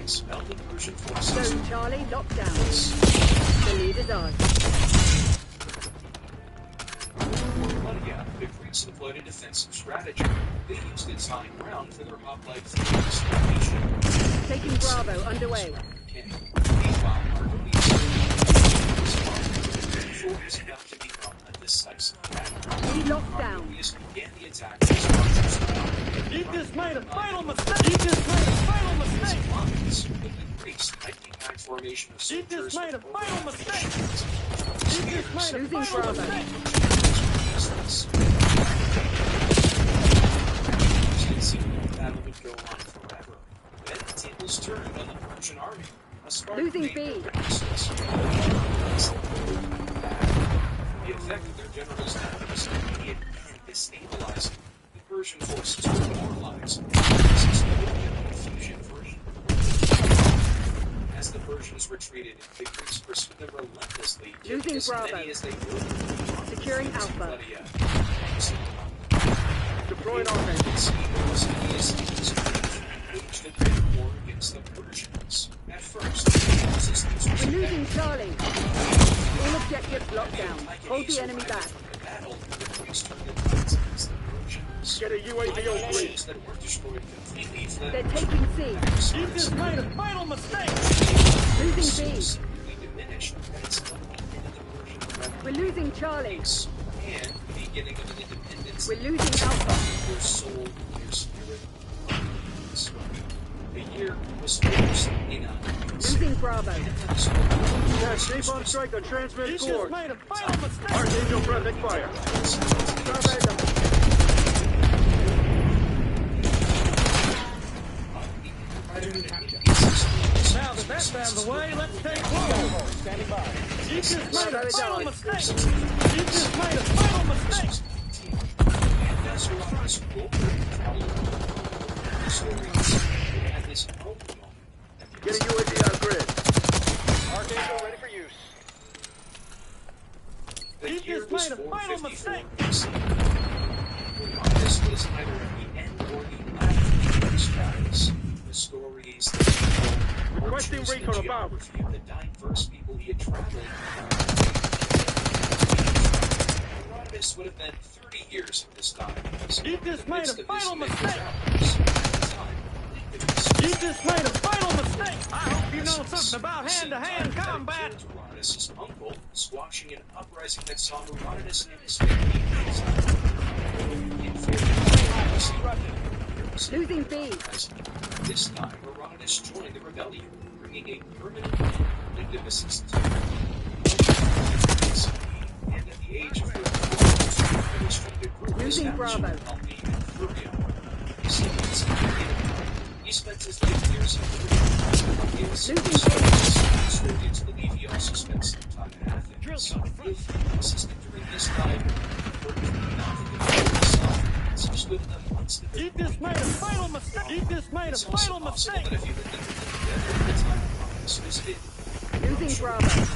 Expel the Persian forces. Zone Charlie locked down. The lead is ours. Claudia, the Greeks deployed a defensive strategy. They used its high ground for their hoplite fleet's formation. Taking Bravo underway. Meanwhile, Mardonius is about to become a decisive battle. We locked down. Mardonius began the attack with his archers. You just made a fatal mistake! You just made a fatal mistake! With the Greeks tightening back formation of You soldiers. just made a fatal mistake! You just made a Losing fatal Bravo. mistake! It seemed the battle would go on forever. Then the tables turned on the Persian army. A Spartan Losing named B. Perdiccas. The effect of their general's death was immediate and destabilizing. The Persian forces were demoralized. This confusion for as the Persians retreated, the Greeks pursued them relentlessly, killing Losing as Bravo. many as they would. Securing Alpha. Deploying offense. Waged a great war against the Persians. At first, the resistance was We're losing Charlie. All objectives locked down. Hold the enemy back. the battle. The Greeks turned their backs against the Persians. Get a UAV on Forces that were destroyed completely fled. They're taking C. You just made a fatal mistake! Losing B. Significantly diminished as the end of the Persian revenue. We're losing Charlie. And the beginning of an independence. We're losing Alpha. Their soul, their spirit, the year was 469. Losing Bravo. Yeah, shape on strike on transmit You core. just made a fatal mistake! Archangel front, fire. Now that that's out of the way, let's take roll! Standing by. You just made a fatal mistake! You just made a fatal mistake! Get a UAV on grid. Archangel ready for use. The You just made a fatal mistake! This was either the end or the last of these travels. The stories, the people, Requesting portraits, recon the about. geography of the diverse people he had traveled. Herodotus would have been 30 years of this time. You just made a fatal mistake! You You just made a fatal mistake! I hope you know something about hand-to-hand combat! Herodotus' uncle, squashing an uprising that saw Herodotus and his family Losing B. This time, Herodotus joined the rebellion, bringing a permanent magnificence to it. And at the age of 34, illustrated group Losing Bravo. He spent his later years in Historians believe he also spent some time in Athens. Assisted during this time, You just made a fatal mistake! You just made a fatal mistake! Losing Bravo.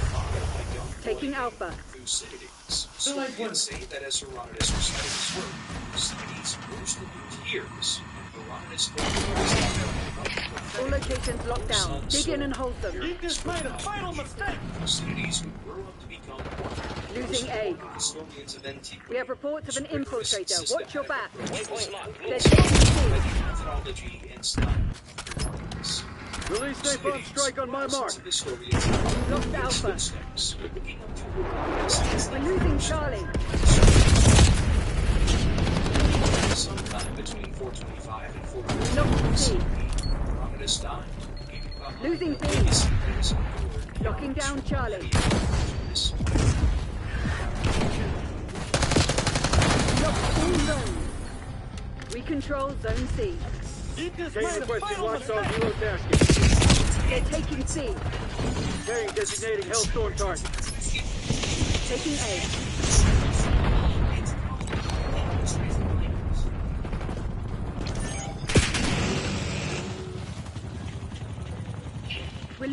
Taking Alpha. So I can say that as Herodotus recited his work, Thucydides burst into tears. Herodotus told All locations locked down. Dig in and hold them. You just made a fatal mistake! Thucydides would grow up to become one Losing A. historians of antiquity. We have reports of an infiltrator. Watch your back. They're The taking C. methodology and style of Herodotus. Release safe on strike on my mark. Lost Alpha. We're losing Charlie. Sometime between 425 and 425. Lost C. Herodotus died. Losing B. Locking down Charlie. Locked all zones. We control Zone C. You just Kane made a requesting fatal watchdog mistake! helo tasking. They're taking C. Kane designating Hellstorm target. Taking A.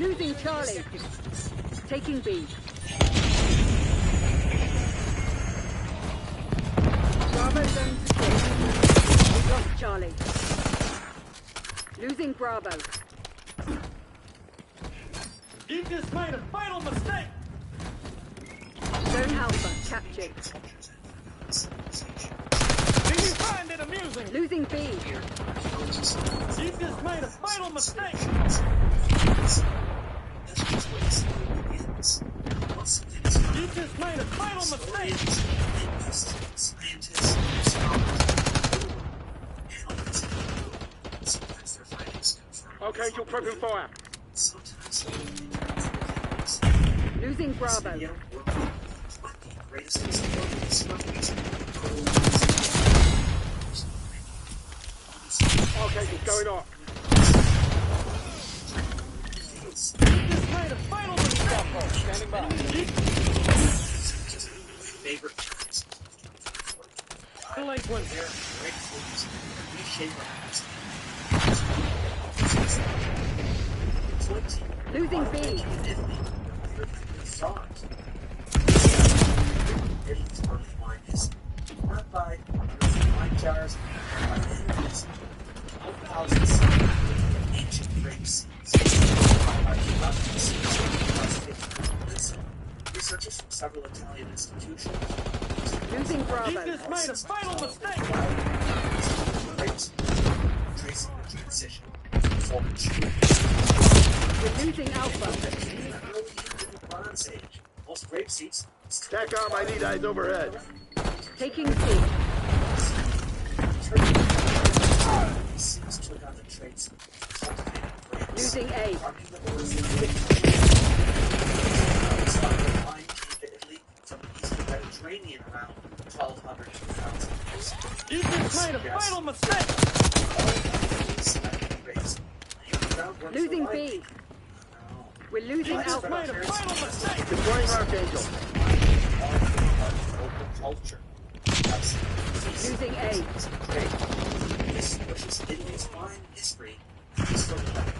losing Charlie. Taking B. Bravo zone secure. We lost Charlie. Losing Bravo. You just made a fatal mistake! Zone Alpha captured. Do you find it amusing? Losing B. You just made a fatal mistake! You just made a fatal mistake! Archangel prepping fire. Losing Bravo. Archangel's going off. You just made a fatal mistake! Standing by. Delinquent here. Losing B. Not by wine jars, by enemies, 1,000 ancient grapes. Researchers from several Italian institutions. Losing Bravo. You just made a fatal mistake! Tracing the transition. We're losing Alpha. Early into the Bronze Age, most grape seeds. TACOM, I need eyes overhead. Taking C. Seeds took on the traits of cultivated grapes. Losing A. Marking the words of wine came to Italy from the eastern Mediterranean around 1200 to 2000 years. You just made a fatal mistake! Losing B. We're losing You just Alpha. made a fatal mistake! Deploying Archangel. Losing A. This pushes Italy's wine history.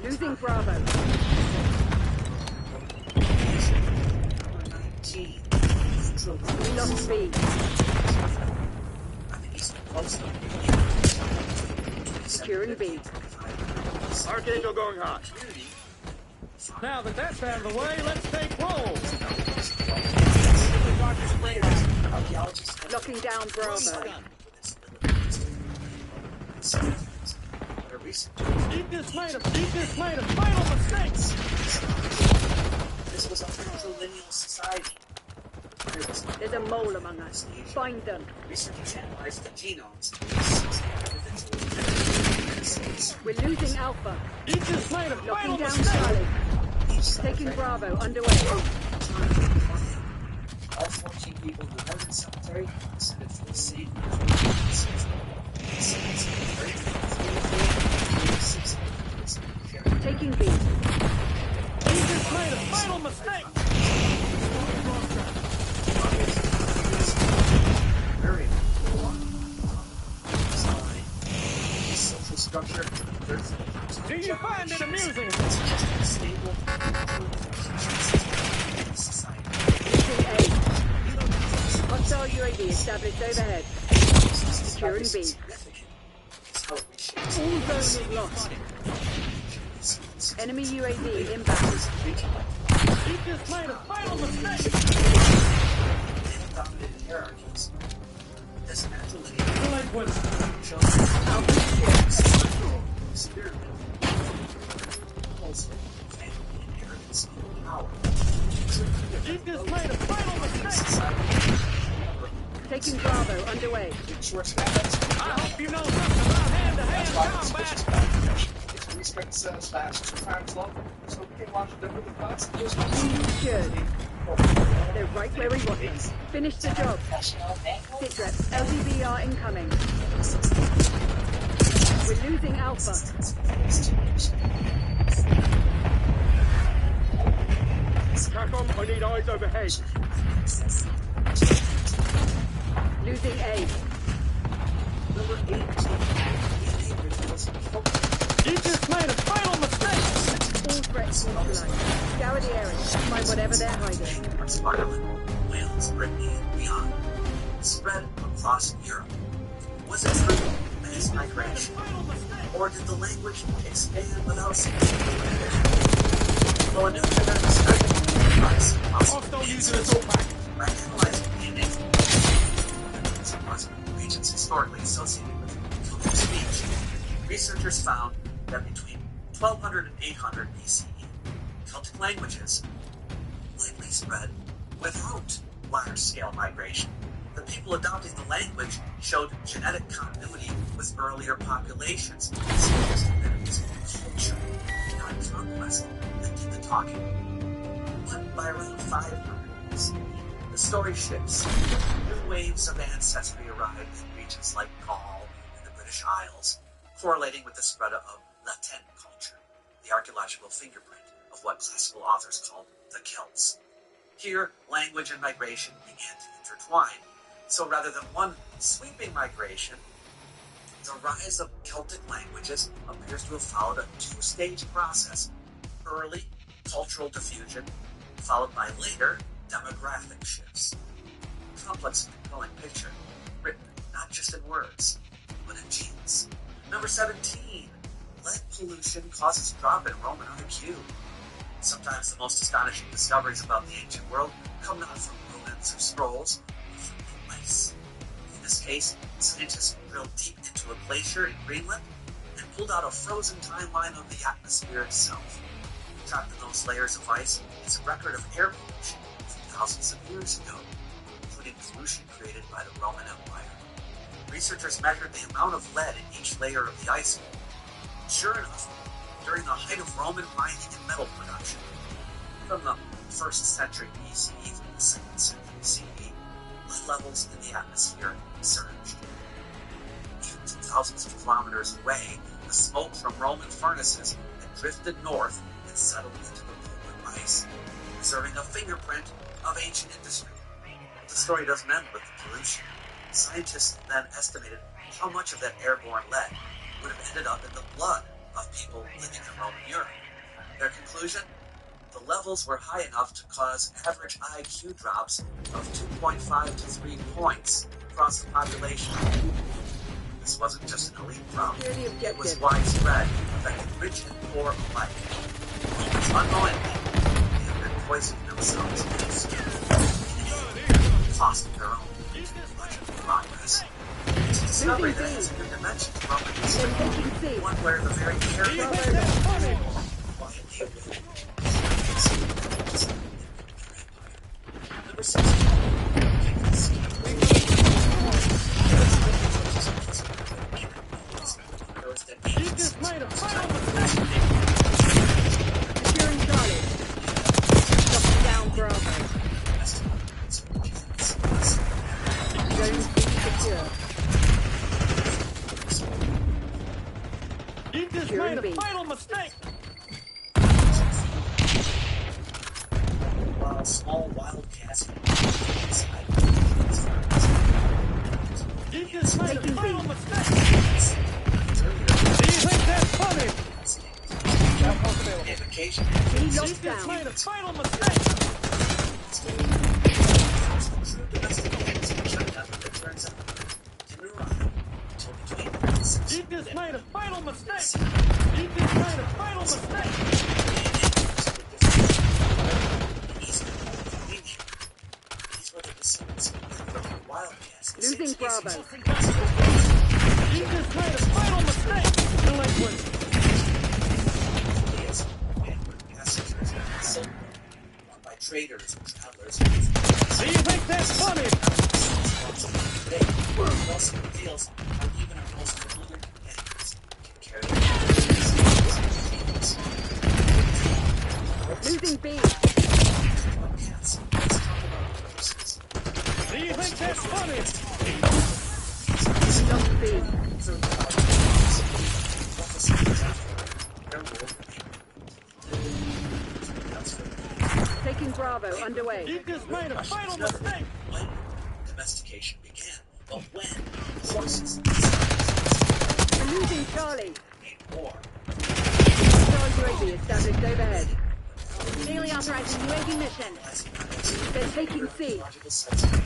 Losing Bravo. Number 19. We lost B. Securing B. Archangel going hot. Now that that's out of the way, let's take roll! Locking down Bravo. You just made a fatal mistake! This was a patrilineal society. There's a mole among us. Find them. Researchers analyzed the genomes. We're losing Alpha. You just made a Locking fatal down mistake! Charlie. Taking Bravo underway. All 14 people in the Northern Cemetery descended from the same Taking B. You just made a fatal mistake! Very social structure. Do you find it amusing? Stable Losing A. Hostile UAV established overhead. Securing B. All zone is lost. Enemy UAV inbound. You just made a fatal mistake! Delinquent. Alpha secure. You just made a fatal mistake! Taking Bravo underway. I hope you know something about hand-to-hand combat! Secured. They're right where we want them. Finish the job. Sitrep, LDBR incoming. We're losing Alpha. TACOM, I need eyes overhead. Losing A. You just made a fatal mistake! All threats neutralized. Scour the area, find whatever they're hiding. Parts of Ireland, Wales, Brittany, and beyond. Spread across Europe. Was it true mass migration? Or did the language expand without significant division? Well, a new genetic study provides possible answers by analyzing DNA regions historically associated with Celtic speech. Researchers found that between 1200 and 800 BCE, Celtic languages likely spread without large-scale migration. The people adopting the language showed genetic continuity with earlier populations, suggesting that it was culture, not conquest, that did the talking. But by around 500 BCE, the story shifts. New waves of ancestry arrived in regions like Gaul and the British Isles, correlating with the spread of Latin culture, the archaeological fingerprint of what classical authors called the Celts. Here, language and migration began to intertwine. So rather than one sweeping migration, the rise of Celtic languages appears to have followed a two-stage process. Early cultural diffusion, followed by later demographic shifts. Complex and compelling picture, written not just in words, but in genes. Number 17, lead pollution causes drop in Roman IQ. Sometimes the most astonishing discoveries about the ancient world come not from ruins or scrolls, but from the ice. In this case, scientists drilled deep into a glacier in Greenland and pulled out a frozen timeline of the atmosphere itself. Trapped in those layers of ice is a record of air pollution from thousands of years ago, including pollution created by the Roman Empire. Researchers measured the amount of lead in each layer of the ice wall. Sure enough, during the height of Roman mining and metal production, from the 1st century BCE to the 2nd century CE, lead levels in the atmosphere surged. Thousands of kilometers away, the smoke from Roman furnaces had drifted north and settled into the polar ice, preserving a fingerprint of ancient industry. The story doesn't end with the pollution. Scientists then estimated how much of that airborne lead would have ended up in the blood of people living in Roman Europe. Their conclusion? The levels were high enough to cause average IQ drops of 2.5 to 3 points across the population. This wasn't just an elite problem. It was widespread, affecting rich and poor alike. Romans unknowingly had been poisoning themselves with their skin, costing their own progress. It's a discovery that has a new dimension to Roman history, one where the very air quietly away. Number 16. You just made a final mistake! Securing Charlie. Dropping down Bravo. Zone secure. You just made a final mistake! While small wildcats You just made a final mistake! Do you think that's funny? Vacation. You just made a final mistake! True domestic games in China that turns out didn't arrive until between You just made a final mistake! You just made a final mistake! These were the descendants of wildcats. Losing Bravo. You just made a final mistake! Delinquent! By traders and travelers. Do you think that's funny? Also reveals how even our most familiar companions can carry Losing B. Do you think that's funny? Lost B. Taking Bravo underway. You just made a final mistake! When domestication began, but when horses I'm losing Charlie. made war. Hostile UAV established overhead. Daily authorizing UAV mission. They're taking C.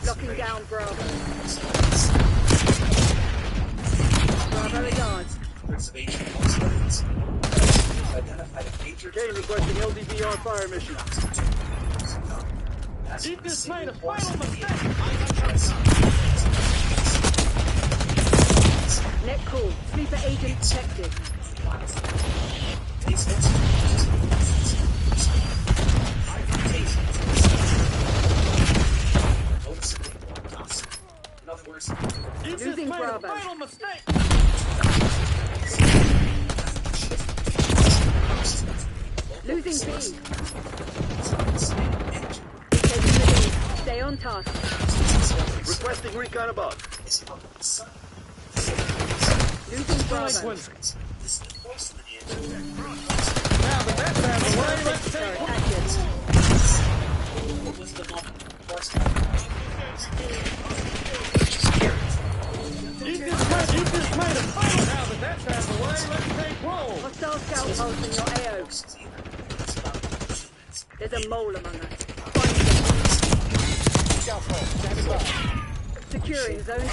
Locking down Bravo. Bravo at yards. Kane requesting LDBR fire mission. He just made a final mistake. Net call. Sleeper agent detected. In other words, He just Losing made Bravo. a final mistake. Losing B. Taking the lead. Stay on task. Requesting recon above. Losing Bravo. Now that that's out of the way, let's take Turret active. what was the moment? He just made a final. Now that that's out of the way, let's take roll. Hostile scout pulse in your AO. There's a mole among us. Find them. Securing zone A.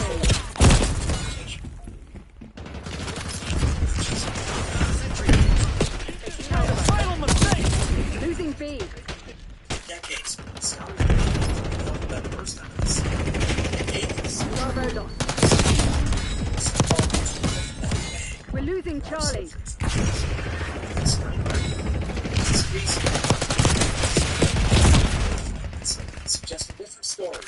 Final mistake. Losing B. Decades. Bravo lost. We're losing Charlie. It's just a different story.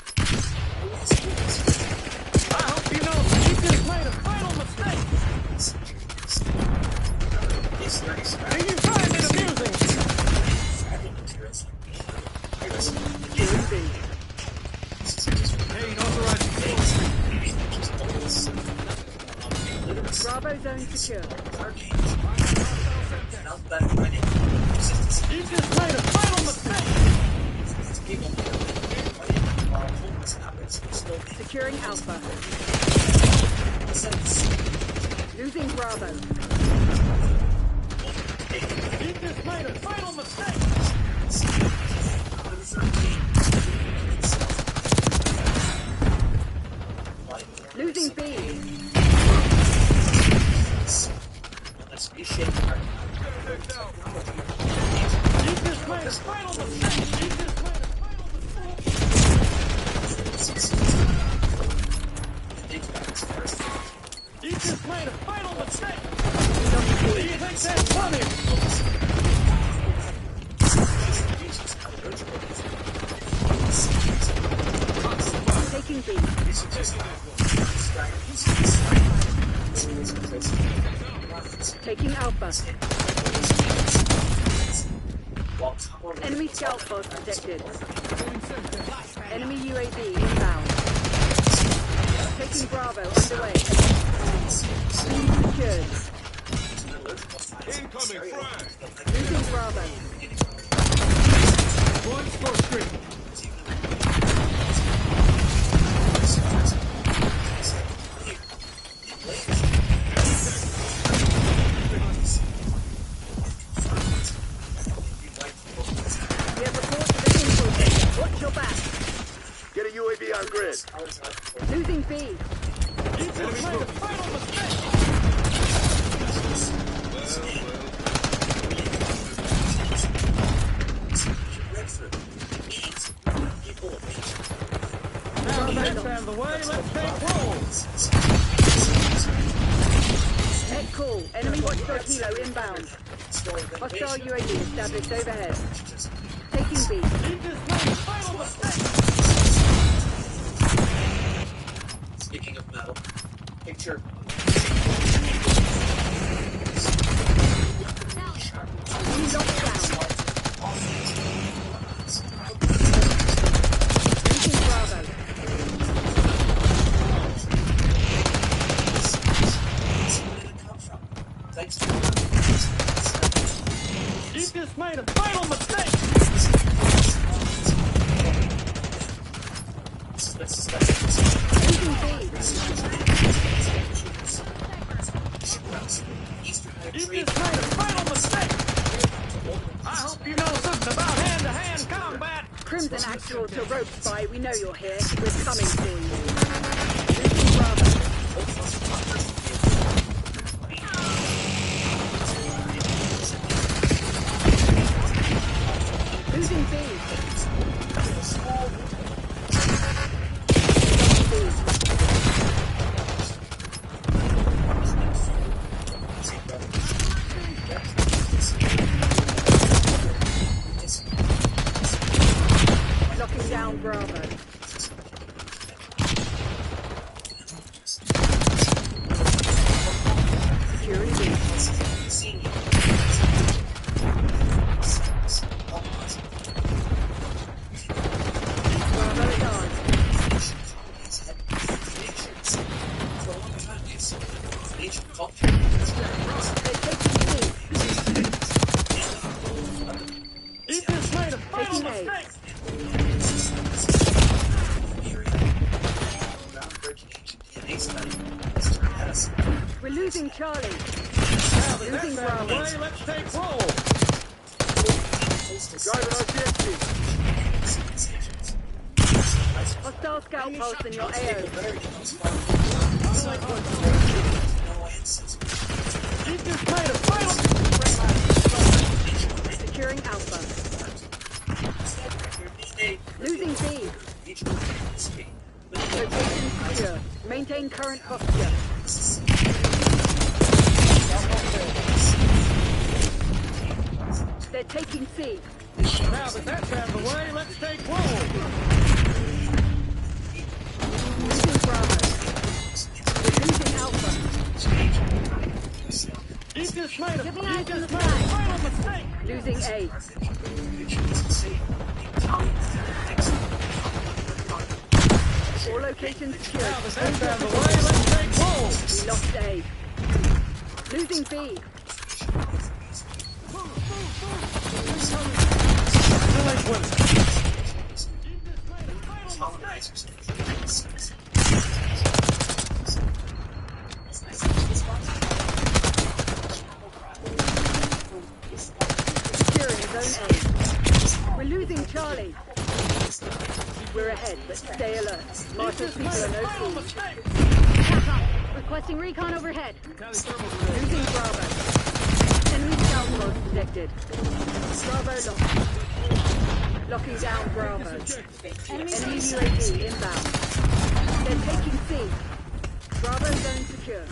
I hope you know he just made a final mistake. Do you find it amusing? Losing B. Bravo zone secure. He just made a final mistake. Securing Alpha. Losing Bravo. He just made a final mistake. Losing B. Let's reshape our He just made a final mistake. He just made a final mistake. He just made a final mistake. Do you think that's funny? Taking B. Taking Alpha. Enemy scout post detected. Enemy UAV inbound. Taking Bravo underway. Secured. Incoming frag. Losing Bravo. One score streak. We have reports of an infiltrator. Watch your back. Get a UAV on grid. Losing B. He just made a final mistake. Now that's out of the way, let's take roll. Net call. Enemy watchdog Hilo inbound. Hostile UAV established overhead. Taking B. He just made a final mistake. Speaking of metal, picture. Enemy locked down. Losing Bravo. Thanks. He just made a final mistake. Losing B. Crimson Actual to Rogue Spy, we know you're here. We're coming for you. Losing Bravo. Losing B. Locking down Bravo. Security. Bravo is on. Eat this made a fatal mistake. We're losing Charlie. Now that Losing that's out of the Bravo. way, let's take roll. Driving RTXD. Hostile scout pulse in your AO. Eat this made a fatal. Securing Alpha. Losing B. Location secure. Maintain current posture. They're taking C. Now that that's out of the way, let's take roll. Losing Bravo. We're losing Alpha. Eat this made a Giving eyes on the fatal mistake. Losing A. All locations secure. Now that that's out of the way, let's take roll. We lost A. Losing B. Securing Zone A. We're losing Charlie. We're ahead, but stay alert. Marshal's people are no fools. Capcom, requesting recon overhead. Losing Bravo. Enemy scout post detected. Bravo locked. Locking down Bravo. Enemy UAV inbound. They're taking C. Bravo zone secure.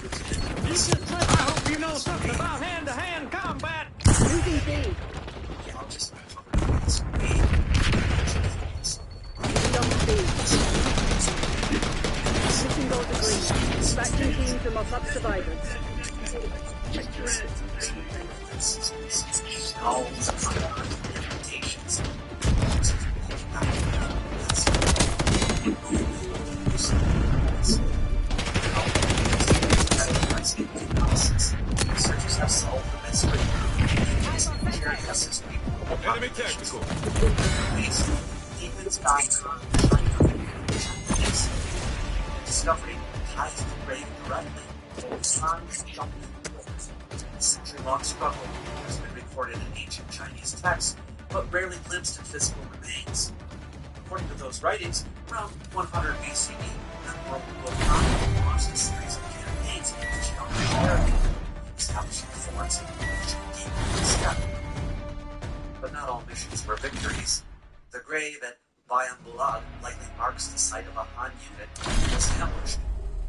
I hope you know something about hand-to-hand combat. Losing B. Lost B. Missing goals agreed. Faction teams to mop up survivors. Researchers have solved the mystery. Enemy tactical. Ethan's discovery ties to the grave directly. Time jumping forth. A century-long struggle has been recorded in ancient Chinese texts, but rarely glimpsed in physical remains. According to those writings, around 100 BCE, Emperor Wu Kang launched a series of campaigns in which young America establishing forts and deep in the steppe. But not all missions were victories. The grave at Bayan Bulad likely marks the site of a Han unit that was ambushed,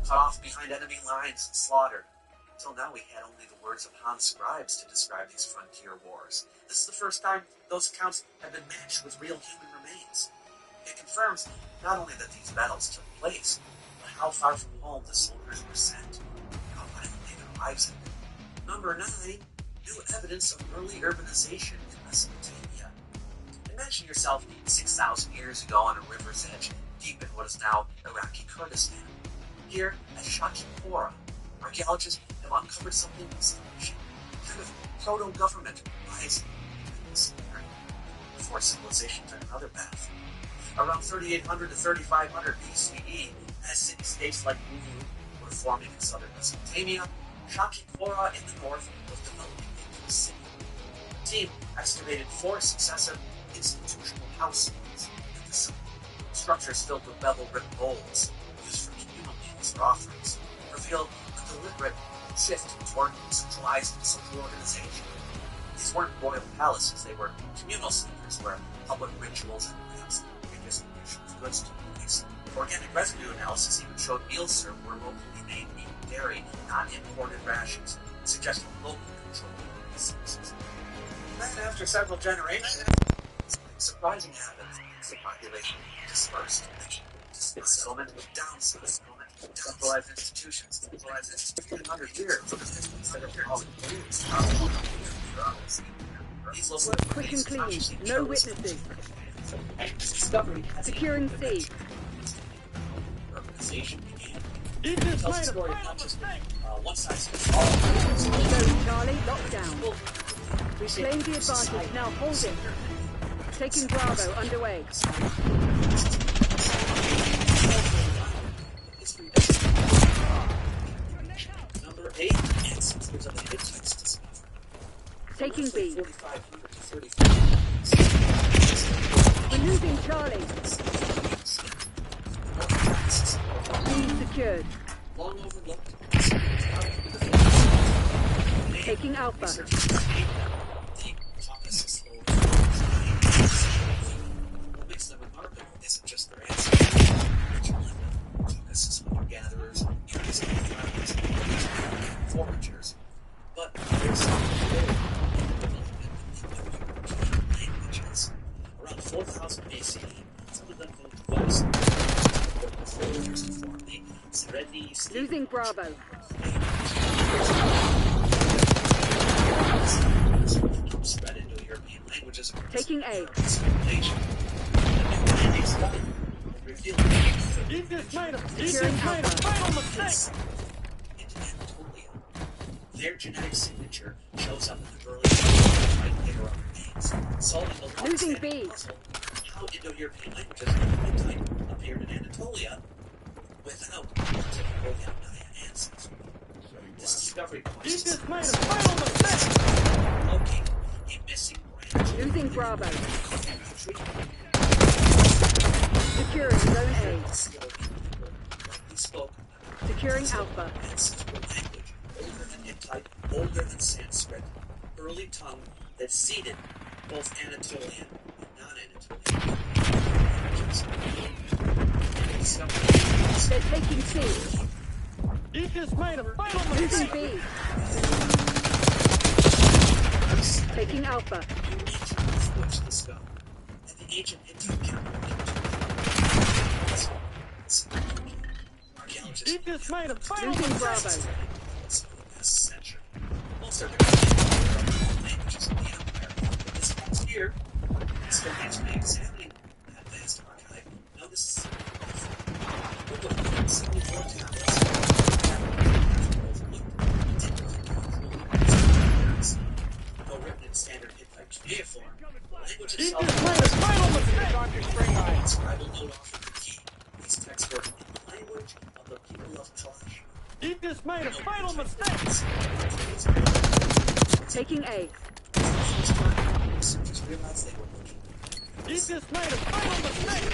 cut off behind enemy lines and slaughtered. Until now we had only the words of Han scribes to describe these frontier wars. This is the first time those accounts have been matched with real human remains. It confirms not only that these battles took place, but how far from home the soldiers were sent, how violently their lives had been. Number 9, new evidence of early urbanization in Mesopotamia. Imagine yourself 6,000 years ago on a river's edge, deep in what is now Iraqi Kurdistan. Here, at Shaki Pora, archaeologists have uncovered something astonishing, a kind of proto-government rising in this area, before civilization took another path. Around 3800 to 3500 BCE, as city-states like Ulu were forming in southern Mesopotamia, Shaki Pora in the north was developing into a city. The team excavated 4 successive institutional house sites, structures filled with bevel-ribbed bowls, used for communal meals or offerings, revealed a deliberate shift toward centralized social organization. These weren't royal palaces, they were communal centers where public rituals and perhaps redistribution of goods took place. Organic residue analysis even showed meals served were locally made, meat, dairy, not imported rations, suggesting local control of resources. Then, after several generations, surprising habits, the population dispersed. The settlement was downsized. Centralized institutions. Centralized 100 years instead of calling police. Work quick and clean. No witnesses. Securing C. Organization began. You It just tells made the a story of final not just mistake. one size fits all. Go, Charlie, lockdown. Reclaim the advantage. Now hold it. Taking Bravo underway. Number 8, ancestors of the Hittites discovered. Taking B. 4,500 to 35. We're losing Charlie. B secured. Long overlooked. Taking Alpha. What makes them remarkable isn't just their ancestors. Caucasus hunter-gatherers, foragers, but there's development in languages. Around 4000 BCE, some of them moved west. The foragers formed the Seredi Losing Bravo. spread into European languages. Taking A. You just made a Securing Alpha. final mistake. Into Anatolia. Their genetic signature shows up in the early right there on names, solving the Losing long-standing B. puzzle of how Indo-European languages of the type appeared in Anatolia without a typical Yamnaya ancestor. This discovery You causes just made a final mistake. locating a missing branch. Losing Bravo. Securing Zone A. Likely spoke Securing Alpha. ancestral language, older than Hittite, older than Sanskrit, early tongue that seeded both Anatolian and non-Anatolian languages. They're taking C. You just made a final Losing mistake. B. Taking Alpha. Which discovered that the ancient Hittite capital archaeologists You just made a final Losing mistake. Bravo. for the past century. Most of the languages of the empire. This past year, historians may examining that vast archive notice 74 tablets though written in standard Hittite cuneiform. The language You itself just made a final mistake. scribal note offered the key. These texts were in the language of the people of Trash. You just made a final mistake. Taking A. Researchers realized they were looking You just made a final mistake.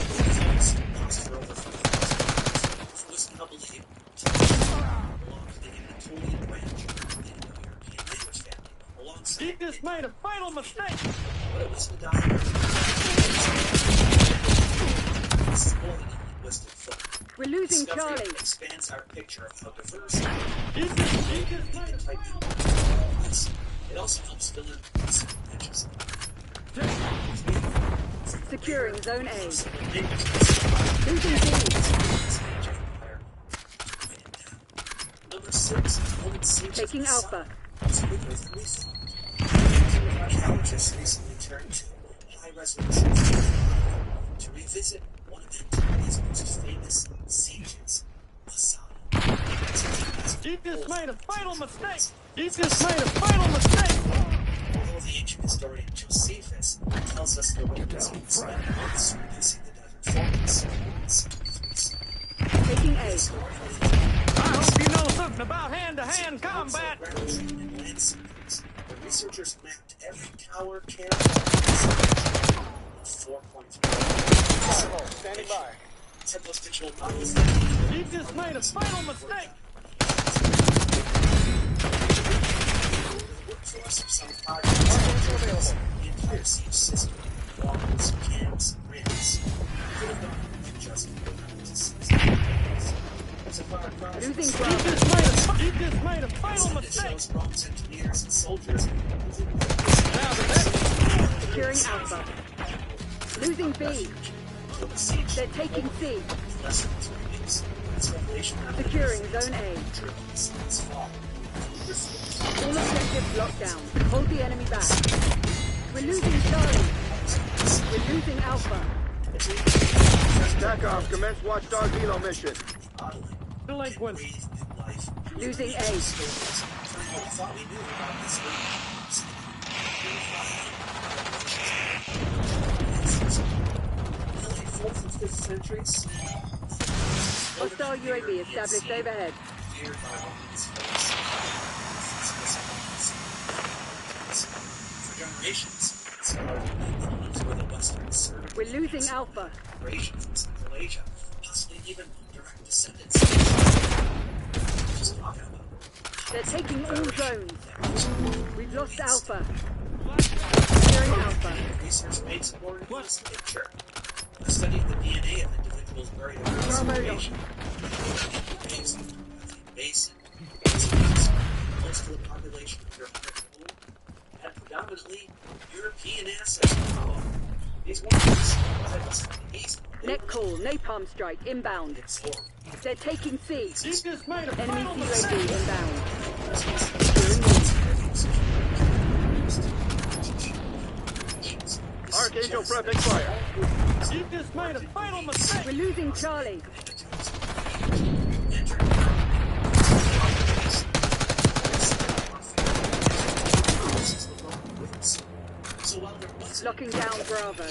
lost for over 4,000 years. It was now believed to belong to the Anatolian branch of the Indo-European language family, alongside You just made a final mistake. but it was the dialect. This is more than a linguistic foot. We're losing Discovery Charlie. expands our picture of how diverse You just made a Hittite people is. It also helps fill in some edges. Securing Zone A. Languages. Losing B. Number 6, Old Siege Taking Alpha. Archaeologists recently turned to high-resolution to revisit one of Antonia's most famous sieges, Masada. You just made a final mistake. You just made a final mistake. Although the ancient historian Josephus tells us the Romans spent months reducing the desert fortress. Taking A. I hope you know something about hand-to-hand combat. The researchers mapped every tower, caravan, 4 points. Patrol, standing by. Tempest Patrol models. You just made a fatal mistake. Workforce of some projects. The entire siege system. Walls, camps, rams. Could have gone just Losing You just made a fatal mistake. Bombs, engineers, and soldiers. Securing Alpha. Losing B. They're taking C. Securing Zone A. All objectives locked down. Hold the enemy back. We're losing Charlie. We're losing Alpha. Attack off. Commence Watchdog Helo mission. Delinquent. Losing A. Hostile UAV established overhead. For generations, were the Western servant. We're losing Alpha. Migration from Central Asia, possibly even direct descendants. Just talking about. They're taking all zones. We've lost Alpha. Securing Alpha. Research made some more influence picture. A study of the DNA of individuals buried across the nation. Basin. Most of the population of Europe had predominantly European ancestors. These ones Net call, napalm strike, inbound. They're taking C. Enemy UAV inbound. Archangel prepping fire. You just made a fatal mistake. We're losing Charlie. Locking down Bravo.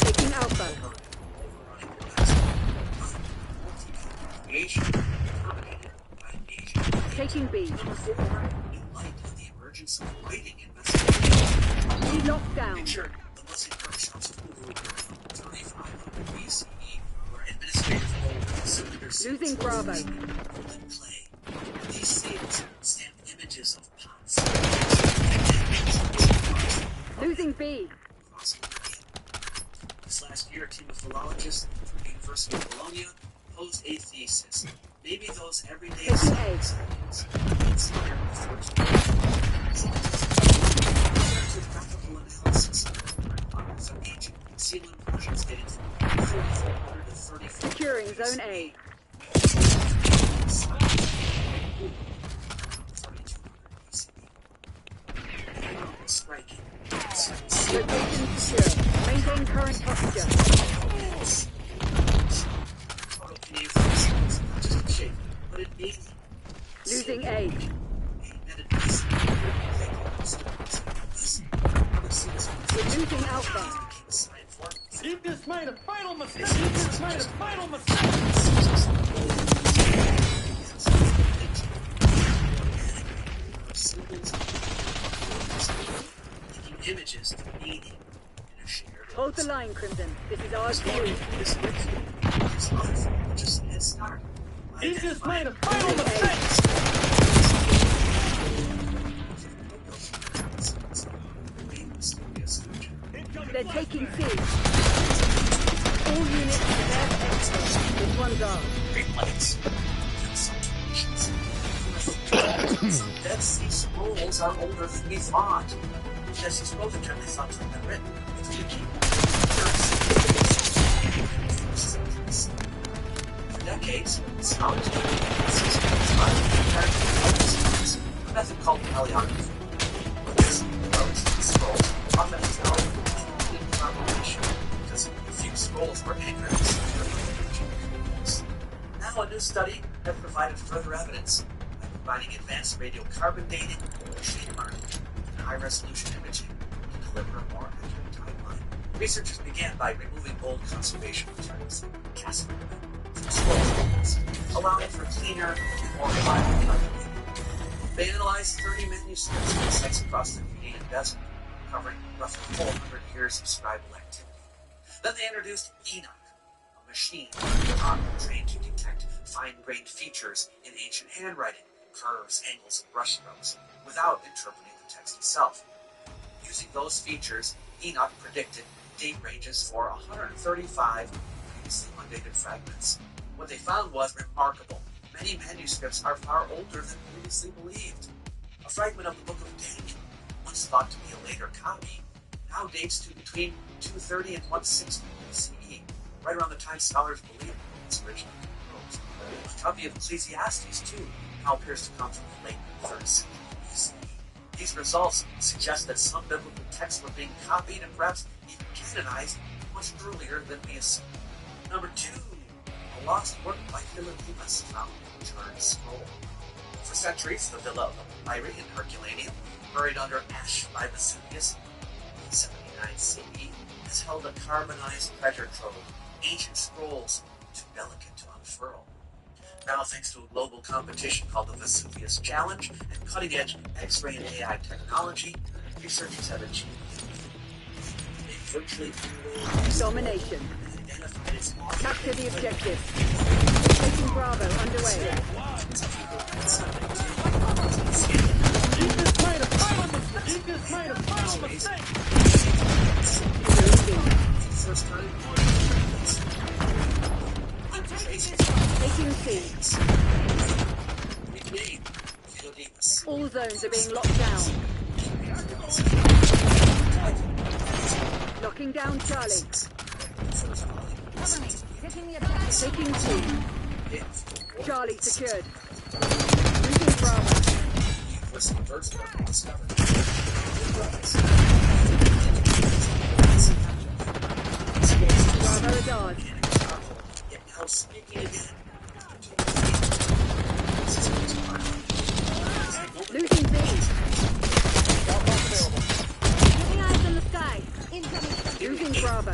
Taking Alpha. Taking B. We locked down. Losing Bravo. These seals stamp images of pots. Losing B. This last year, a team of philologists from the University of Bologna posed a thesis. Maybe those everyday science inspired the first graphical analysis of ancient seal impressions dating from 3400 to 3400. Securing Zone A. Striking. Location secure. Maintain current posture. Losing A. We're losing Alpha. You just made a fatal mistake. You just made a fatal mistake. Images to meaning in a shared. Hold the line, Crimson. This is our view. Just head start. You just made a fatal mistake. They're taking C. All units prepare for exfil. This one's ours. Reflex. Dead Sea Scrolls are older than we thought. Dead Sea Scrolls are generally thought to have been written. It's to keep for decades, scholars have been a method called paleography. This scrolls often is known in combination because few scrolls were anchored in the Now a new study has provided further evidence by combining advanced radiocarbon dating, machine learning, and high-resolution imaging to deliver a more accurate timeline. Researchers began by removing old conservation materials, casting them from scrolls, allowing for cleaner, more reliable calculating. They analyzed 30 manuscripts from sites across the Canadian desert, covering roughly 400 years of scribal activity. Then they introduced Enoch, a machine trained to detect fine-grained features in ancient handwriting, curves, angles, and brushstrokes, without interpreting the text itself. Using those features, Enoch predicted date ranges for 135 previously undated fragments. What they found was remarkable. Many manuscripts are far older than previously believed. A fragment of the Book of Daniel, once thought to be a later copy, now dates to between 230 and 160 BCE, right around the time scholars believed its originally composed. A copy of Ecclesiastes, too, now appears to come from the late 3rd century BCE. These results suggest that some biblical texts were being copied and perhaps even canonized much earlier than we assume. Number 2, a lost work by Philodemus found in Turin Scroll. For centuries, the villa of Myri in Herculaneum, buried under ash by Vesuvius in 79 CE, has held a carbonized treasure trove, ancient scrolls too delicate to unfurl. Now, thanks to a global competition called the Vesuvius Challenge and cutting-edge X-ray and AI technology, researchers have achieved a virtually domination. Capture the objective. Taking Bravo underway. Taking C. All zones are being locked down. Locking down Charlie. Taking C. Charlie secured. Losing Bravo. Bravo is ours. Losing B. Keeping eyes on the sky. Losing Bravo.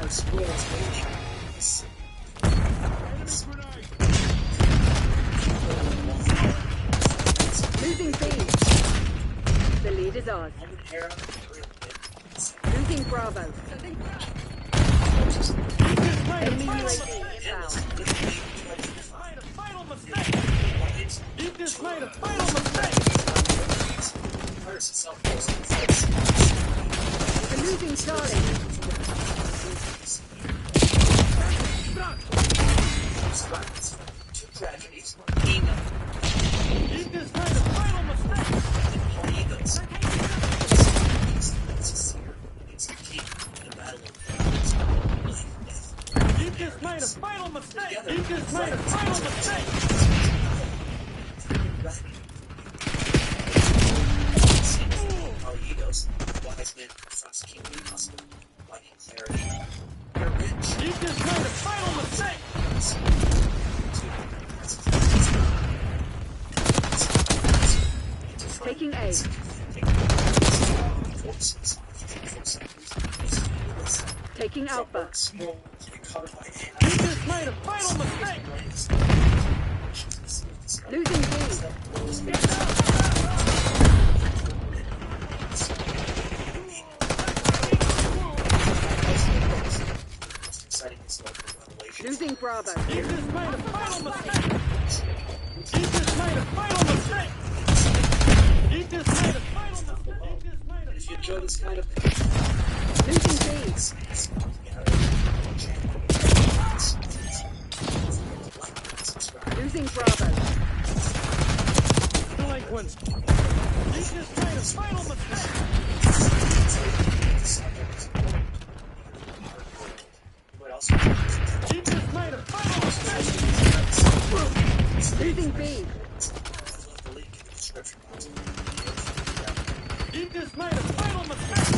Losing B. The lead is ours. Losing Bravo. Enemy UAV inbound. Final mistake! You just made a final mistake! We're losing Charlie. Two tragedies. You just made a final mistake! You just made a final mistake! You just made a final mistake! Wise men confronts kingly husband, whining clarity. You're rich. You just made a final mistake! Taking A. Taking Alpha. You just made a final mistake! Losing B. Losing Bravo. You just made a final mistake! You just made a final mistake! You just made a final mistake! If you enjoy this kind of losing B. Losing Bravo. Delinquent. You just made a final mistake! You just made a final mistake! Losing B. You just made a final mistake!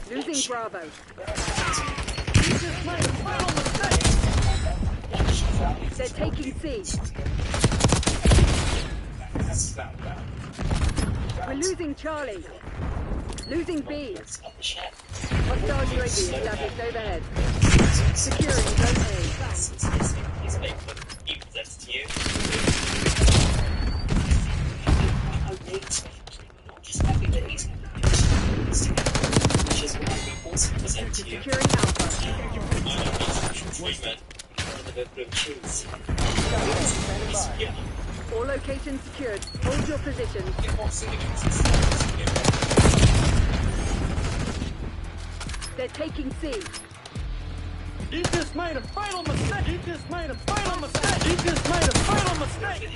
Losing Bravo. You just made a final mistake! They're taking C. We're losing Charlie. Losing B. Hostile UAV established overhead. Securing zone A. He's a big one. He presents to you. Just happy that he's which is why we also present to you. Securing Alpha. Treatment. All locations secured. Hold your positions. They're taking C. You just made a fatal mistake. You just made a fatal mistake. You just made a fatal mistake.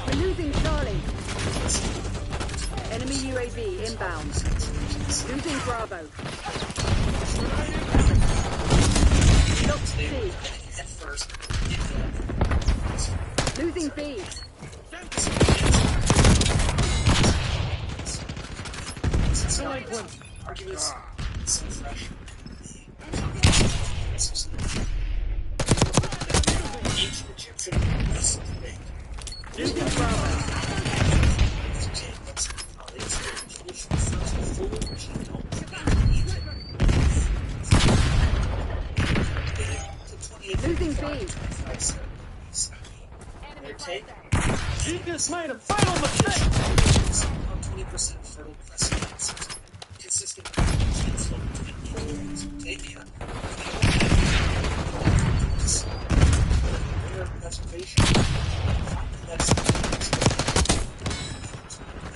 We're losing Charlie. Enemy UAV inbound. Losing Bravo. Locked C. Losing B. Arguments so fresh. Losing Bravo. Losing B. You just made a fatal mistake. 20% fertile precedents. Consistent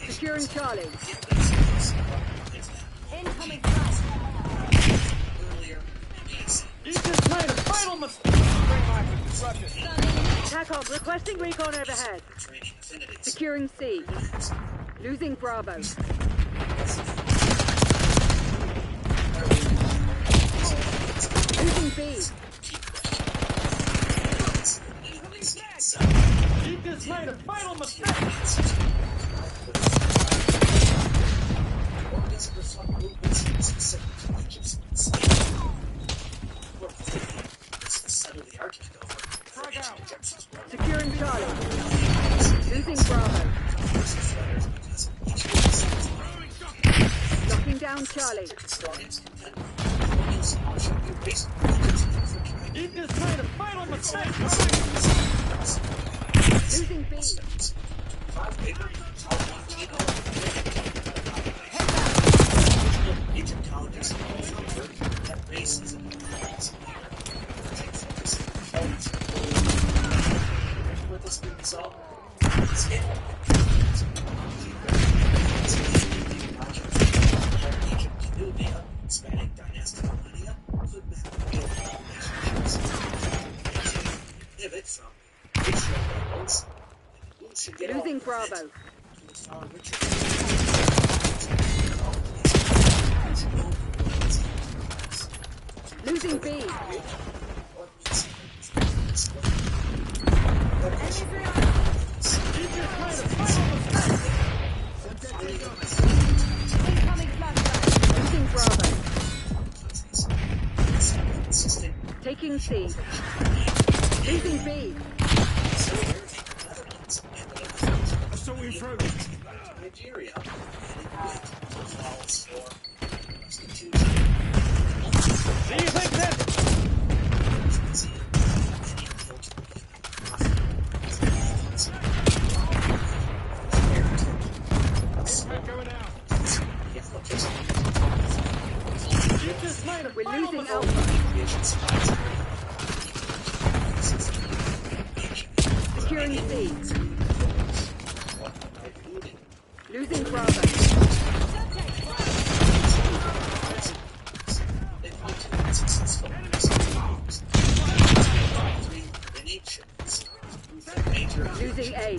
Securing Charlie. Incoming flash. You just made a fatal mistake. TACOM requesting recon overhead. Securing C. Losing Bravo. Losing B. You just made a fatal mistake. Securing Charlie. Losing Bravo. Locking down Charlie. You just made a fatal mistake. Losing B. Egyptologists that racism with this being solved, Egypt to Nubia, spanning dynastic millennia, could map relationships. Pivot from racial levels, Losing Bravo. Losing B. Losing Bravo. Taking C. Losing B. Nigeria, calls for restitution. Do you think that? We're losing Alpha. Securing C. Losing Bravo. Losing A.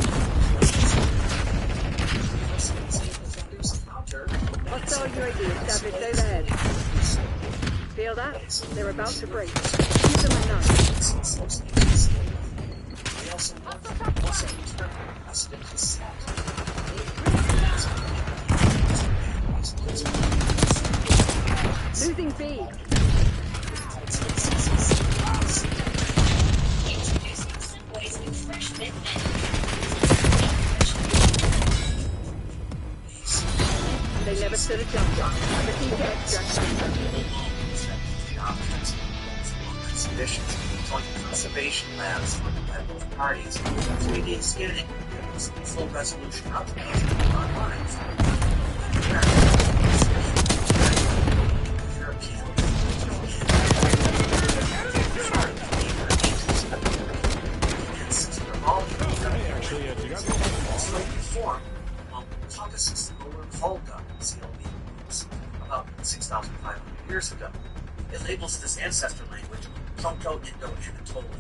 Hostile UAV established overhead. Feel that? They're about to break. Keep them enough. Losing B. Introducing Subway's new fresh mint menu. They never stood a chance. The key to extract exhibitions, joint conservation labs by both parties, 3D scanning, full resolution application online. Form among Caucasus Lower Volga CLB about 6,500 years ago. It labels this ancestor language Proto-Indo-Anatolian.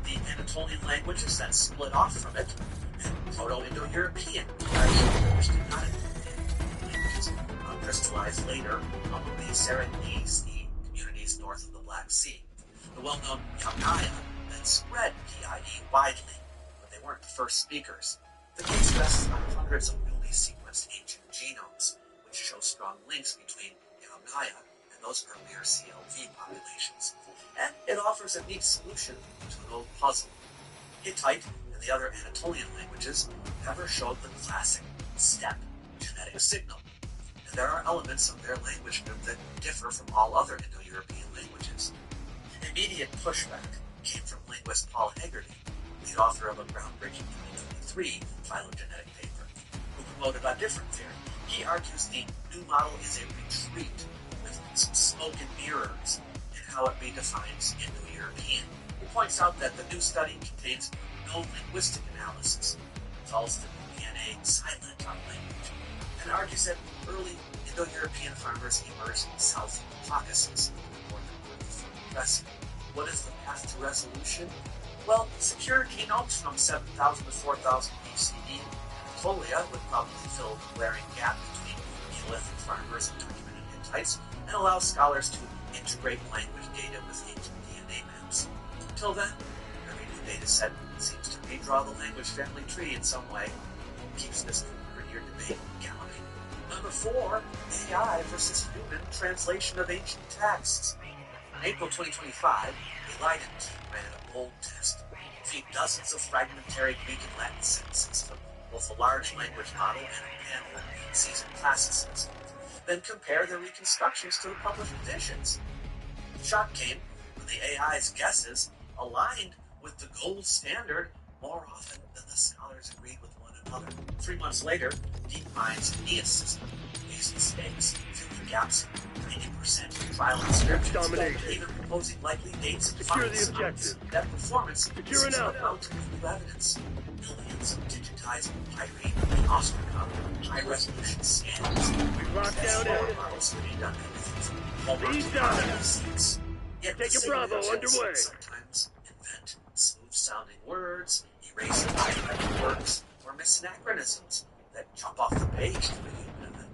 The Anatolian language is then split off from it, and Proto-Indo-European language did not languages crystallized later among the Serenese communities north of the Black Sea. The well-known Yamnaya then spread PIE widely, but they weren't the first speakers. The case rests on hundreds of newly sequenced ancient genomes, which show strong links between Yamnaya and those earlier CLV populations, and it offers a neat solution to an old puzzle. Hittite and the other Anatolian languages never showed the classic step genetic signal, and there are elements of their language group that differ from all other Indo-European languages. Immediate pushback came from linguist Paul Hegarty, the author of a groundbreaking 2023 phylogenetic paper, who promoted a different theory. He argues the new model is a retreat with some smoke and mirrors in how it redefines Indo-European. He points out that the new study contains no linguistic analysis, calls the DNA silent on language, and argues that early Indo-European farmers emerged south of the Caucasus, more than West. What is the path to resolution? Well, secure genomes from 7,000 to 4,000 BCE, Anatolia would probably fill the glaring gap between Neolithic farmers and documented Hittites, and allow scholars to integrate language data with ancient DNA maps. Until then, every new data set seems to redraw the language family tree in some way, and keeps this 400-year debate galloping. Number 4, AI versus human translation of ancient texts. In April 2025, the Leiden team ran a bold test. Feed dozens of fragmentary Greek and Latin sentences from both a large language model and a panel of seasoned classicists. Then compare their reconstructions to the published editions. The shock came when the AI's guesses aligned with the gold standard more often than the scholars agreed with one another. 3 months later, DeepMind's NEAS system raised mistakes, filled the gaps, 90% trial inscriptions, even proposing likely dates and Secure the objective. That performance Secure is an about to new evidence. Millions of digitized pyrene and ostracon high-resolution scans. We've locked down A. Models can be done everything from Homer Lead to down. Seats. Yet Take the a Bravo signatures underway. sometimes invent smooth-sounding words, erase highlighted words, or miss anachronisms that jump off the page to the human event.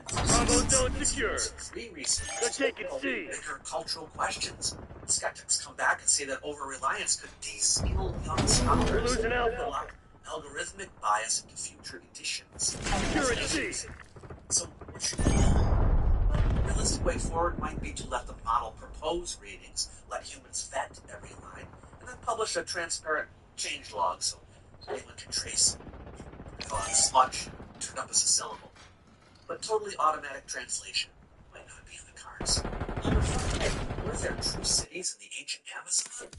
Bravo zone secure. Three reasons. They're taking C. Bigger cultural questions. Skeptics come back and say that over-reliance could de-seal young scholars. We're losing Alpha. Lock algorithmic bias into future editions. Secure at C. So, what should we do? A realistic way forward might be to let the model propose readings, let humans vet every line, and then publish a transparent change log so anyone can trace smudge turned up as a syllable. But totally automatic translation might not be in the cards. Were there true cities in the ancient Amazon?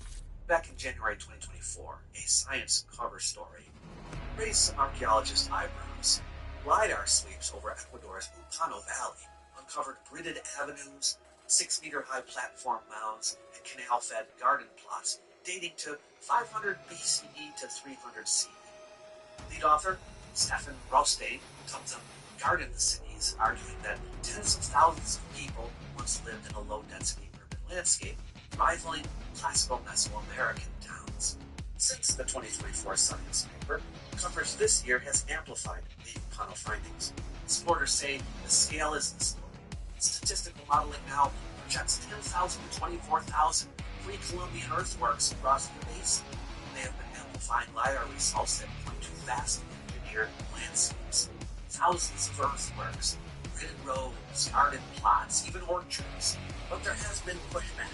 Back in January 2024, a science cover story raised some archaeologists' eyebrows. LiDAR sweeps over Ecuador's Upano Valley uncovered gridded avenues, 6-meter-high platform mounds, and canal-fed garden plots dating to 500 BCE to 300 CE. Lead author Stefan Rostein comes up Garden the Cities, arguing that tens of thousands of people once lived in a low-density urban landscape, rivaling classical Mesoamerican towns. Since the 2024 science paper, coverage this year has amplified the Upano findings. Supporters say the scale is the story. Statistical modeling now projects 10,000 to 24,000 pre-Columbian earthworks across the basin. They have been amplifying LiDAR results that point to vast engineered landscapes. Thousands of earthworks, gridded roads, garden plots, even orchards. But there has been pushback.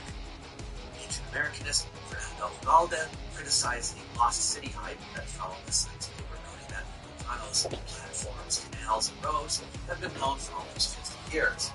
Ancient Americanist Fernando Galde criticized the lost city hype that followed the science paper, noting that miles, platforms, canals, and roads have been known for almost 50 years.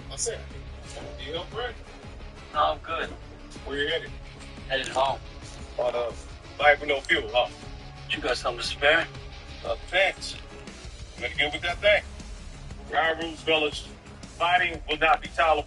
What's it? You up, Brett? No, I'm good. Where you headed? Headed home. Life with no fuel, huh? You got something to spare? Thanks. Better get with that thing. Our rules, fellas. Fighting will not be tolerable.